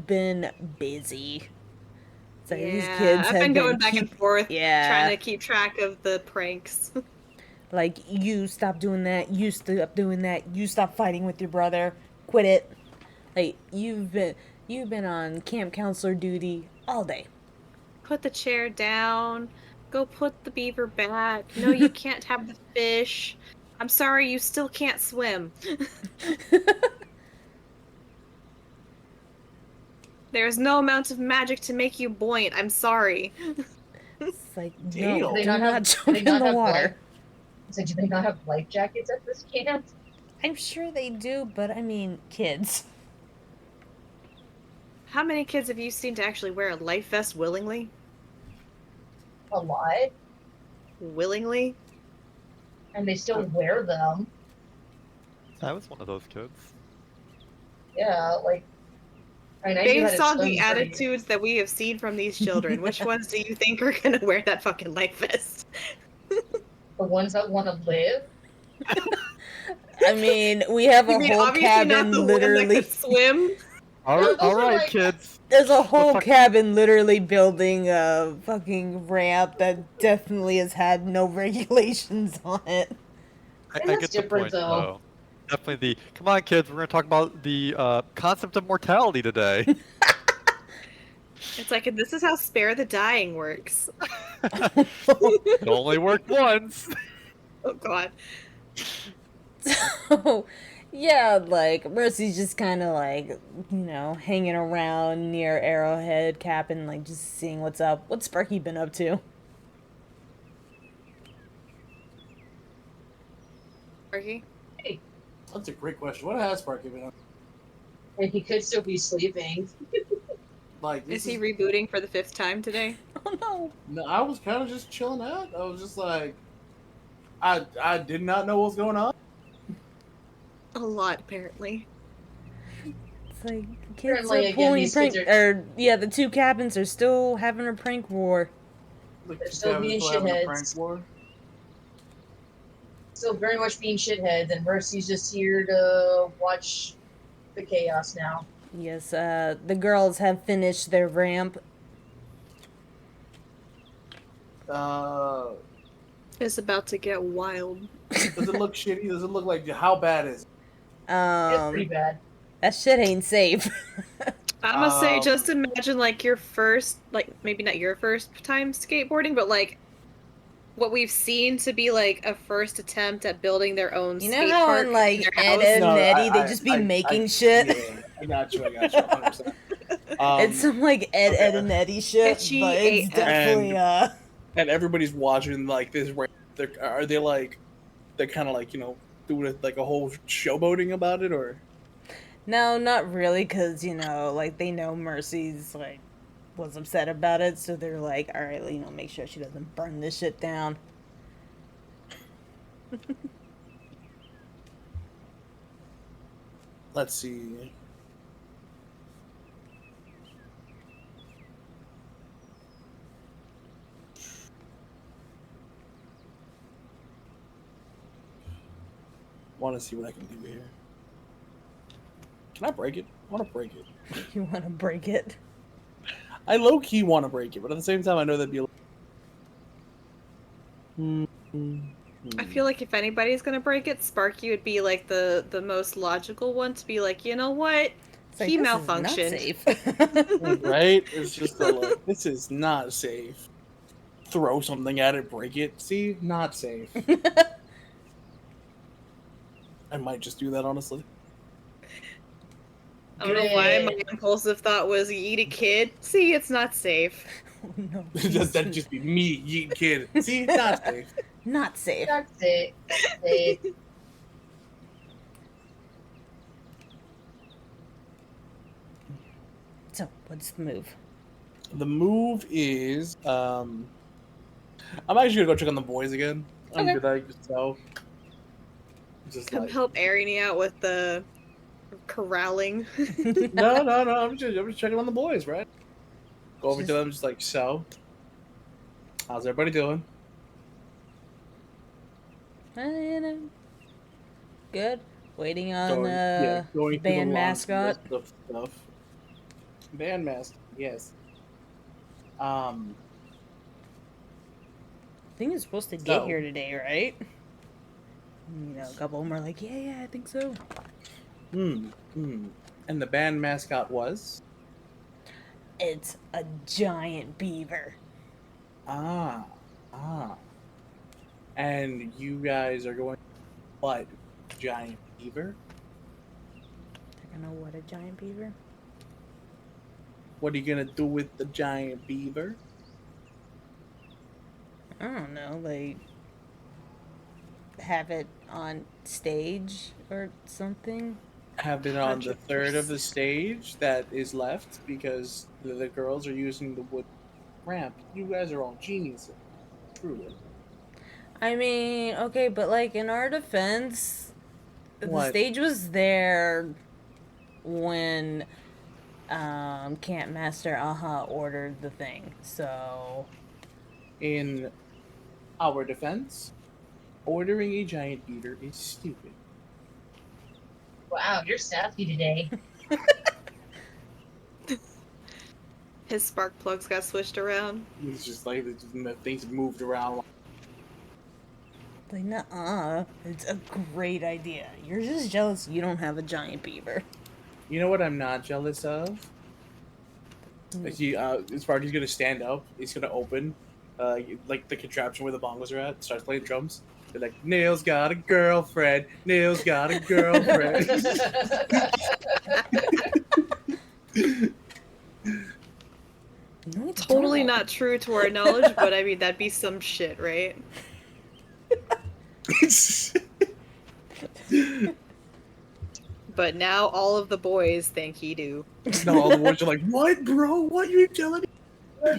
been busy. So these Yeah, kids I've have been been going back and forth, yeah, trying to keep track of the pranks. like you stop doing that, you stop doing that, you stop fighting with your brother, quit it. Like you've been on camp counselor duty all day. Put the chair down. Go put the beaver back. No, you can't have the fish. I'm sorry, you still can't swim. There's no amount of magic to make you buoyant. I'm sorry. It's like Damn. no, Do do they not not have- jump do they in not the have water. So do they not have life jackets at this camp? I'm sure they do, but I mean, kids. How many kids have you seen to actually wear a life vest willingly? A lot, Willingly? and they still wear them. I was one of those kids. Yeah, like. I mean, I knew how Based to on swim the pretty- attitudes that we have seen from these children, which ones do you think are gonna wear that fucking life vest? The ones that want to live. I mean, we have You a mean whole obviously not cabin the one literally. that could swim? those All are right, like- kids. There's a whole fuck- cabin literally building a fucking ramp that definitely has had no regulations on it. I that's get the different, point, though. Definitely the. Come on, kids. We're gonna talk about the concept of mortality today. It's like, this is how spare the dying works. It only worked once. Oh god. So, yeah, like, Mercy's just kind of like, you know, hanging around near Arrowhead Cabin, like, just seeing what's up. What's Sparky been up to? Arky? That's a great question. What has Sparky been on? And he could still be sleeping. Like, Is he rebooting for the 5th time today? Oh no. No, I was kind of just chilling out. I was just like, I did not know what was going on. A lot, apparently. It's like, kids Apparently, are again, pulling these prank, kids or, yeah, the two cabins are still having a prank war. Like, They're just still having- being having a shitheads. prank war. Still very much being shitheads, and Mercy's just here to watch the chaos now. Yes, the girls have finished their ramp. It's about to get wild. Does it look shitty? Does it look like how bad is it? It's pretty bad. That shit ain't safe. I must say, Um, just imagine like your first, like maybe not your first time skateboarding, but like what we've seen to be like a first attempt at building their own You know skate how park in, like, their Ed, house? Ed, No, Eddie, they just be making shit? Yeah, I got you. 100%. It's some like Ed, okay. Ed, and Eddie shit, Itchy but it's AF. definitely And everybody's watching like this. Are they like? They're kind of like doing it like a whole showboating about it, or No, not really, because, you know, like, they know Mercy's, like, was upset about it, so they're like, alright, you know, make sure she doesn't burn this shit down. let's see. Want to see what I can do here? Can I break it? I want to break it. You want to break it? I low key want to break it, but at the same time, I know that'd be. I feel like if anybody's gonna break it, Sparky would be like the most logical one to be like, you know what? It's like, He this is not malfunctioned. safe. Right? It's just like this is not safe. Throw something at it, break it. See, not safe. I might just do that honestly. I don't know why my Good. impulsive thought was you eat a kid. See, it's not safe. Oh, no, That'd just be me yeeting kid. See, not safe. not safe. That's it. Safe. So, what's the move? The move is I'm actually gonna go check on the boys again. I'm Okay. gonna just tell. Just Come like help Erin out with the corralling. No. I'm just checking on the boys, right? Go over to them, just like, so. How's everybody doing? You know, good. Waiting on Going the through the band laundry mascot. list of stuff. Band mascot, yes. Um, I think it's supposed to get So- here today, right? You know, a couple of them are like, yeah, I think so. And the band mascot was? It's a giant beaver. Ah. And you guys are going, what? Giant beaver? I don't know what a giant beaver. What are you gonna do with the giant beaver? I don't know, like have it on stage or something. Have it on the third of the stage that is left because the girls are using the wood ramp. You guys are all geniuses. Truly. I mean, okay, but like in our defense, the What? stage was there when Camp Master ordered the thing. So In our defense, ordering a giant beaver is stupid. Wow, you're sassy today. His spark plugs got switched around. It's just like the things moved around. like, nuh-uh, it's a great idea. You're just jealous you don't have a giant beaver. You know what I'm not jealous of? Sparky's gonna stand up. He's gonna open, like the contraption where the bongos are at. Starts playing drums. They're like, Neil's got a girlfriend. Neil's got a girlfriend. No, it's Totally not true to our knowledge, but I mean that'd be some shit, right? But now all of the boys think he do. No, all the boys are like, what, bro? What you telling me?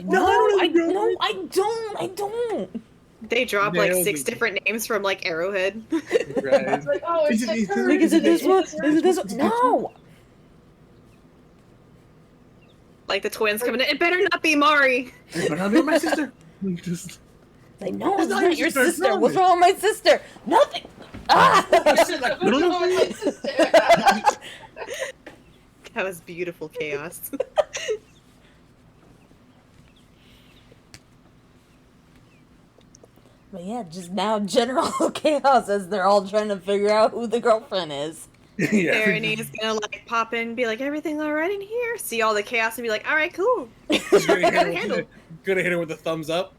No, I don't know. I don't. They drop like Nailed 6 it. different names from like Arrowhead. Right. It's like, oh, it's the curve. Like, is it this one? It's Is it this one? No. Like the twins coming in. It better not be Mari. But I'll be with my sister. Just, Like, no, it's not not your your sister, sister. it's What's not wrong with my sister? Nothing. Ah! like, That was beautiful chaos. But yeah, just now general chaos as they're all trying to figure out who the girlfriend is. yeah. Barony's gonna like pop in and be like, everything alright in here? See all the chaos and be like, alright, cool. Just gonna Got it hit handled. her with a thumbs up.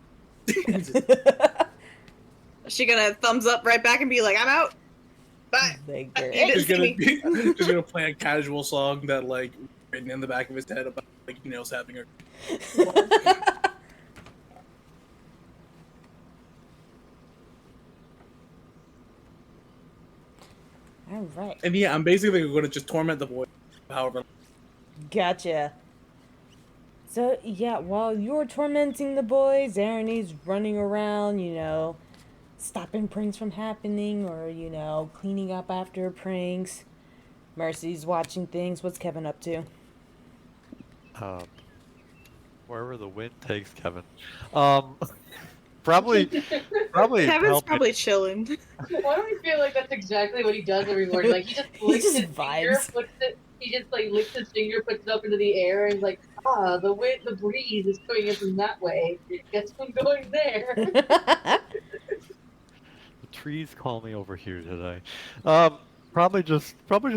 She gonna thumbs up right back and be like, I'm out. Bye. Like, You Just didn't see gonna me. just gonna play a casual song that like written in the back of his head about like Neil's having her. all right. And yeah, I'm basically gonna just torment the boy. However, Gotcha. So, yeah, while you're tormenting the boys, Aaron's running around, you know, stopping pranks from happening or, you know, cleaning up after pranks. Mercy's watching things. What's Kevin up to? Wherever the wind takes Kevin. Probably Kevin's helping- probably chilling. Why do I feel like that's exactly what he does every morning? Like he just licks just his finger, vibes. puts it. He just like licks his finger, puts it up into the air, and is like, the wind, the breeze is coming in from that way. Guess I'm going there. The trees call me over here today. Probably just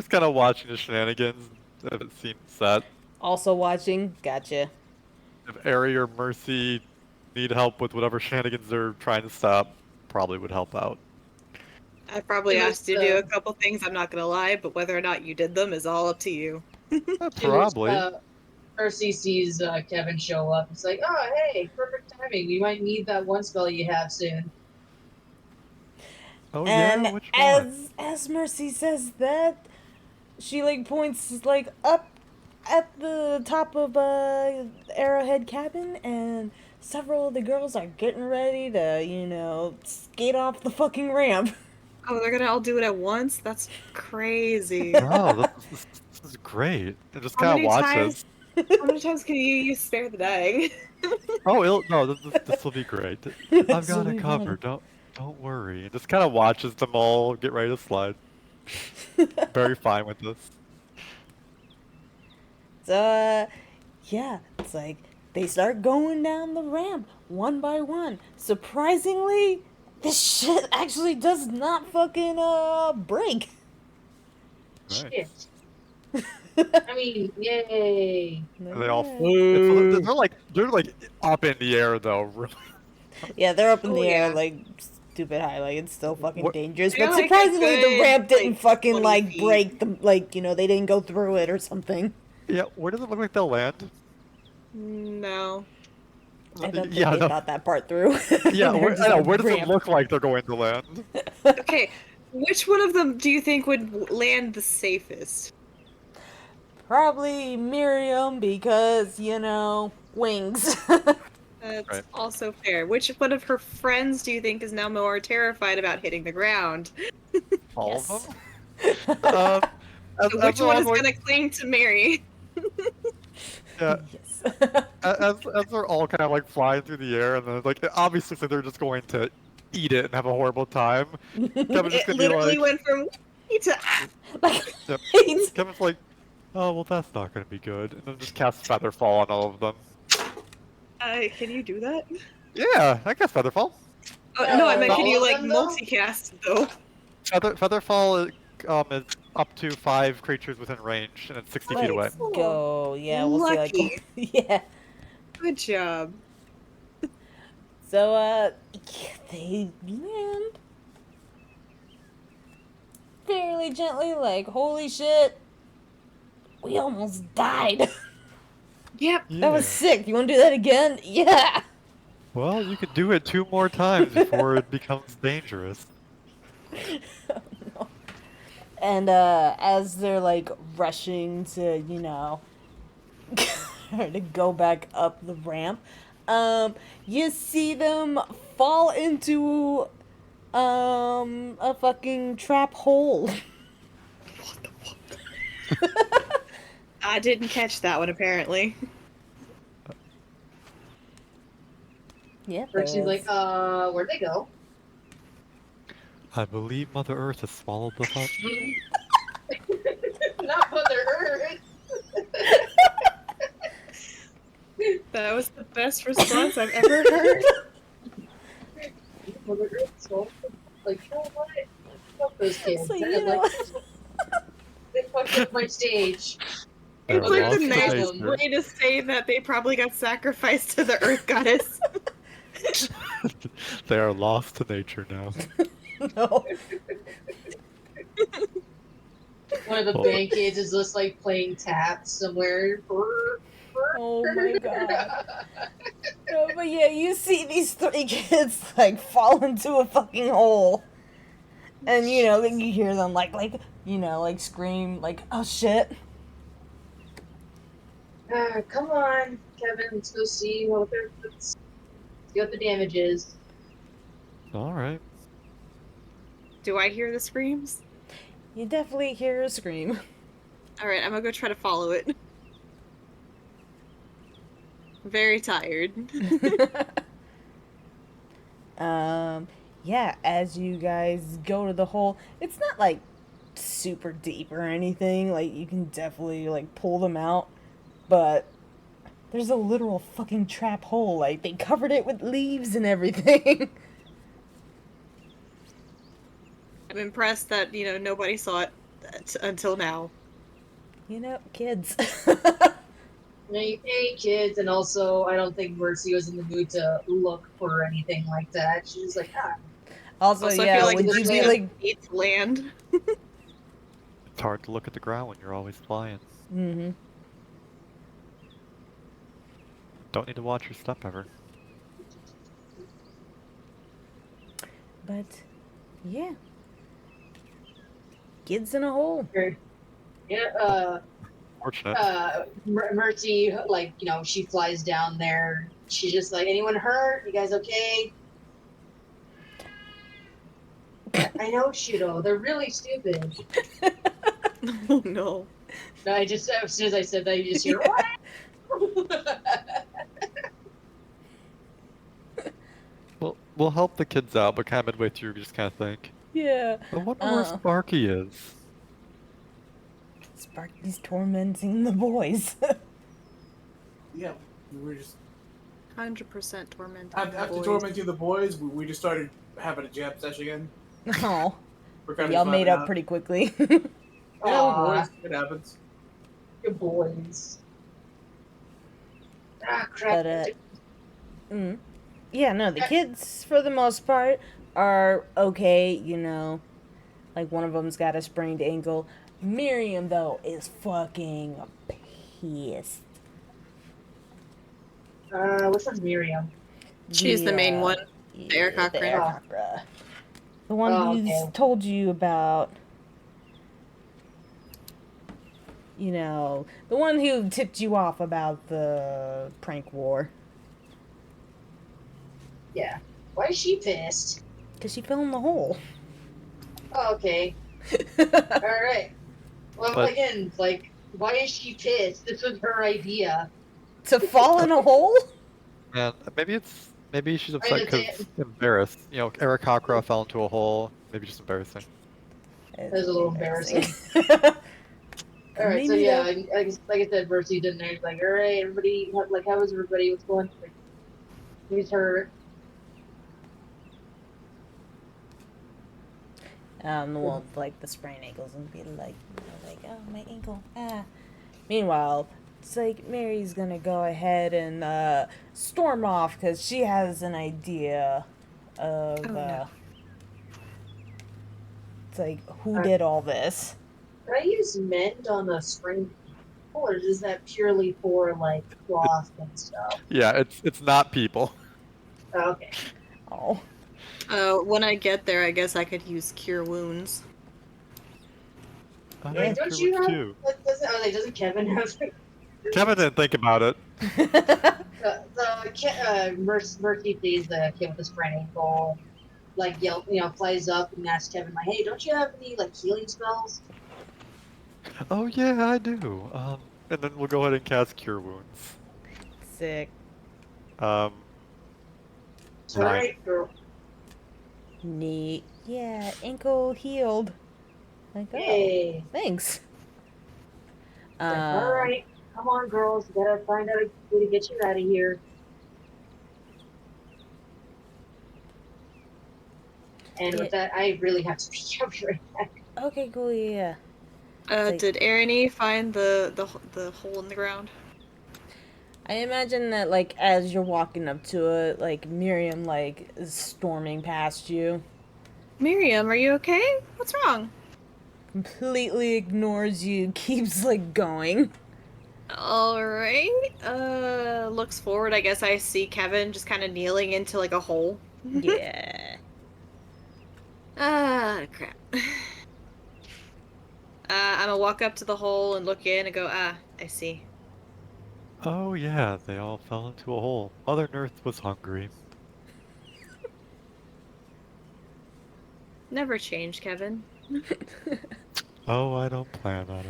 kind of watching the shenanigans. If it seems that Also watching. Gotcha. if Ari or Mercy need help with whatever shenanigans they're trying to stop, probably would help out. I probably It was, asked you to do a couple things, I'm not gonna lie, but whether or not you did them is all up to you. Probably. Percy sees Kevin show up. It's like, oh, hey, perfect timing. We might need that one spell you have soon. Oh And yeah, which one? as Mercy says that, she like points like up at the top of Arrowhead Cabin, and several of the girls are getting ready to, you know, skate off the fucking ramp. Oh, they're gonna all do it at once? That's crazy. Bro, this is great. It just How kind of many watches. How many times can you use spare the dying? Oh, no, this will be great. I've got it covered. Don't worry. It just kind of watches them all get ready to slide. Very fine with this. So, yeah, it's like they start going down the ramp one by one. Surprisingly, this shit actually does not fucking break. Nice. Shit. I mean, yay. They all. Yeah. They're like up in the air though. Really. Yeah, they're up in Oh, the air yeah. like stupid high, like it's still fucking What- dangerous. They're But like a surprisingly, the good, ramp didn't like, fucking 20 like feet. break them. Like they didn't go through it or something. Yeah. Where does it look like they'll land? No. I don't think Yeah. they No. thought that part through. Yeah. They're just I know. like, Where does it ramp. look like they're going to land? Okay, which one of them do you think would land the safest? Probably Miriam because wings. That's Right. also fair. Which one of her friends do you think is now more terrified about hitting the ground? All Yes. of them. Um, as, So as which they're one all is going- gonna cling to Mary? Yeah. Yes. As they're all kind of like flying through the air, and then like obviously they're just going to eat it and have a horrible time. Kevin's just It gonna be literally like, went from to Like, Yep. it's- Kevin's like, oh well, that's not gonna be good, and then just cast Featherfall on all of them. can you do that? Yeah, I guess Featherfall. Oh, no, I meant can all you of like them, though? multicast though? Featherfall is up to 5 creatures within range, and it's 60 feet away. let's go. Yeah, we'll Lucky. see. Like, yeah. Good job. So, yeah, they land fairly gently. Like, holy shit, we almost died. Yep. That was sick. You want to do that again? Yeah. Well, you could do it 2 more times before it becomes dangerous. No. And as they're like rushing to, to go back up the ramp, you see them fall into a fucking trap hole. I didn't catch that one apparently. Yeah. Percy's like, where'd they go? I believe Mother Earth has swallowed them up. Not Mother Earth. That was the best response I've ever heard. Mother Earth. So, like, you know what? Fuck those kids. So, They fucked up my stage. They're It's like lost the to nicest nature. way to say that they probably got sacrificed to the Earth Goddess. They are lost to nature now. No. One of the Oh. band kids is just like playing taps somewhere. Oh my god. No, but yeah, you see these 3 kids like fall into a fucking hole. And then you hear them like scream like, oh shit. Come on, Kevin. Let's go see what the damage is. Alright. Do I hear the screams? You definitely hear a scream. Alright, I'm gonna go try to follow it. Very tired. Yeah, as you guys go to the hole, it's not like super deep or anything. Like you can definitely like pull them out, but there's a literal fucking trap hole. Like they covered it with leaves and everything. I'm impressed that, nobody saw it until now. Kids. Hey, kids, and also I don't think Mercy was in the mood to look for anything like that. She was like, Also, Also, I yeah, feel like would this you is be like- like, Eighth land. It's hard to look at the ground when you're always flying. mm-hmm. Don't need to watch your step ever. But yeah, kids in a hole. yeah, Fortunate. Mercy, like, she flies down there. She's just like, anyone hurt? You guys okay? I know, Shido. They're really stupid. Oh no. No, as soon as I said that, you just hear, what? We'll help the kids out, but kind of midway through, we just kind of think, Yeah. I wonder where Sparky is. Sparky's tormenting the boys. Yeah, we were just 100% tormenting. after tormenting the boys. We just started having a jam session again. Oh. We're kind of Y'all just made vibing up out. pretty quickly. Yeah, Aw. we're boys. It happens. Good boys. Ah, crap. But, yeah, no, the kids, for the most part, are okay, you know. Like, one of them's got a sprained ankle. Miriam, though, is fucking pissed. Which one's Miriam? She's the main one. The Aircock The ring. Aircock. The one Oh, who's okay. told you about, you know, the one who tipped you off about the prank war. Yeah. Why is she pissed? Because she fell in the hole. Oh, okay. Alright. Well, But- again, like, why is she pissed? This was her idea. To fall in a hole? And maybe she's I upset because understand. embarrassed. You know, Eric Cockrow fell into a hole. Maybe just embarrassing. That was a little embarrassing. Alright, so Maybe yeah, that- like I said, Mercy didn't know. Like, alright, everybody, like, how is everybody? What's going on? Who's hurt? The one with, like, the sprained ankles and be like, oh, my ankle, ah. Meanwhile, it's like Mary's gonna go ahead and storm off because she has an idea of, Oh, no. it's like, who did all this? Can I use mend on the spring people, or is that purely for, like, cloth and stuff? Yeah, it's not people. Oh, okay. Oh. When I get there, I guess I could use Cure Wounds. I Wait, have don't Cure you Wounds have? too. Doesn't Kevin have? Kevin didn't think about it. Mercy sees the kid with the sprained ankle, like flies up and asks Kevin, like, "Hey, don't you have any like healing spells?" Oh yeah, I do. And then we'll go ahead and cast Cure Wounds. Sick. Um, All right, girl. Neat. Yeah, ankle healed. Like, oh, Yay! thanks. Like, all right, come on, girls. We gotta find out a way to get you out of here. And with that, I really have to be up right back. Okay, cool, yeah. Like- Did Arany find the hole in the ground? I imagine that, like, as you're walking up to it, like, Miriam, like, is storming past you. Miriam, are you okay? What's wrong? Completely ignores you, keeps, like, going. Alright. Looks forward. I guess I see Kevin just kind of kneeling into, like, a hole. Yeah. Ah, crap. I'm gonna walk up to the hole and look in and go, I see. oh yeah, they all fell into a hole. Mother Earth was hungry. Never change, Kevin. Oh, I don't plan on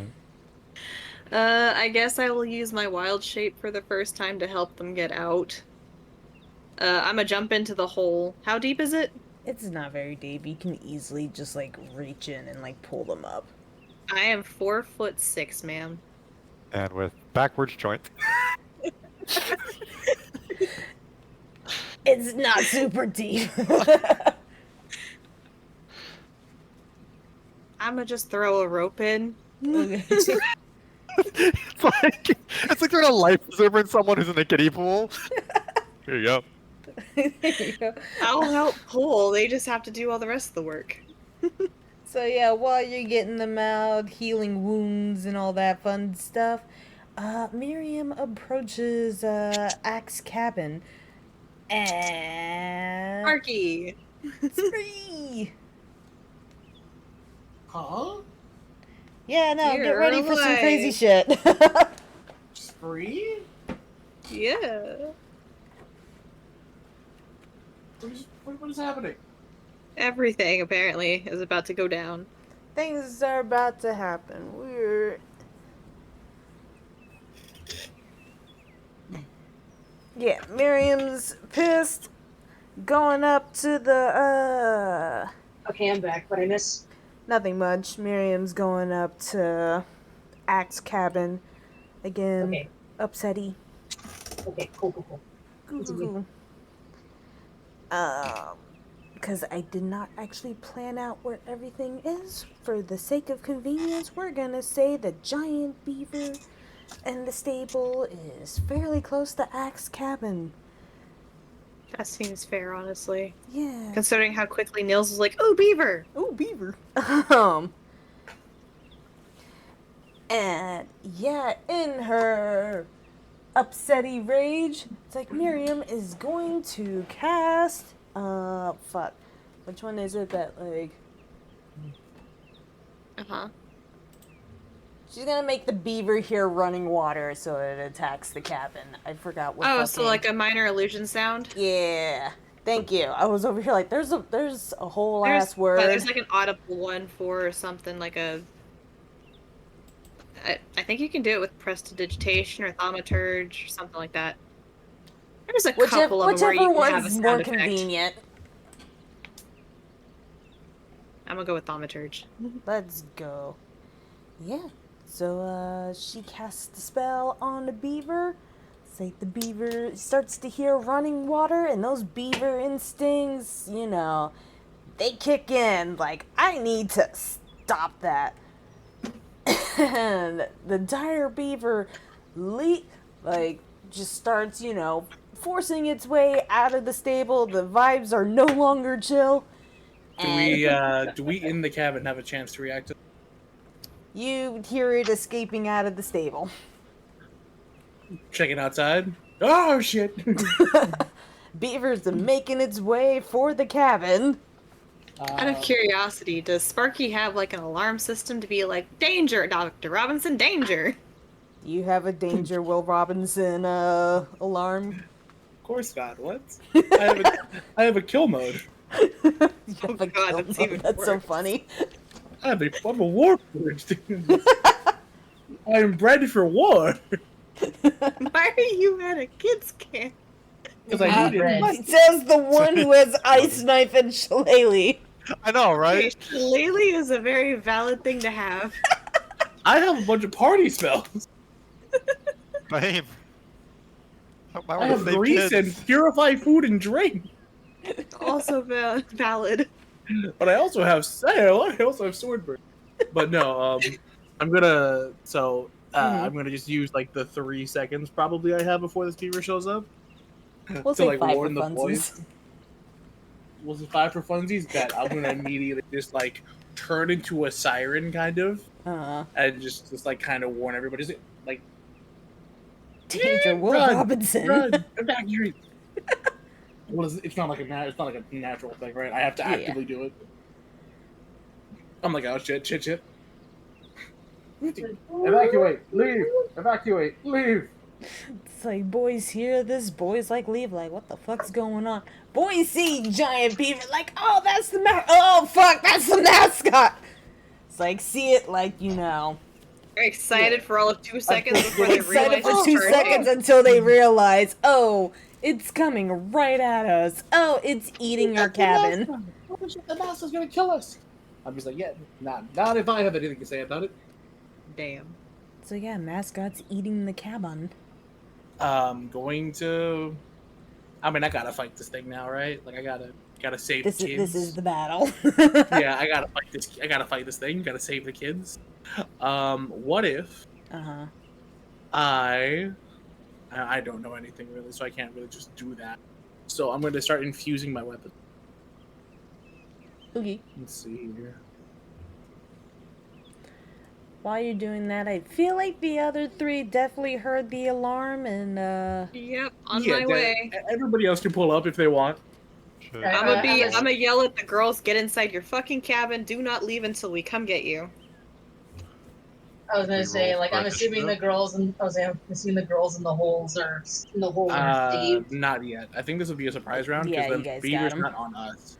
it. I guess I will use my wild shape for the first time to help them get out. I'm gonna jump into the hole. How deep is it? It's not very deep. You can easily just, like, reach in and, like, pull them up. I am 4'6", ma'am. And with backwards joints. It's not super deep. I'm gonna just throw a rope in. it's like they're in a life preserver in someone who's in a kiddie pool. Here you go. There you go. I'll help pull. They just have to do all the rest of the work. So yeah, while you're getting them out, healing wounds and all that fun stuff, Miriam approaches Axe cabin and Marky! Spree! Huh? Yeah, no, get You're ready for some crazy alive. shit. Spree? Yeah. What is happening? Everything apparently is about to go down. Things are about to happen. Yeah, Miriam's pissed. Going up to the, Okay, I'm back. What I miss? nothing much. Miriam's going up to Axe cabin. Again, Okay. upsetty. Okay, cool. Continue. Because I did not actually plan out where everything is. For the sake of convenience, we're gonna say the giant beaver and the stable is fairly close to Axe cabin. That seems fair, honestly. Yeah. Considering how quickly Nils was like, "Oh, beaver!" Oh, beaver. And yeah, in her upsetty rage, it's like Miriam is going to cast. Fuck. Which one is it that, like. She's gonna make the beaver hear running water so it attacks the cabin. I forgot what. Oh, so like a minor illusion sound? Yeah. Thank you. I was over here like, there's a whole ass word. There's like an audible one for something like a. I think you can do it with prestidigitation or thaumaturge or something like that. There's a couple of them where you can have a sound more effect. convenient. I'm gonna go with thaumaturge. Let's go. Yeah. So she casts the spell on the beaver. It's like the beaver starts to hear running water, and those beaver instincts, you know, they kick in. Like, I need to stop that. And the dire beaver just starts, you know, forcing its way out of the stable. The vibes are no longer chill. Do we in the cabin have a chance to react to? You hear it escaping out of the stable. Checking outside. Oh shit! Beaver's making its way for the cabin. Out of curiosity, does Sparky have like an alarm system to be like, danger, Dr. Robinson, danger? You have a danger, Will Robinson alarm. Of course not. What? I have a kill mode. You have a God, kill that's mode. even That's so worse. funny. I'm a warforged, dude. I am bred for war. Why are you at a kids camp? Because I need it. It says the one who has ice knife and shillelagh. I know, right? Shillelagh is a very valid thing to have. I have a bunch of party spells. Same. I have grease and purify food and drink. Also valid. But I also have sail. I also have swordburn. But no, I'm gonna I'm gonna just use like the 3 seconds probably I have before this beaver shows up. We'll to say like 5 warn for the boys. funsies. Was it 5 for funsies? That I'm gonna immediately just like turn into a siren kind of, and just like kind of warn everybody. Just, like, Danger, Will run, Robinson. run, evacuate. Well, it's not like a natural thing, right? I have to actively do it. I'm like, oh shit. Evacuate, leave, evacuate, leave. It's like, boys hear this, boys like leave, like, what the fuck's going on? Boys see giant beaver, like, oh, that's the oh fuck, that's the mascot. It's like, see it, like, you know. They're excited for all of 2 seconds before they realize Excited for it's 2 turning. seconds until they realize, oh, it's coming right at us. Oh, it's eating our cabin. The master's gonna kill us. I'm just like, yeah, not if I have anything to say about it. Damn. So yeah, mascot's eating the cabin. Going to. I mean, I gotta fight this thing now, right? Like, I gotta save the kids. This is the battle. Yeah, I gotta fight this. I gotta fight this thing. Gotta save the kids. What if? I don't know anything really, so I can't really just do that. So I'm going to start infusing my weapon. Okay. Let's see here. While you're doing that, I feel like the other 3 definitely heard the alarm and Yep, on my way. Everybody else can pull up if they want. Sure. I'm gonna yell at the girls, get inside your fucking cabin, do not leave until we come get you. I was gonna say, like, I'm assuming the initiative? girls in the girls in the holes are in the holes are saved. Not yet. I think this will be a surprise round Yeah, because you the guys beaver's got 'em. not on us.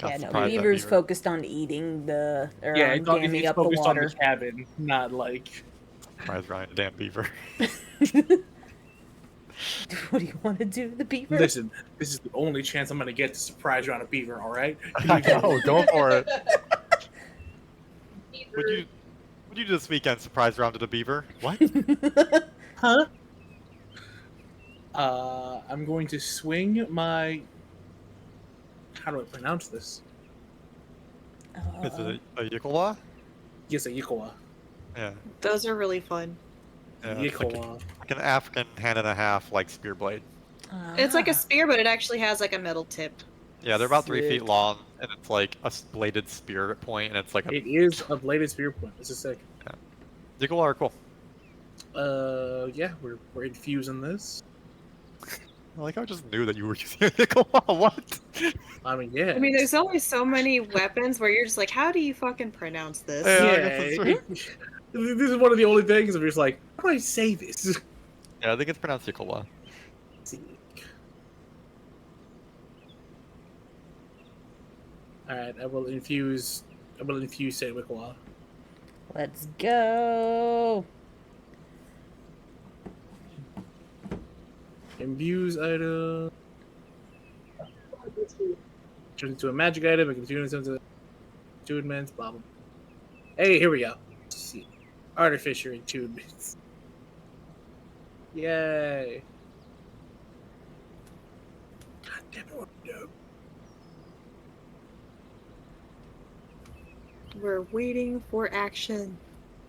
Yeah, no, surprised that Beaver's beaver. focused on eating or Yeah, on damming it's up the focused on the water. cabin, not like. Surprised Ryan the damn beaver. What do you want to do to the beaver? Listen, this is the only chance I'm gonna get to surprise you on a beaver. All right? I know, go for it. Beaver. Would you do this weekend surprise round to the beaver? What? Huh? I'm going to swing my. How do I pronounce this? Is it a Yikola? Yes, a Yikoa. Yeah. Those are really fun. Yeah, it's like Yikoa. an African hand and a half, like spear blade. It's like a Ah, spear, but it actually has like a metal tip. Yeah, they're about 3 feet sick. long, and it's like a bladed spear point, and it's like a It is a bladed spear point. This is sick. Yikola are cool. Yeah, we're infusing this. I like how I just knew that you were using a Yikola. What? I mean, yeah. I mean, there's only so many weapons where you're just like, how do you fucking pronounce this? Yeah, I yeah. guess that's This is one of the only things where you're just like, how do I say this? Yeah, I think it's pronounced Yikola. All right, I will infuse Saint Wicklaw. Let's go. Infuse item. Turns into a magic item. It can tune into attunements. Blah blah. Hey, here we go. Let's see, artificer attunements. Yay! God damn it! What do I do? We're waiting for action.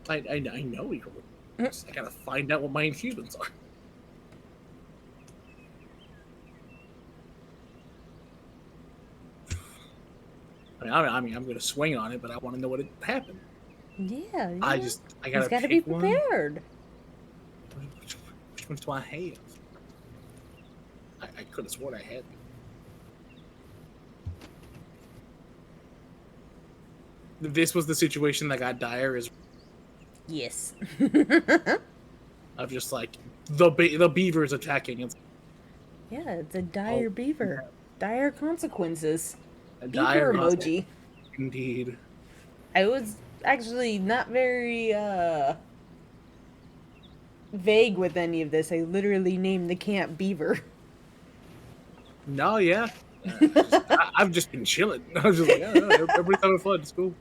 I know we can. I gotta find out what my infusions are. I mean, I'm gonna swing on it, but I want to know what it happened. Yeah, I He's gotta got to be pick one. prepared. Which ones do I have? I could have sworn I had. This was the situation that got dire. Is Yes. of just like the beavers attacking. It's Yeah, it's a dire beaver. Dire consequences. a Beaver dire emoji. indeed. I was actually not very vague with any of this. I literally named the camp Beaver. No, yeah. I've just been chilling. I was just like, oh, everybody's having fun. It's cool.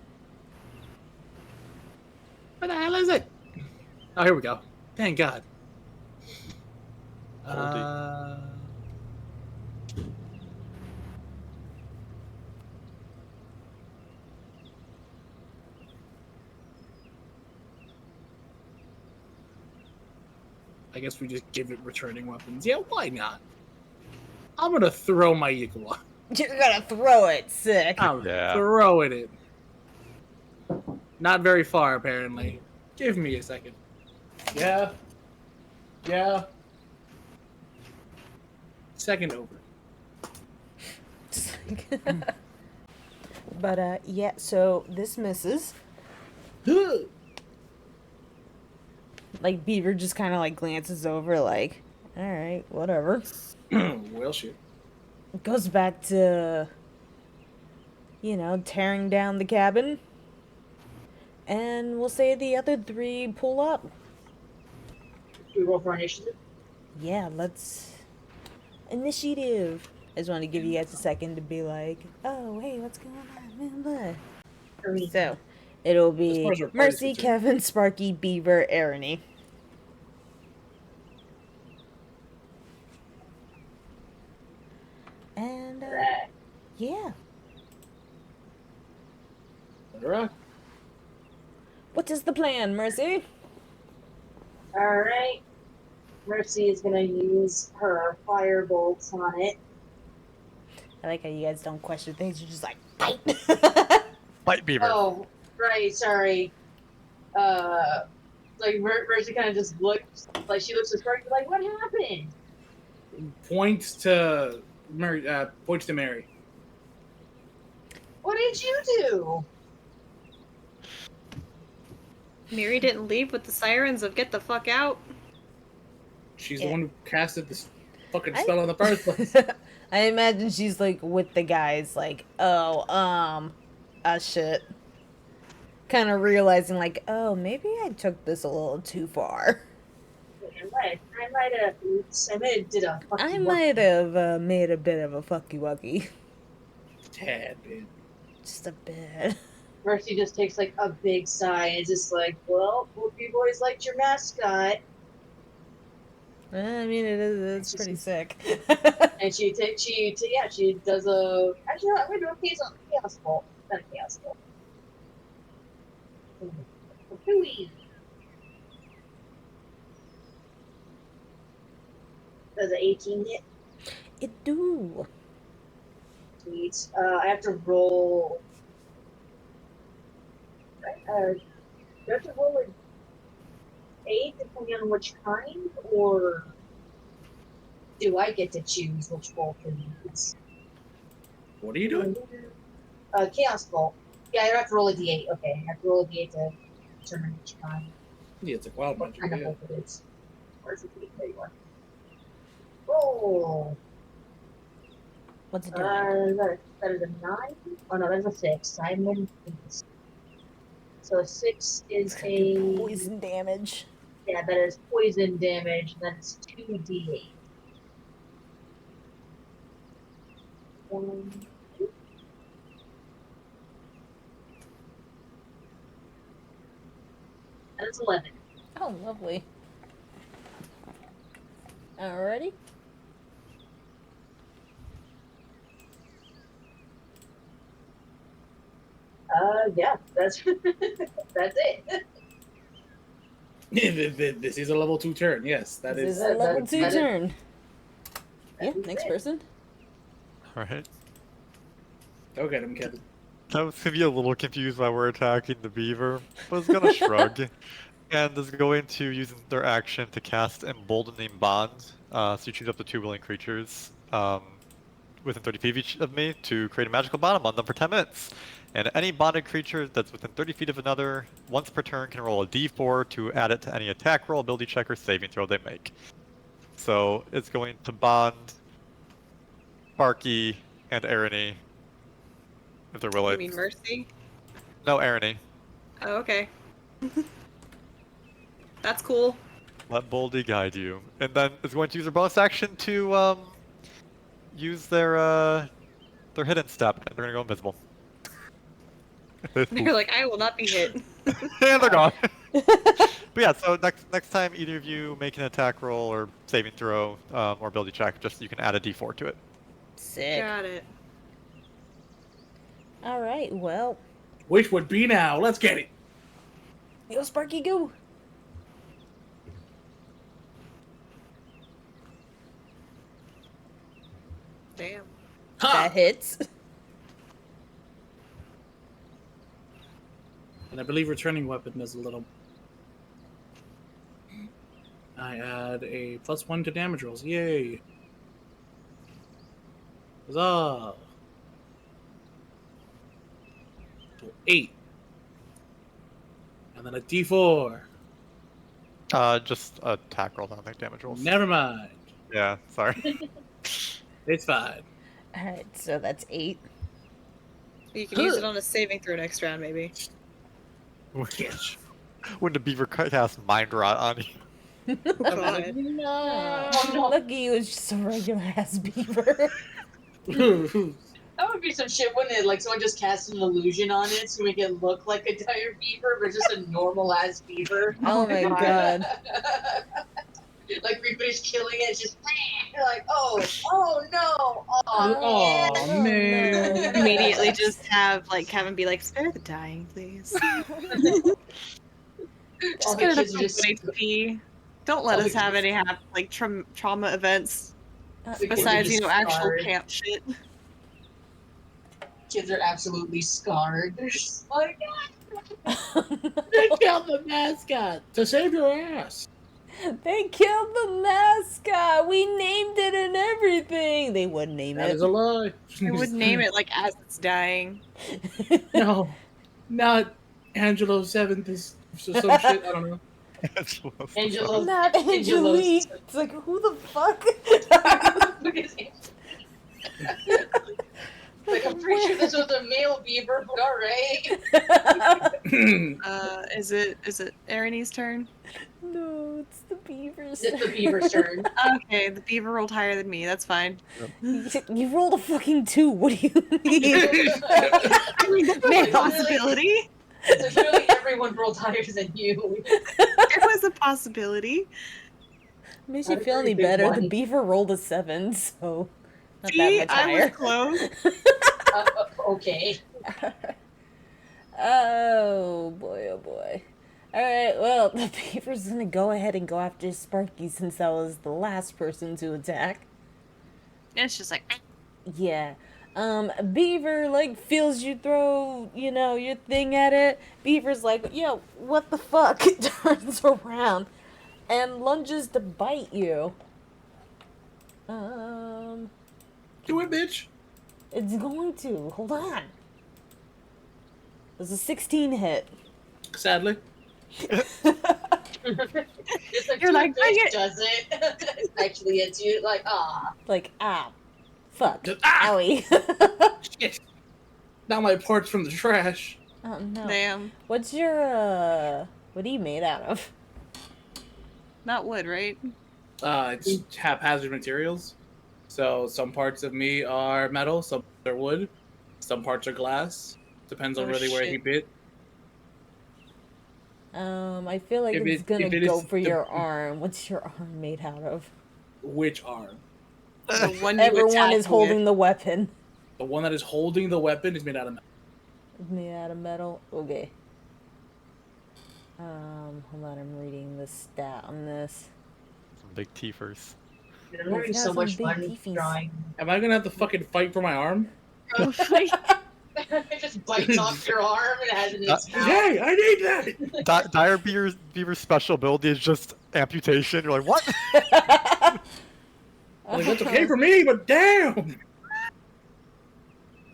What the hell is it? Oh, here we go. Thank God. I guess we just give it returning weapons. Yeah, why not? I'm gonna throw my Yikola. You're gonna throw it, sick. I'm Yeah. throwing it. Not very far, apparently. Give me a second. Yeah. Yeah. Second over. But yeah, so this misses. Like Beaver just kind of like glances over, like, all right, whatever. Well, shit. Goes back to, tearing down the cabin. And we'll say the other three pull up. Do we roll for initiative? Yeah, let's. Initiative. I just want to give you guys a second to be like, oh, hey, what's going on? Blah, blah. So, it'll As be far as our party's Mercy, concerned. Kevin, Sparky, Beaver, Arony. And, Alright. yeah. Alright. What is the plan, Mercy? Alright. Mercy is gonna use her fire bolts on it. I like how you guys don't question things. You're just like, fight. Fight beaver. Oh, right, sorry. Like Mercy kind of just looks, like she looks at Sparky like, what happened? Points to Mary. What did you do? Mary didn't leave with the sirens of get the fuck out. She's Yeah. the one who casted this. fucking spell in the first place. I imagine she's like with the guys, like, shit. Kind of realizing, like, oh, maybe I took this a little too far. I might have. Oops, I might have did a. I fucking might have made a bit of a fucky wucky. Tad bit. Just a bit. Mercy just takes like a big sigh and is just like, well, hope you boys liked your mascot. I mean, it's pretty sick. And she does a. Actually, no, I'm gonna do a chaos bolt. Not a chaos bolt. Hooey. Does an 18 hit? It do. Sweet. I have to roll. Do I have to roll an 8 depending on which kind, or do I get to choose which bolt to use? What are you doing? Chaos bolt. Yeah, I have to roll a d8. Okay, I have to roll a d8 to determine which kind. Yeah, it's a wild bunch. Kind of Yeah. bolt it is. Where's the d8? There you are. Roll. What's it doing? That is a 9? Oh no, that's a 6. I'm in things. So a 6 is a. Poison damage. Yeah, that is poison damage. That's 2d8. 1, 2. That's 11. Oh, lovely. Alrighty. Yeah, that's that's it. This is a level 2 turn. Yes, that This is. is a level that- 2 that is- turn. Yeah, is next it. person. All right. Go get him, Kevin. I was gonna be a little confused why we're attacking the beaver, but it's gonna shrug and is going to use their action to cast Emboldening Bond. So you choose up to 2 willing creatures within 30 feet of each of me to create a magical bond among them for 10 minutes. And any bonded creature that's within 30 feet of another, once per turn, can roll a d4 to add it to any attack roll, ability check, or saving throw they make. So it's going to bond Sparky and Arany, if they're willing. You mean Mercy? No, Arany. Oh, okay. That's cool. Let Boldy guide you. And then it's going to use their bonus action to use their hidden step, and they're gonna go invisible. You're like, I will not be hit. And they're gone. But yeah, so next time either of you make an attack roll or saving throw or ability check, just you can add a d4 to it. Sick. Got it. Alright, well. Which would be now? Let's get it. Yo, Sparky, go! Damn. That hits. And I believe returning weapon is a little. I add a +1 to damage rolls. Yay! Huzzah! So 8. And then a d4. Just attack roll, I don't think damage rolls. Never mind. Yeah, sorry. It's fine. Alright, so that's 8. You can use it on a saving throw next round, maybe. Yes. When the beaver cast Mind Rot on you. Oh, God. No. no. Lucky it was just a regular ass beaver. That would be some shit, wouldn't it? Like someone just cast an illusion on it to make it look like a dire beaver, but just a normal ass beaver. Oh my god. Like we finish killing it, it's just like, oh no, Oh, yeah. man. Immediately just have, like, Kevin be like, spare the dying, please. All Just the get kids enough are just HP. Don't let all us the have kids- any like trauma events The kids are besides, just actual scarred. camp shit. Kids are absolutely scarred. They're just like, They killed the mascot to save your ass. They killed the mascot. We named it and everything. They wouldn't name That it. is a lie. I would name it like as it's dying. No, not Angelo 7th is some shit. I don't know. Angelo. Not Angelique. It's like, who the fuck? Like, I'm pretty sure this was a male beaver, but alright. Is it Erinny's turn? No, it's the beaver's It's the beaver's turn. Okay, the beaver rolled higher than me. That's fine. You rolled a fucking 2. What do you mean? I mean, that's Like, a possibility. So literally everyone rolled higher than you. There was a possibility. Makes Not you a feel very any big better. The one. beaver rolled a 7, so not See, that much I was higher. close. Okay. Oh boy, oh boy. Alright, well, the beaver's gonna go ahead and go after Sparky since that was the last person to attack. It's just like, Yeah. Beaver, like, feels you throw, your thing at it. Beaver's like, yo, what the fuck? Turns around and lunges to bite you. Do it, bitch. It's going to. Hold on. There's a 16 hit. Sadly. It's like, You're like, "Too dang big, it." does it? Actually, it's you. Like, Like, fuck. Just, ah! Owie. Shit. Now my parts from the trash. Oh, no. damn. What's your, what are you made out of? Not wood, right? It's haphazard materials. So some parts of me are metal, some are wood, some parts are glass. Depends on Oh, really where he shit. bit. I feel like If it's it- gonna if it go is for the- your arm. What's your arm made out of? Which arm? The one you Everyone attacked is holding with. the weapon. The one that is holding the weapon is made out of metal. It's made out of metal. Okay. Hold on, I'm reading the stat on this. Some big teethers. I'm having It's got so some much big fun beefies. drawing. Am I gonna have to fucking fight for my arm? Probably. It just bites off your arm and has it in its mouth. Yay! I need that. Dire Beaver's special ability is just amputation. You're like, what? Like, that's okay for me, but damn.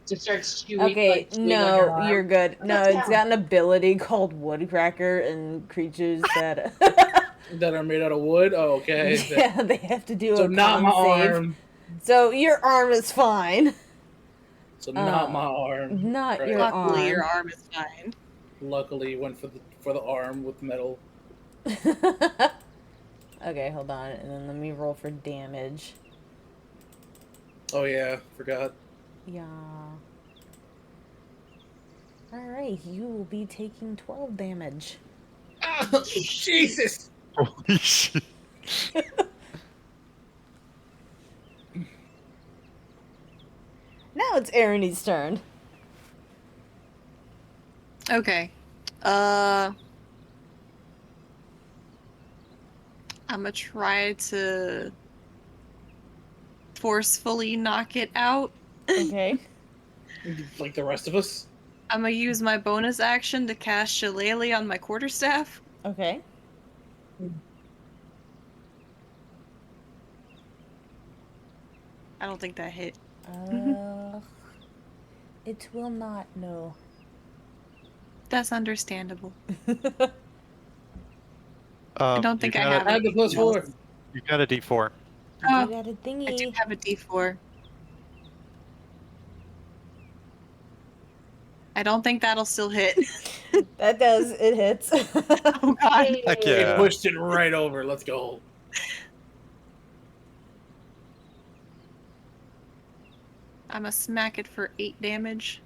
Just starts chewing. Okay, like, chewing on your no, arm. you're good. No, That's it's down. got an ability called Woodcracker, and creatures that That are made out of wood. Oh, okay. yeah, they have to do So a not con my save. arm. So your arm is fine. So not my arm. Not Right. your Luckily, arm. your arm is fine. Luckily, went for the arm with the metal. Okay, hold on, and then let me roll for damage. Oh yeah, forgot. Yeah. Alright, you will be taking 12 damage. Oh, Jesus! Holy shit. Now it's Erinny's turn. Okay. I'm gonna try to forcefully knock it out. Okay. Like the rest of us. I'm gonna use my bonus action to cast Shillelagh on my quarterstaff. Okay. I don't think that hit. It will not, no. That's understandable. I don't think I I have have the plus 4. You got a D4. Oh, You got a thingy. I do have a D4. I don't think that'll still hit. That does, it hits. Oh god. Heck They yeah. pushed it right over. Let's go. I'm gonna smack it for 8 damage.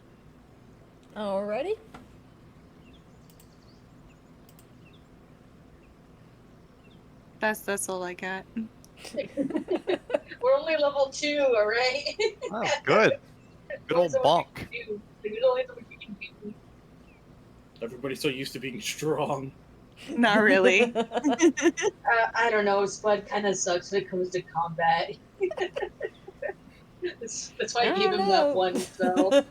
Alrighty. That's all I got. We're only level 2, alright? Oh, good. Good old bonk. There's only so much you can do. Everybody's so used to being strong. Not really. I don't know, Spud kind of sucks when it comes to combat. That's why I gave him that one spell.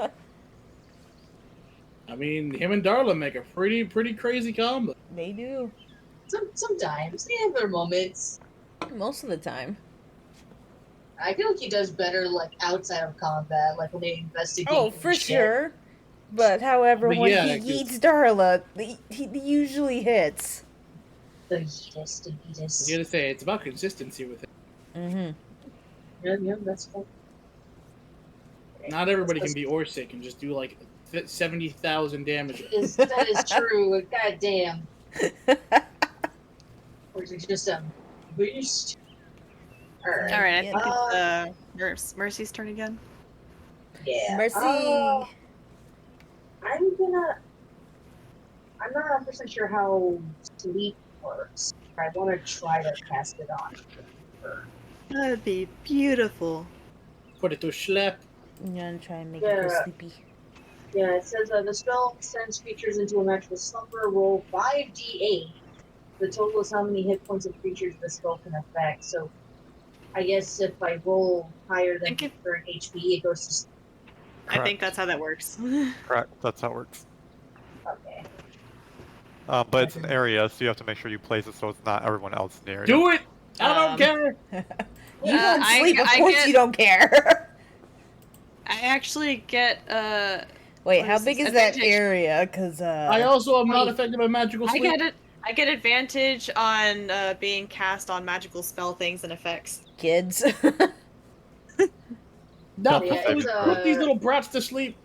I mean, him and Darla make a pretty crazy combo. They do. Sometimes they have their moments. Most of the time. I feel like he does better like outside of combat, like when they investigate. Oh, and for shit. sure. But however, But when yeah, he yeets Darla, he usually hits. The Yeetus, the I was Yeetus. gonna say it's about consistency with it. Yeah, that's cool. Not everybody can be Orsic and just do like 70,000 damage. That is true. God damn. Or is it just a beast? Alright. All right, I think Uh, it's Mercy's turn again. Yeah. Mercy. I'm not 100% sure how sleep works. I want to try to cast it on her. That'd be beautiful. Put it to slap. I'm gonna try and make it go Yeah. sleepy. Yeah, it says the spell sends creatures into a magical slumber. Roll 5d8. The total is how many hit points of creatures the spell can affect. So, I guess if I roll higher than Think if- current HP, it goes to sleep. I think Correct. that's how that works. Correct. That's how it works. Okay. But it's an area, so you have to make sure you place it so it's not everyone else in the area. Do it! I don't care! You don't I- sleep, of I course get- you don't care. I actually get Wait, What how is big this? is that Advantage. area? Cause I also am not Wait. affected by magical I sleep. get it. I get advantage on being cast on magical spell things and effects. kids. No, Yeah, put, it's, put these little brats to sleep.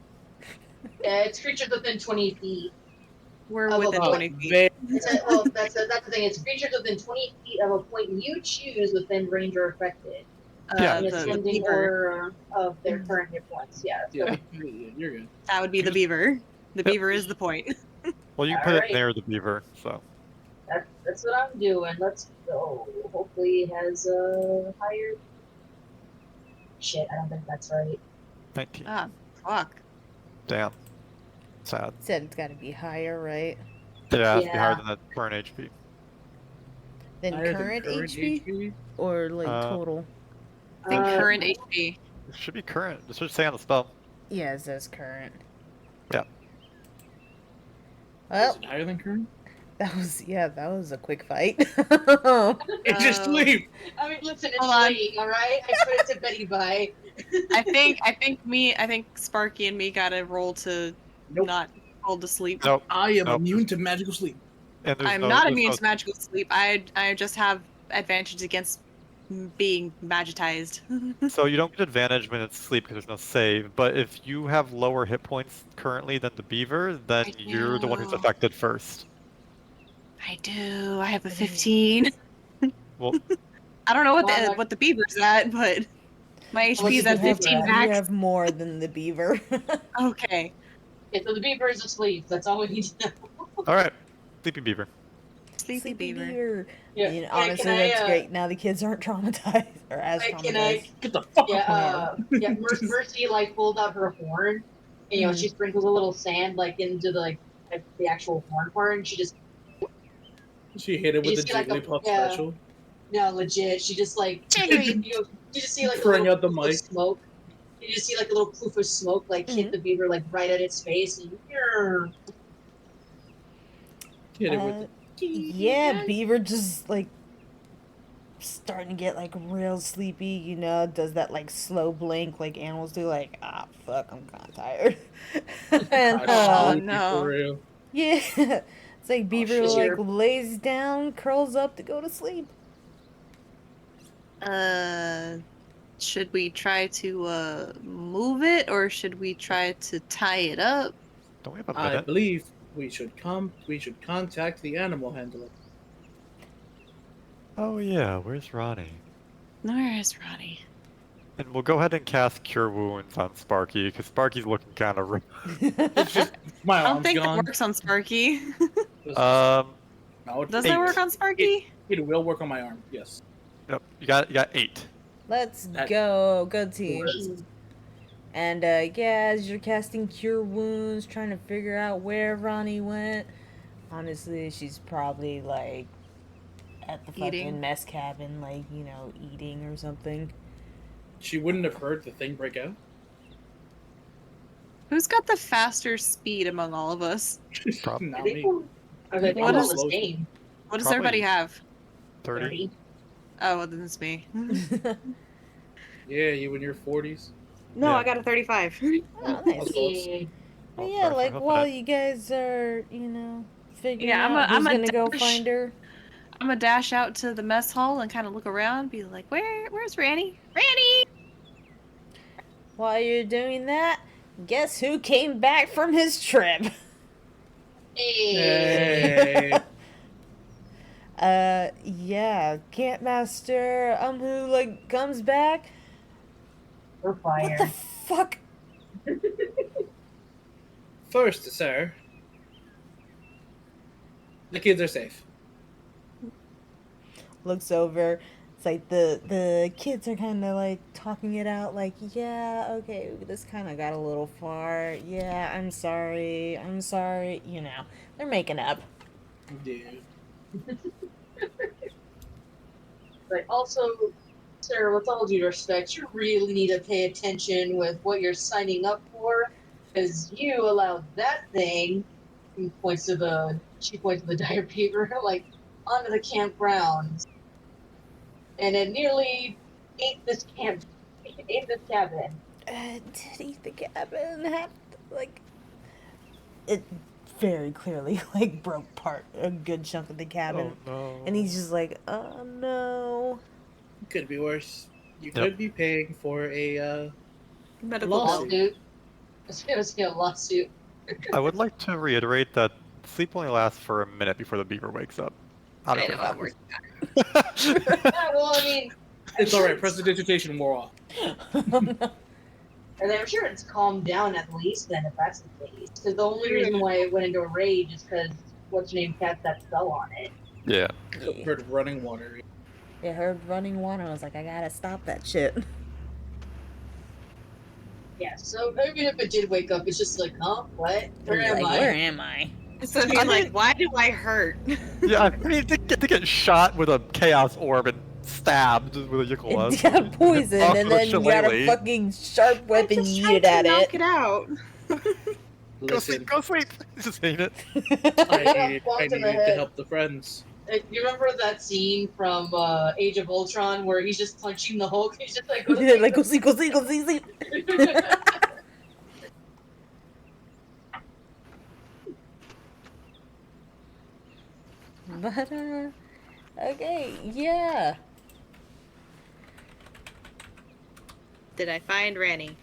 Yeah, it's creatures within 20 feet. We're Of a within point. 20 feet. That's the thing. It's creatures within 20 feet of a point you choose within range or affected. Yeah. In The ascending beaver. order of their current hit points. Yeah. Yeah, you're good. That would be the beaver. The beaver is the point. Well, you can put it Alright. near the beaver, so. That's what I'm doing. Let's go. Hopefully it has a higher. Shit, I don't think that's right. 19. Ah, fuck. Damn. Sad. Said it's gotta be higher, right? Yeah, it has to be higher Yeah. than the current HP. Than Higher than current HP? HP? Or like Uh, total? I think Uh, current HP. It should be current. It should say on the spell. Yeah, it says current. Yeah. Well, Is it higher than current? that was a quick fight. It's just Oh. sleep! I mean, listen, it's Hold on. late, alright? I put it to Betty Bye. I think Sparky and me gotta roll to Nope. not hold to sleep. Nope. I am Nope. immune to magical sleep. And there's I'm no, not there's immune no- to magical sleep. I just have advantage against being magitized. So you don't get advantage when it's sleep because there's no save, but if you have lower hit points currently than the beaver, then I you're the one who's know. affected first. I do. I have a 15. Well, I don't know Well, what the beaver's at, but my What's HP is the at beaver 15 at? You max. have more than the beaver. Okay. Okay, so the beaver is asleep. That's all we need to know. alright. Sleepy beaver. Sleepy beaver. Yeah. You know, Yeah, honestly, can I, that's great. Now the kids aren't traumatized or as Can traumatized. I? Get the fuck off my Yeah. arm. Yeah. Mercy like pulled out her horn, and Mhm. she sprinkles a little sand like into the the actual horn part, and she just She hit it with You the see, like, a- Jigglypuff yeah. special. legit. She just like Jiggly. you just see like a Throwing little out the poof of mic. smoke. You just see like a little poof of smoke like hit the beaver like right at its face, and Hit it with Yeah, beaver just like starting to get like real sleepy, you know, does that like slow blink like animals do, like, ah, fuck, I'm kind of tired. And Oh, Sleepy no. For real. yeah, it's like beaver shit. like lays down, curls up to go to sleep. Should we try to move it, or should we try to tie it up? Don't we have a I minute? believe we should contact the animal handler. Oh yeah, where's Ronnie? Where is Ronnie? And we'll go ahead and cast Cure Wounds on Sparky, because Sparky's looking kind of... It's just my I don't arm's think gone. that works on Sparky. Um, No, Does Eight. that work on Sparky? It will work on my arm. Yes. yep, you got 8. Let's That- go, good team. Works. And yeah, as you're casting Cure Wounds, trying to figure out where Ronnie went, honestly, she's probably like at the fucking Eating. mess cabin, like, you know, eating or something. She wouldn't have heard the thing break out. Who's got the faster speed among all of us? Probably. Not I me. think I was like, What I'm is- all the same. What does Probably- everybody have? 30. Oh, well, then it's me. Yeah, you in your 40s. No, Yeah. I got a 35. Oh, nice. That's close. Yeah. But Oh, yeah, sorry, like I'm while hoping you guys are, you know, figuring Yeah, out I'm who's a gonna go dash. find her. I'm gonna dash out to the mess hall and kind of look around, be like, where's Ranny? Ranny! While you're doing that, guess who came back from his trip? Hey. Yeah, Camp Master, who, like, comes back? We're What the fired. fuck? First, sir, the kids are safe. Looks over. It's like the kids are kind of like talking it out, like, yeah, okay, this kind of got a little far. Yeah, I'm sorry. You know, they're making up. Dude. But also, sir, with all due respect, you really need to pay attention with what you're signing up for, because you allowed that thing. She points to the dire beaver, like onto the campground, and it nearly ate this cabin. Did eat the cabin have like it very clearly like broke a good chunk of the cabin, Oh no. and he's just like, oh no. Could be worse. You Yep. could be paying for a Medical Lawsuit. bill. Lawsuit. It's gonna be a lawsuit. I would like to reiterate that sleep only lasts for a minute before the beaver wakes up. I know, I'm working. Yeah, well, I mean, It's alright, press the dissertation more off. and I'm sure it's calmed down at least then, if that's the case. Because the only reason why it went into a rage is because what's your name cast that spell on it. Yeah. Heard running water. It heard running water. I was like, I gotta stop that shit. Yeah, so even if it did wake up, it's just like, huh? What? Where am I? Where am I? So he's like, why do I hurt? Yeah, I mean, to get shot with a chaos orb and stabbed with a Yikulas. It got poisoned, and then you got a Shillelagh. fucking sharp weapon Just yeeted tried to at knock it. it out. Listen, Go sleep! Just hate it. I Walked in the needed to head. help the friends. You remember that scene from Age of Ultron where he's just punching the Hulk? He's just like, go to Yeah, like, go sleep, go sleep, go sleep, sleep. But, okay, yeah. Did I find Ranny?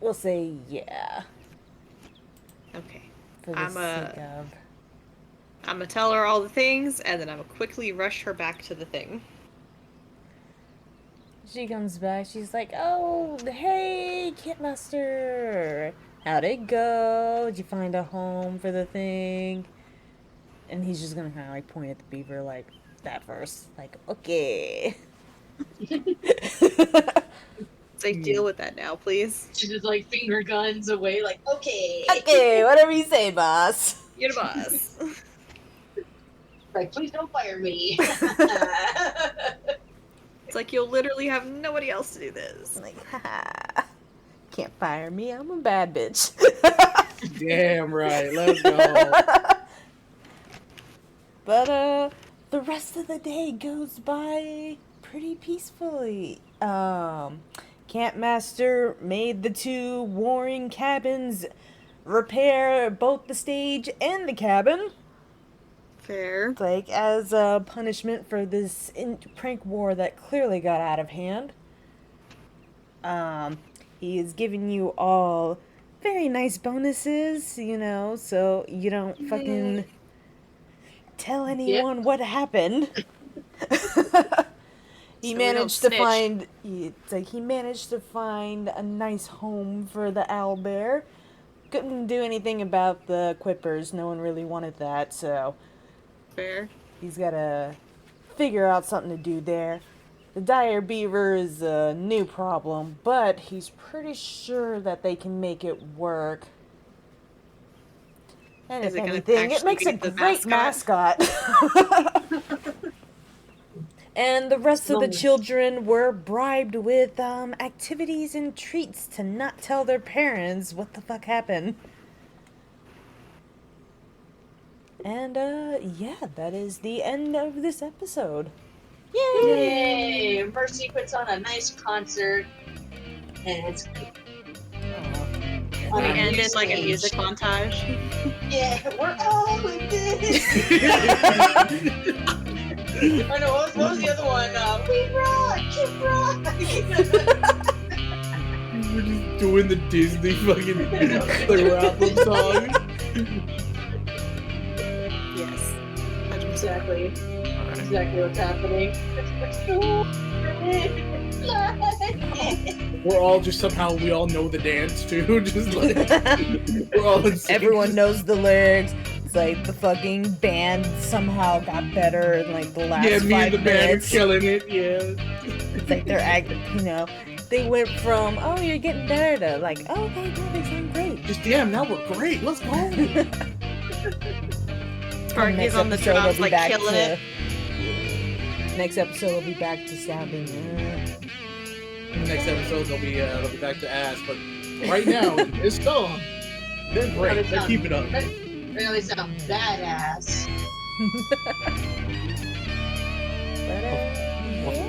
We'll say yeah. Okay. For the I'm sake of. I'm gonna tell her all the things, and then I'm gonna quickly rush her back to the thing. She comes back, she's like, oh, hey, Kitmaster. How'd it go? Did you find a home for the thing? And he's just gonna kind of like point at the beaver like that first. Like, okay. So deal with that now, please. She just like finger guns away, like, okay. Okay, whatever you say, boss. You're the boss. Like, please don't fire me. It's like you'll literally have nobody else to do this. Like, haha. Can't fire me, I'm a bad bitch. Damn right, let's go. But, the rest of the day goes by pretty peacefully. Campmaster made the two warring cabins repair both the stage and the cabin. Fair. Like, as a punishment for this prank war that clearly got out of hand. He is giving you all very nice bonuses, you know, so you don't fucking tell anyone what happened. He So we managed don't to snitch. find, it's like he managed to find a nice home for the owlbear. Couldn't do anything about the quippers, no one really wanted that, so Fair. he's gotta figure out something to do there. The dire beaver is a new problem, but he's pretty sure that they can make it work. And Is if it gonna anything, it actually makes a be the great mascot? mascot. And the rest of the children were bribed with activities and treats to not tell their parents what the fuck happened. And yeah, that is the end of this episode. Yay! Yay! Mercy puts on a nice concert, and it's great. We on a end new in like a stage. music montage. Yeah, we're all in this. I know, what was the other one? We rock, Kid Rock. We're just doing the Disney fucking the wrap-up song. Yes. 100%. Exactly. Alright. Exactly what's happening. We're all just somehow we all know the dance too. Just like we're all in sync. Everyone knows the lyrics. It's like the fucking band somehow got better in like the last Yeah, me 5 and the band are minutes. killing it. Yeah. It's like they're acting, they went from, oh, you're getting better to like, oh, okay, no, they sound great. Just damn, now we're great. Let's go. Sparky's Next on the episode, they'll drums, be like back killing to. it. Next episode, we'll be back to sounding. Next episode they'll be back to ass, but right now it's song. They're great. They keep it up. Really sound badass. But, What's